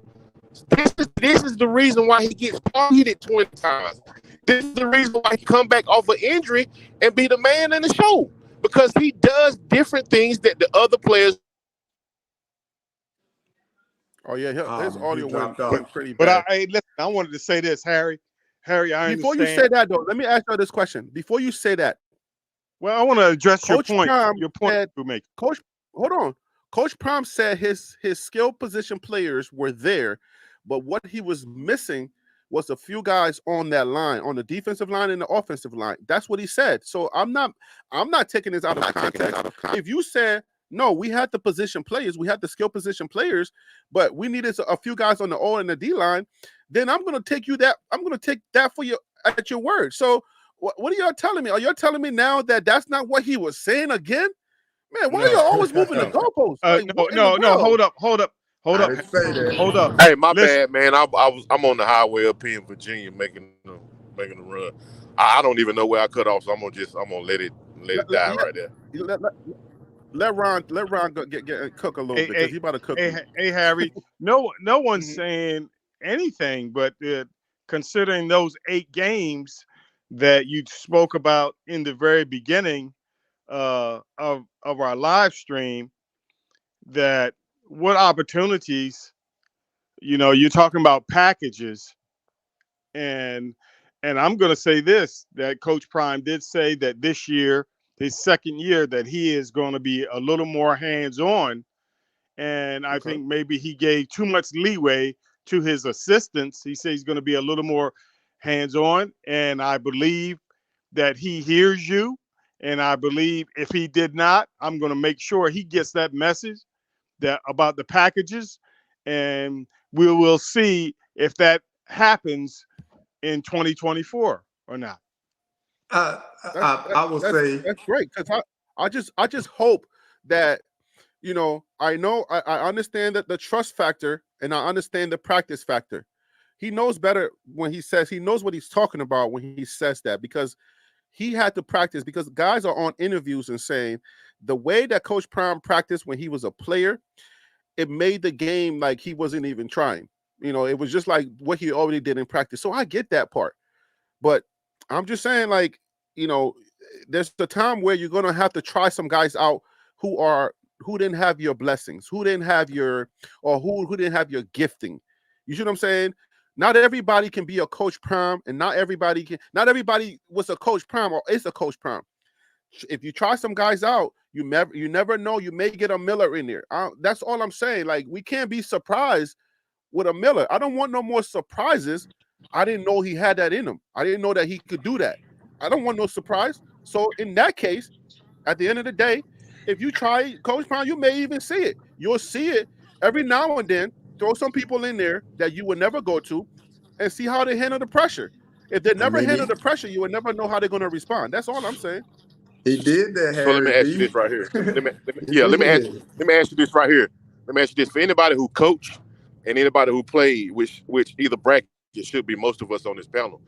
This is the reason why he gets targeted 20 times. This is the reason why he come back off of injury and be the man in the show. Because he does different things that the other players. Oh yeah, his audio went pretty But bad. listen, I wanted to say this, Harry. Harry, I Before you understand. say that, though, let me ask you this question. Before you say that, well, I want to address Coach your point. Prime Your point said, you make. Coach, hold on. Coach Prime said his skill position players were there, but what he was missing was a few guys on that line, on the defensive line and the offensive line. That's what he said. So I'm not taking this out of context. If you said no, we had the position players, we had the skill position players, but we needed a few guys on the O and the D line, then I'm going to take that. I'm going to take that for you at your word. So what are y'all telling me? Are y'all telling me now that that's not what he was saying again? Man, why are you always moving the goalposts? Like, no. Hold up. I didn't say that. Hold up. Hey, my bad, man. I'm on the highway up here in Virginia making a run. I don't even know where I cut off, so I'm gonna let it die right there. Let Ron go get cook a little bit because he about to cook. Hey, Harry. No one's saying anything, but considering those 8 games that you spoke about in the very beginning of our live stream, that what opportunities, you're talking about packages, and I'm going to say this, that Coach Prime did say that this year, his second year, that he is going to be a little more hands-on, and I think maybe he gave too much leeway to his assistants. He said he's going to be a little more hands-on, and I believe that he hears you, and I believe if he did not, I'm going to make sure he gets that message that about the packages, and we will see if that happens in 2024 or not. I will say that's great because I just hope that I understand that the trust factor and I understand the practice factor. He knows better when he knows what he's talking about when he says that, because he had to practice, because guys are on interviews and saying the way that Coach Prime practiced when he was a player, it made the game like he wasn't even trying. It was just like what he already did in practice. So I get that part. But I'm just saying, like, there's a time where you're going to have to try some guys out who didn't have your blessings, who didn't have your gifting. You see what I'm saying? Not everybody can be a Coach Prime, and not everybody was a Coach Prime or is a Coach Prime. If you try some guys out, you never know. You may get a Miller in there. That's all I'm saying. Like, we can't be surprised with a Miller. I don't want no more surprises. I didn't know he had that in him. I didn't know that he could do that. I don't want no surprise. So in that case, at the end of the day, if you try Coach Prime, you may even see it. You'll see it every now and then. Throw some people in there that you would never go to and see how they handle the pressure. If they never handle the pressure, you would never know how they're going to respond. That's all I'm saying. He did that, Harry. So let me ask you this right here. Let me ask you this right here. Let me ask you this: for anybody who coached and anybody who played, which either bracket it should be most of us on this panel.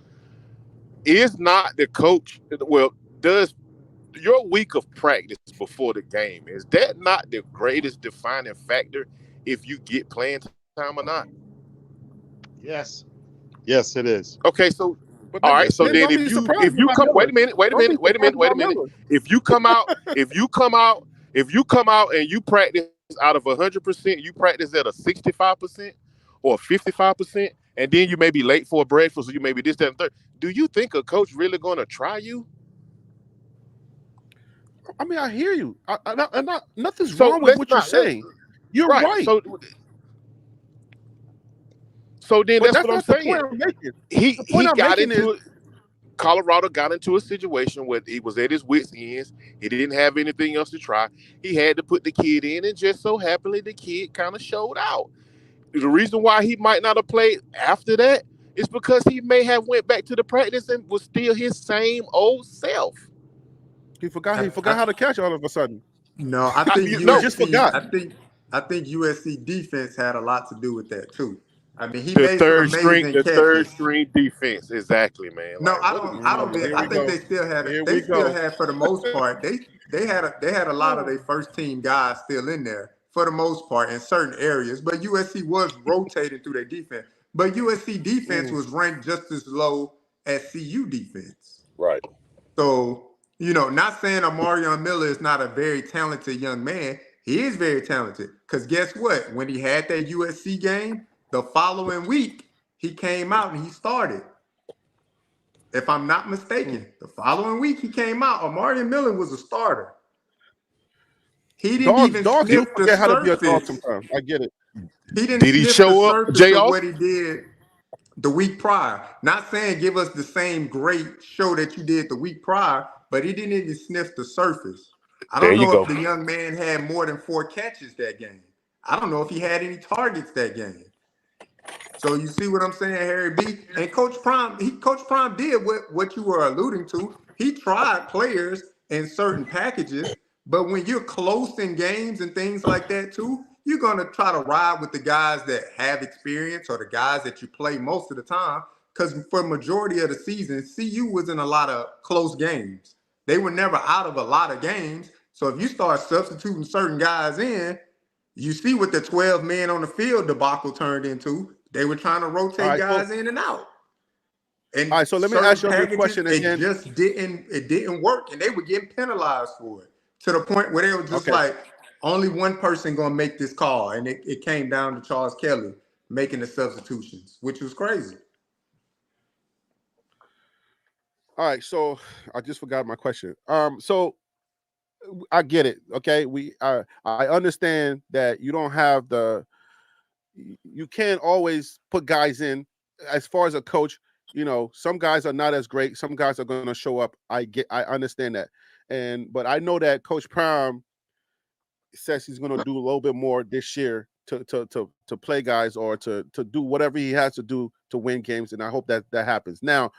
Is not the coach, well, does your week of practice before the game, is that not the greatest defining factor if you get playing time or not? Yes. Yes, it is. Okay, so But all right, so then then don't be surprised if you about come, Miller. Don't be wait a surprised minute, wait a about minute. Miller. If you come out and you practice out of 100%, you practice at a 65% or 55%, and then you may be late for a breakfast, or you may be this, that, and third. Do you think a coach really going to try you? I mean, I hear you. Nothing's So wrong with let's what you're not let's, saying. You're right. right. So then But that's that's what I'm not the point saying. I'm making. He The point I'm got making into is it. Colorado got into a situation where he was at his wits' ends. He didn't have anything else to try. He had to put the kid in, and just so happily, the kid kind of showed out. The reason why he might not have played after that is because he may have went back to the practice and was still his same old self. he forgot how to catch all of a sudden. No, I think He No, just USC. forgot. I think USC defense had a lot to do with that too. I mean, he the made some third amazing third catches. string defense, exactly, man. No, Like, what are we I talking don't. about? Here I we think go. they still had. Here They we still go. had, for the most part. They had a lot of their first team guys still in there for the most part in certain areas. But USC was rotating through their defense. But USC defense was ranked just as low as CU defense. Right. So, not saying Amarion Miller is not a very talented young man. He is very talented. Because guess what? When he had that USC game, the following week, he came out and he started. If I'm not mistaken, the following week he came out. Amarion Miller was a starter. He didn't even Dogs do sniff the forget how to be a dog surface. sometimes. I get it. He didn't Did he sniff the show up, surface of JR? what he did the week prior. Not saying give us the same great show that you did the week prior, but he didn't even sniff the surface. I There don't you know go. if the young man had more than 4 catches that game. I don't know if he had any targets that game. So you see what I'm saying, Harry B? And Coach Prime did what you were alluding to. He tried players in certain packages, but when you're close in games and things like that too, you're gonna try to ride with the guys that have experience or the guys that you play most of the time. Because for the majority of the season, CU was in a lot of close games. They were never out of a lot of games. So if you start substituting certain guys in, you see what the 12 men on the field debacle turned into. They were trying to rotate guys in and out. And all right, so let me ask you a question again. It didn't work, and they were getting penalized for it to the point where they were just Okay. like, only one person gonna make this call, and it came down to Charles Kelly making the substitutions, which was crazy. All right, so I just forgot my question. So I get it. Okay, I understand that you don't have you can't always put guys in. As far as a coach, some guys are not as great. Some guys are going to show up. I understand that, but I know that Coach Prime says he's going to do a little bit more this year to play guys or to do whatever he has to do to win games, and I hope that happens. Now,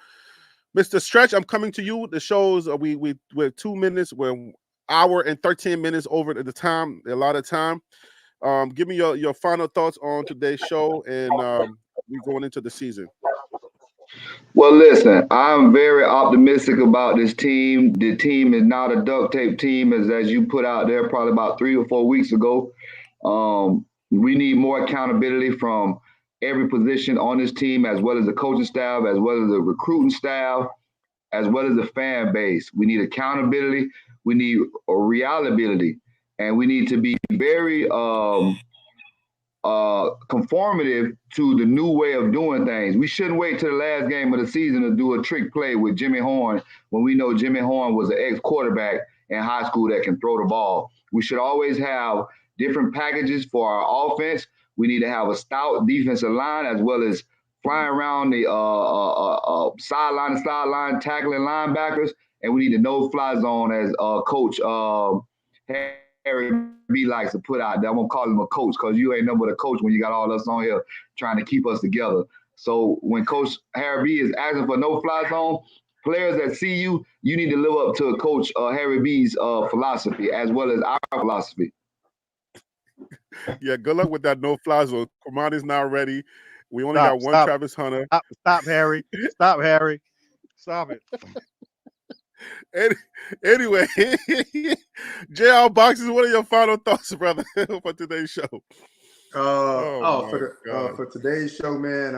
Mr. Stretch, I'm coming to you. The shows we're 2 minutes, we're hour and 13 minutes over the time, a lot of time. Give me your final thoughts on today's show, and we're going into the season. Well, listen, I'm very optimistic about this team. The team is not a duct tape team, as you put out there probably about 3 or 4 weeks ago. We need more accountability from every position on this team, as well as the coaching staff, as well as the recruiting staff, as well as the fan base. We need accountability. We need a reliability, and we need to be very conformative to the new way of doing things. We shouldn't wait till the last game of the season to do a trick play with Jimmy Horn when we know Jimmy Horn was an ex-quarterback in high school that can throw the ball. We should always have different packages for our offense. We need to have a stout defensive line, as well as flying around the sideline to sideline, tackling linebackers, and we need the no-fly zone, as Coach Harry B likes to put out there. I'm gonna call him a coach because you ain't nothing but a coach when you got all us on here trying to keep us together. So when Coach Harry B is asking for no-fly zone, players that see you need to live up to Coach Harry B's philosophy, as well as our philosophy. Yeah, good luck with that no-fly zone. Kamani's not ready. We only got one Stop. Travis Hunter. Stop, Harry. Stop, Harry. Stop it. Anyway, JR Boxes, what are your final thoughts, brother, for today's show? For today's show, man.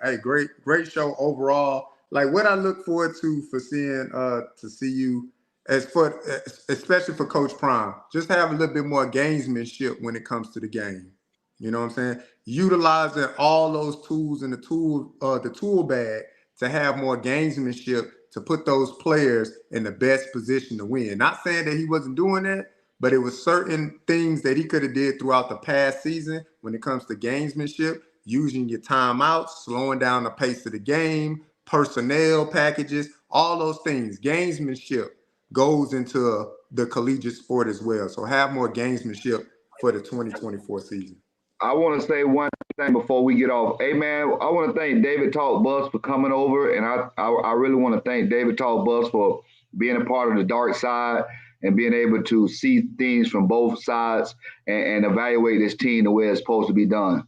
Hey, great show overall. Like what I look forward to see you especially for Coach Prime. Just have a little bit more gamesmanship when it comes to the game. You know what I'm saying? Utilizing all those tools in the tool bag to have more gamesmanship to put those players in the best position to win. Not saying that he wasn't doing that, but it was certain things that he could have did throughout the past season when it comes to gamesmanship, using your timeouts, slowing down the pace of the game, personnel packages, all those things. Gamesmanship goes into the collegiate sport as well. So have more gamesmanship for the 2024 season. I want to say one thing before we get off. Hey, man, I want to thank David Talk Bus for coming over, and I really want to thank David Talk Bus for being a part of the dark side and being able to see things from both sides and evaluate this team the way it's supposed to be done.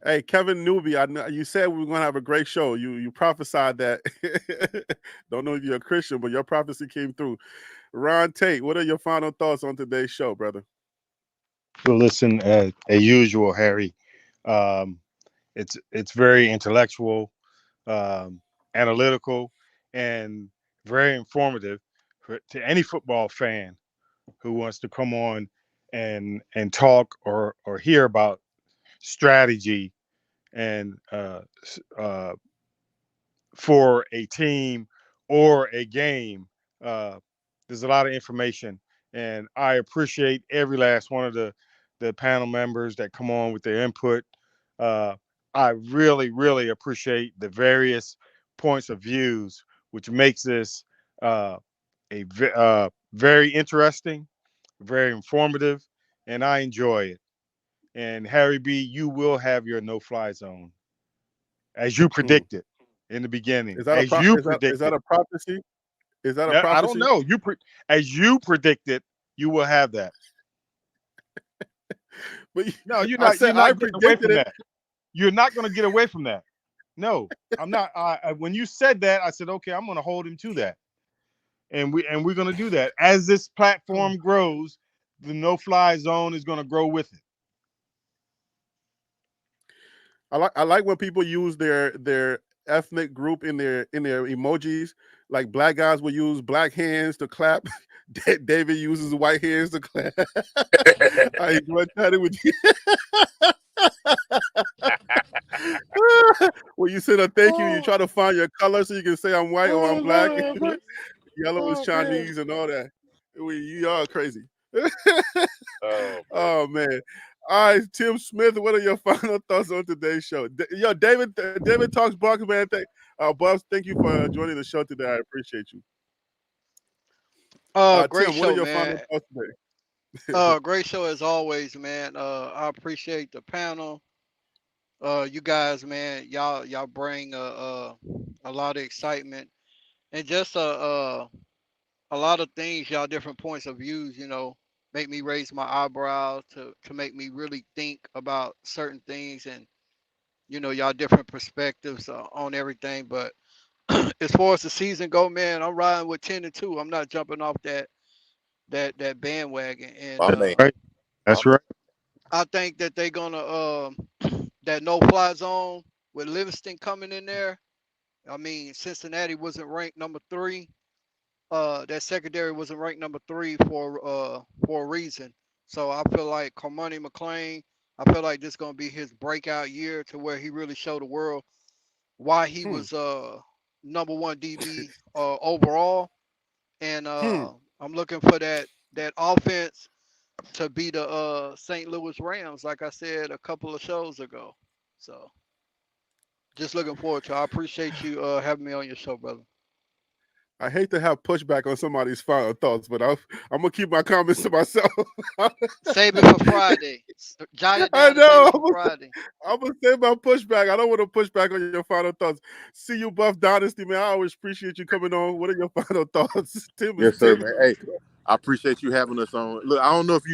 Hey, Kevin Newby, I know you said we were going to have a great show. You prophesied that. Don't know if you're a Christian, but your prophecy came through. Ron Tate, what are your final thoughts on today's show, brother? Well, listen, as usual, Harry, it's very intellectual, analytical, and very informative to any football fan who wants to come on and talk or hear about strategy and for a team or a game. There's a lot of information, and I appreciate every last one of the panel members that come on with their input. I really, really appreciate the various points of views, which makes this very interesting, very informative, and I enjoy it. And Harry B., you will have your no-fly zone, as you predicted in the beginning. Is that a prophecy? Is that a prophecy? I don't know. As you predicted, you will have that. But no, you're not getting away from that. You're not going to get away from that. No, I'm not. When you said that, I said, okay, I'm going to hold him to that, and we're going to do that. As this platform grows, the no-fly zone is going to grow with it. I like when people use their ethnic group in their emojis. Like black guys will use black hands to clap. David uses white hands to clap. I enjoy chatting with you. When you say a thank you, you try to find your color so you can say I'm white or I'm black. Yellow is Chinese and all that. You are crazy. Oh man. All right, Tim Smith, what are your final thoughts on today's show? Yo, David Talks Bucks, man. Bucks, thank you for joining the show today. I appreciate you. Great Tim, show, what are your man. final thoughts today? Great show as always, man. I appreciate the panel. You guys, man, y'all bring a lot of excitement and just a lot of things. Y'all different points of views, make me raise my eyebrows to make me really think about certain things, and y'all different perspectives on everything. But as far as the season go, man, I'm riding with 10-2. I'm not jumping off that bandwagon, and That's right. I think that they're gonna that no-fly zone with Livingston coming in there. I mean, Cincinnati wasn't ranked number 3. That secondary wasn't ranked number 3 for a reason. So I feel like Cormani McClain, I feel like this is gonna be his breakout year to where he really showed the world why he was number 1 DB overall. And I'm looking for that offense to be the St. Louis Rams, like I said a couple of shows ago. So just looking forward to it. I appreciate you having me on your show, brother. I hate to have pushback on somebody's final thoughts, but I'm gonna keep my comments to myself. Save it for Friday. Jot it down. I know. For Friday. I'm gonna save my pushback. I don't want to push back on your final thoughts. See you, Buff Dynasty, man. I always appreciate you coming on. What are your final thoughts, Tim? Yes, sir, man. Hey, I appreciate you having us on. Look, I don't know if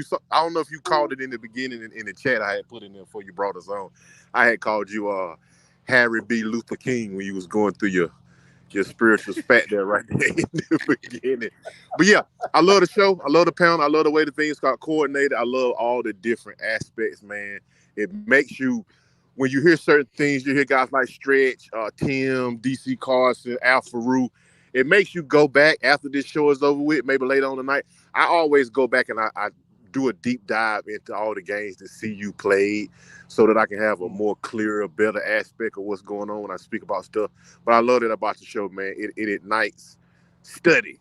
you called it in the beginning in the chat I had put in there before you brought us on. I had called you Harry B. Luther King when you was going through your spiritual spat there right there in the beginning. But yeah, I love the show. I love the panel. I love the way the things got coordinated. I love all the different aspects, man. It makes you, when you hear certain things, you hear guys like Stretch, Tim, DC Carson, Al Farouk. It makes you go back after this show is over with, maybe later on tonight. I always go back and I do a deep dive into all the games that CU played so that I can have a more clearer, better aspect of what's going on when I speak about stuff. But I love that about the show, man. It ignites study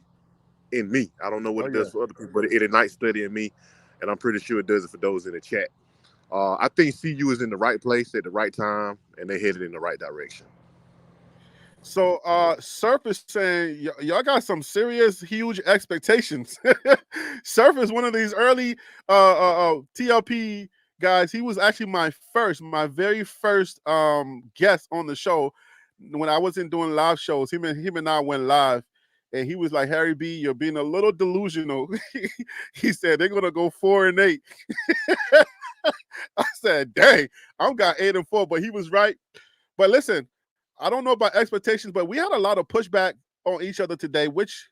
in me. I don't know what it does for other people, but it ignites study in me, and I'm pretty sure it does it for those in the chat. I think CU is in the right place at the right time, and they're headed in the right direction. So Surf is saying y'all got some serious huge expectations. Surf is one of these early TLP guys. He was actually my very first guest on the show when I wasn't doing live shows. Him and I went live, and he was like, Harry B, you're being a little delusional. He said they're gonna go 4-8. I said, dang, I've got 8-4, but he was right. But listen, I don't know about expectations, but we had a lot of pushback on each other today, which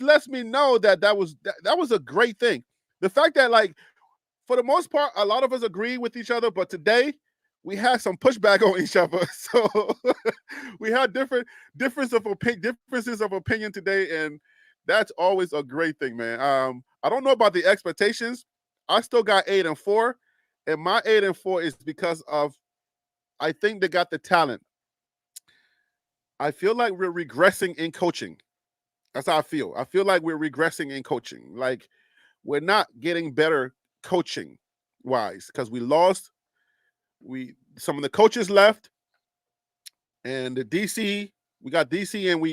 lets me know that was a great thing. The fact that, like, for the most part, a lot of us agree with each other, but today we had some pushback on each other. So we had differences of opinion today, and that's always a great thing, man. I don't know about the expectations. I still got 8-4, and my 8-4 is because of, I think they got the talent. I feel like we're regressing in coaching. That's how I feel. I feel like we're regressing in coaching. Like, we're not getting better coaching wise because we lost. Some of the coaches left, and the DC, we got DC, and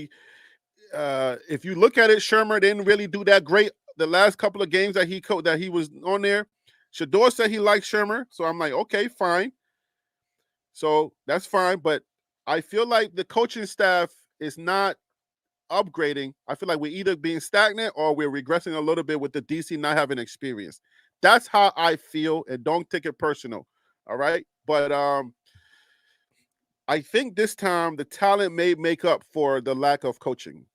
if you look at it, Shermer didn't really do that great the last couple of games that he was on there. Shador said he liked Shermer, so I'm like, okay, fine. So that's fine, but I feel like the coaching staff is not upgrading. I feel like we're either being stagnant or we're regressing a little bit with the DC not having experience. That's how I feel, and don't take it personal. All right. But I think this time the talent may make up for the lack of coaching,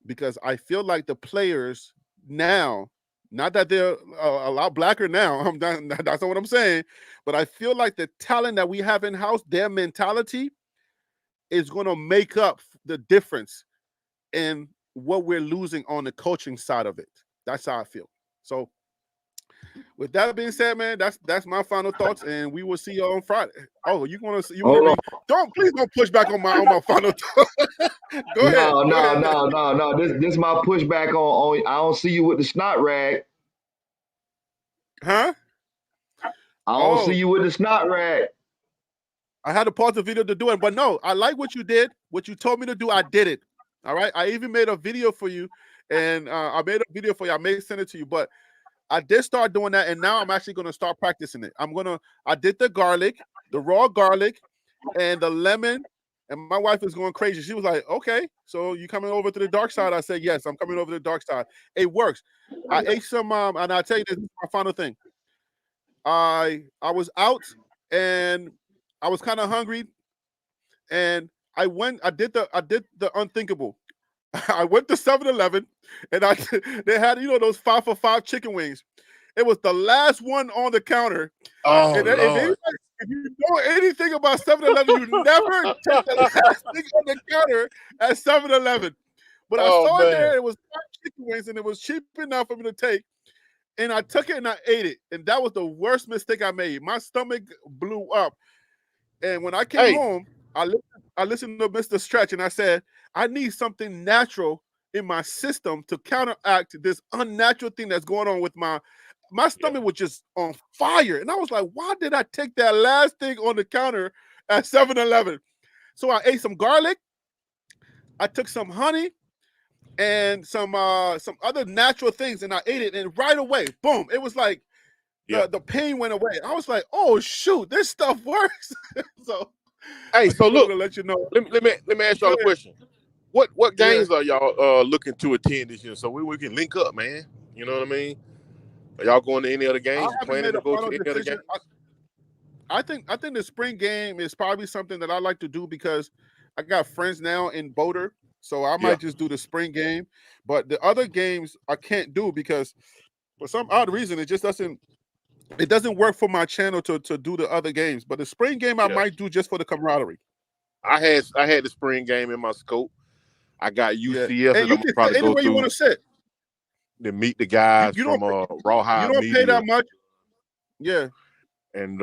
because I feel like the players now, not that they're a lot blacker now, that's not what I'm saying, but I feel like the talent that we have in-house, their mentality is going to make up the difference in what we're losing on the coaching side of it. That's how I feel. So with that being said, man, that's my final thoughts, and we will see you on Friday. Oh, you want to please don't push back on my final thoughts. Go ahead. No. This my pushback on I don't see you with the snot rag. Huh? I don't see you with the snot rag. I had to pause the video to do it, but no, I like what you did. What you told me to do, I did it. All right. I even made a video for you, and I may send it to you, but I did start doing that, and now I'm actually going to start practicing it. I did the garlic, the raw garlic, and the lemon, and my wife is going crazy. She was like, okay, so you coming over to the dark side? I said, yes, I'm coming over to the dark side. It works. I ate some, and I'll tell you this is my final thing. I was out, and I was kind of hungry, and I did the unthinkable. I went to 7-Eleven, and they had, those 5 for $5 chicken wings. It was the last one on the counter. Oh, and Lord. if you know anything about 7-Eleven, you never take the last thing on the counter at 7-Eleven. But I saw it there. It was 5 chicken wings, and it was cheap enough for me to take. And I took it and I ate it. And that was the worst mistake I made. My stomach blew up. And when I came home, I listened to Mr. Stretch, and I said, I need something natural in my system to counteract this unnatural thing that's going on with my stomach was just on fire. And I was like, why did I take that last thing on the counter at 7-Eleven? So I ate some garlic. I took some honey and some other natural things, and I ate it, and right away, boom, it was like the pain went away. I was like, oh shoot, this stuff works. So look, to let you know. Let me ask y'all a question. What games are y'all looking to attend this year so we can link up, man? You know what I mean? Are y'all going to any other I games? You haven't planning made to a go to final any other decision. games? I think the spring game is probably something that I like to do because I got friends now in Boulder, so I Yeah. might just do the spring game. But the other games I can't do because for some odd reason it just doesn't work for my channel to do the other games. But the spring game I Yeah. might do just for the camaraderie. I had the spring game in my scope. I got Yeah, UCF and that you I'm can probably sit go anywhere you want through to sit. to meet the You guys you from don't Rawhide pay Media, that much. Yeah. and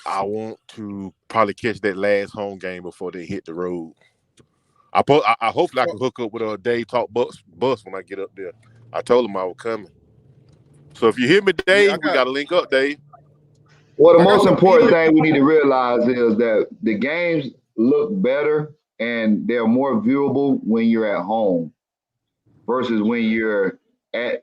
I want to probably catch that last home game before they hit the road. I hopefully I So can hook up with a Dave Talk bus when I get up there. I told him I was coming. So if you hear me, yeah, Dave, we got to link up, Dave. Well, the I got most some important media thing we people. need to realize is that the games look better and they're more viewable when you're at home versus when you're at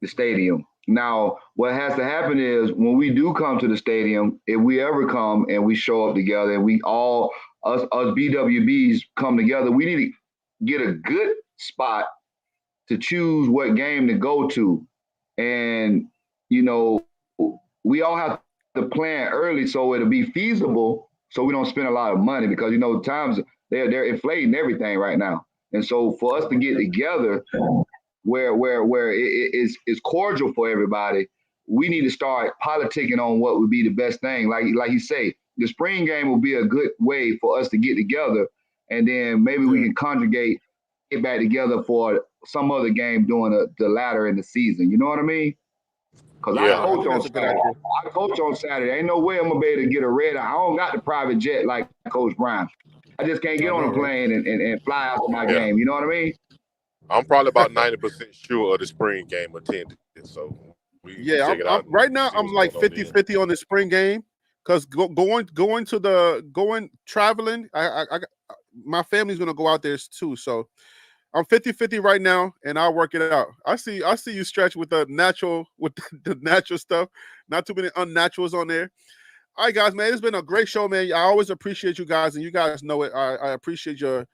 the stadium. Now, what has to happen is when we do come to the stadium, if we ever come and we show up together and we all, us BWBs come together, we need to get a good spot to choose what game to go to. And, you know, we all have to plan early so it'll be feasible so we don't spend a lot of money because, you know, times they're inflating everything right now. And so for us to get together where it's cordial for everybody, we need to start politicking on what would be the best thing. Like you say, the spring game will be a good way for us to get together, and then maybe we can conjugate get back together for some other game during the latter in the season. You know what I mean? Because I Yeah. I coach think on that's a good Saturday. idea. I coach on Saturday. Ain't no way I'm gonna be able to get a red eye. I don't got the private jet like Coach Brown. I just can't I get on know, a right? plane and fly out to my Yeah. game. You know what I mean? I'm probably about 90% sure of the spring game attended. So we Yeah, check it I'm out and right now. see I'm what's like going on then. 50-50 on the spring game because going traveling. I my family's gonna go out there too, so I'm 50-50 right now, and I'll work it out. I see you stretch with the natural the natural stuff. Not too many unnaturals on there. All right, guys, man, it's been a great show, man. I always appreciate you guys, and you guys know it. I appreciate your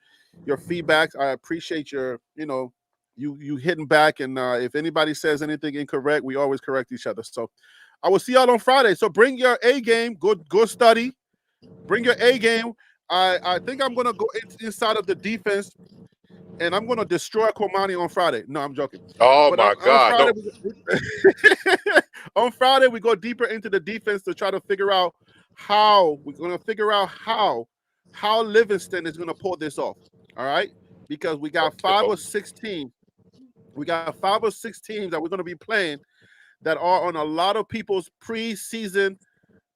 feedback. I appreciate your you hitting back, and if anybody says anything incorrect, we always correct each other. So I will see y'all on Friday. So bring your A game. Go study. Bring your A game. I think I'm gonna go inside of the defense, and I'm gonna destroy Komani on Friday. No, I'm joking. Oh But my on God. Friday, No. on Friday we go deeper into the defense to try to figure out how Livingston is gonna pull this off. All right, because we got 5 or 6 teams. We got 5 or 6 teams that we're gonna be playing that are on a lot of people's preseason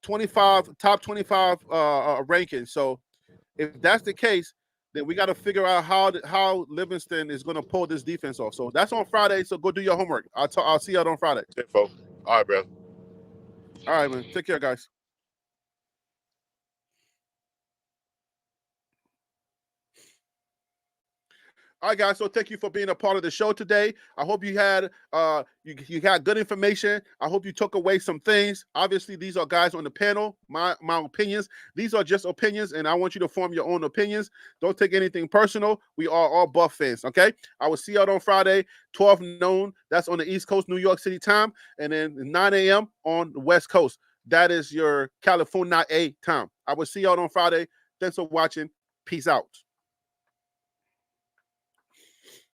top 25 rankings. So if that's the case, then we got to figure out how Livingston is going to pull this defense off. So that's on Friday. So go do your homework. I'll see y'all on Friday. All right, brother. All right, man. Take care, guys. All right, guys. So thank you for being a part of the show today. I hope you had you got good information. I hope you took away some things. Obviously, these are guys on the panel. My opinions. These are just opinions, and I want you to form your own opinions. Don't take anything personal. We are all Buff fans. Okay. I will see y'all on Friday, 12 noon. That's on the East Coast, New York City time, and then 9 a.m. on the West Coast. That is your California time. I will see y'all on Friday. Thanks for watching. Peace out.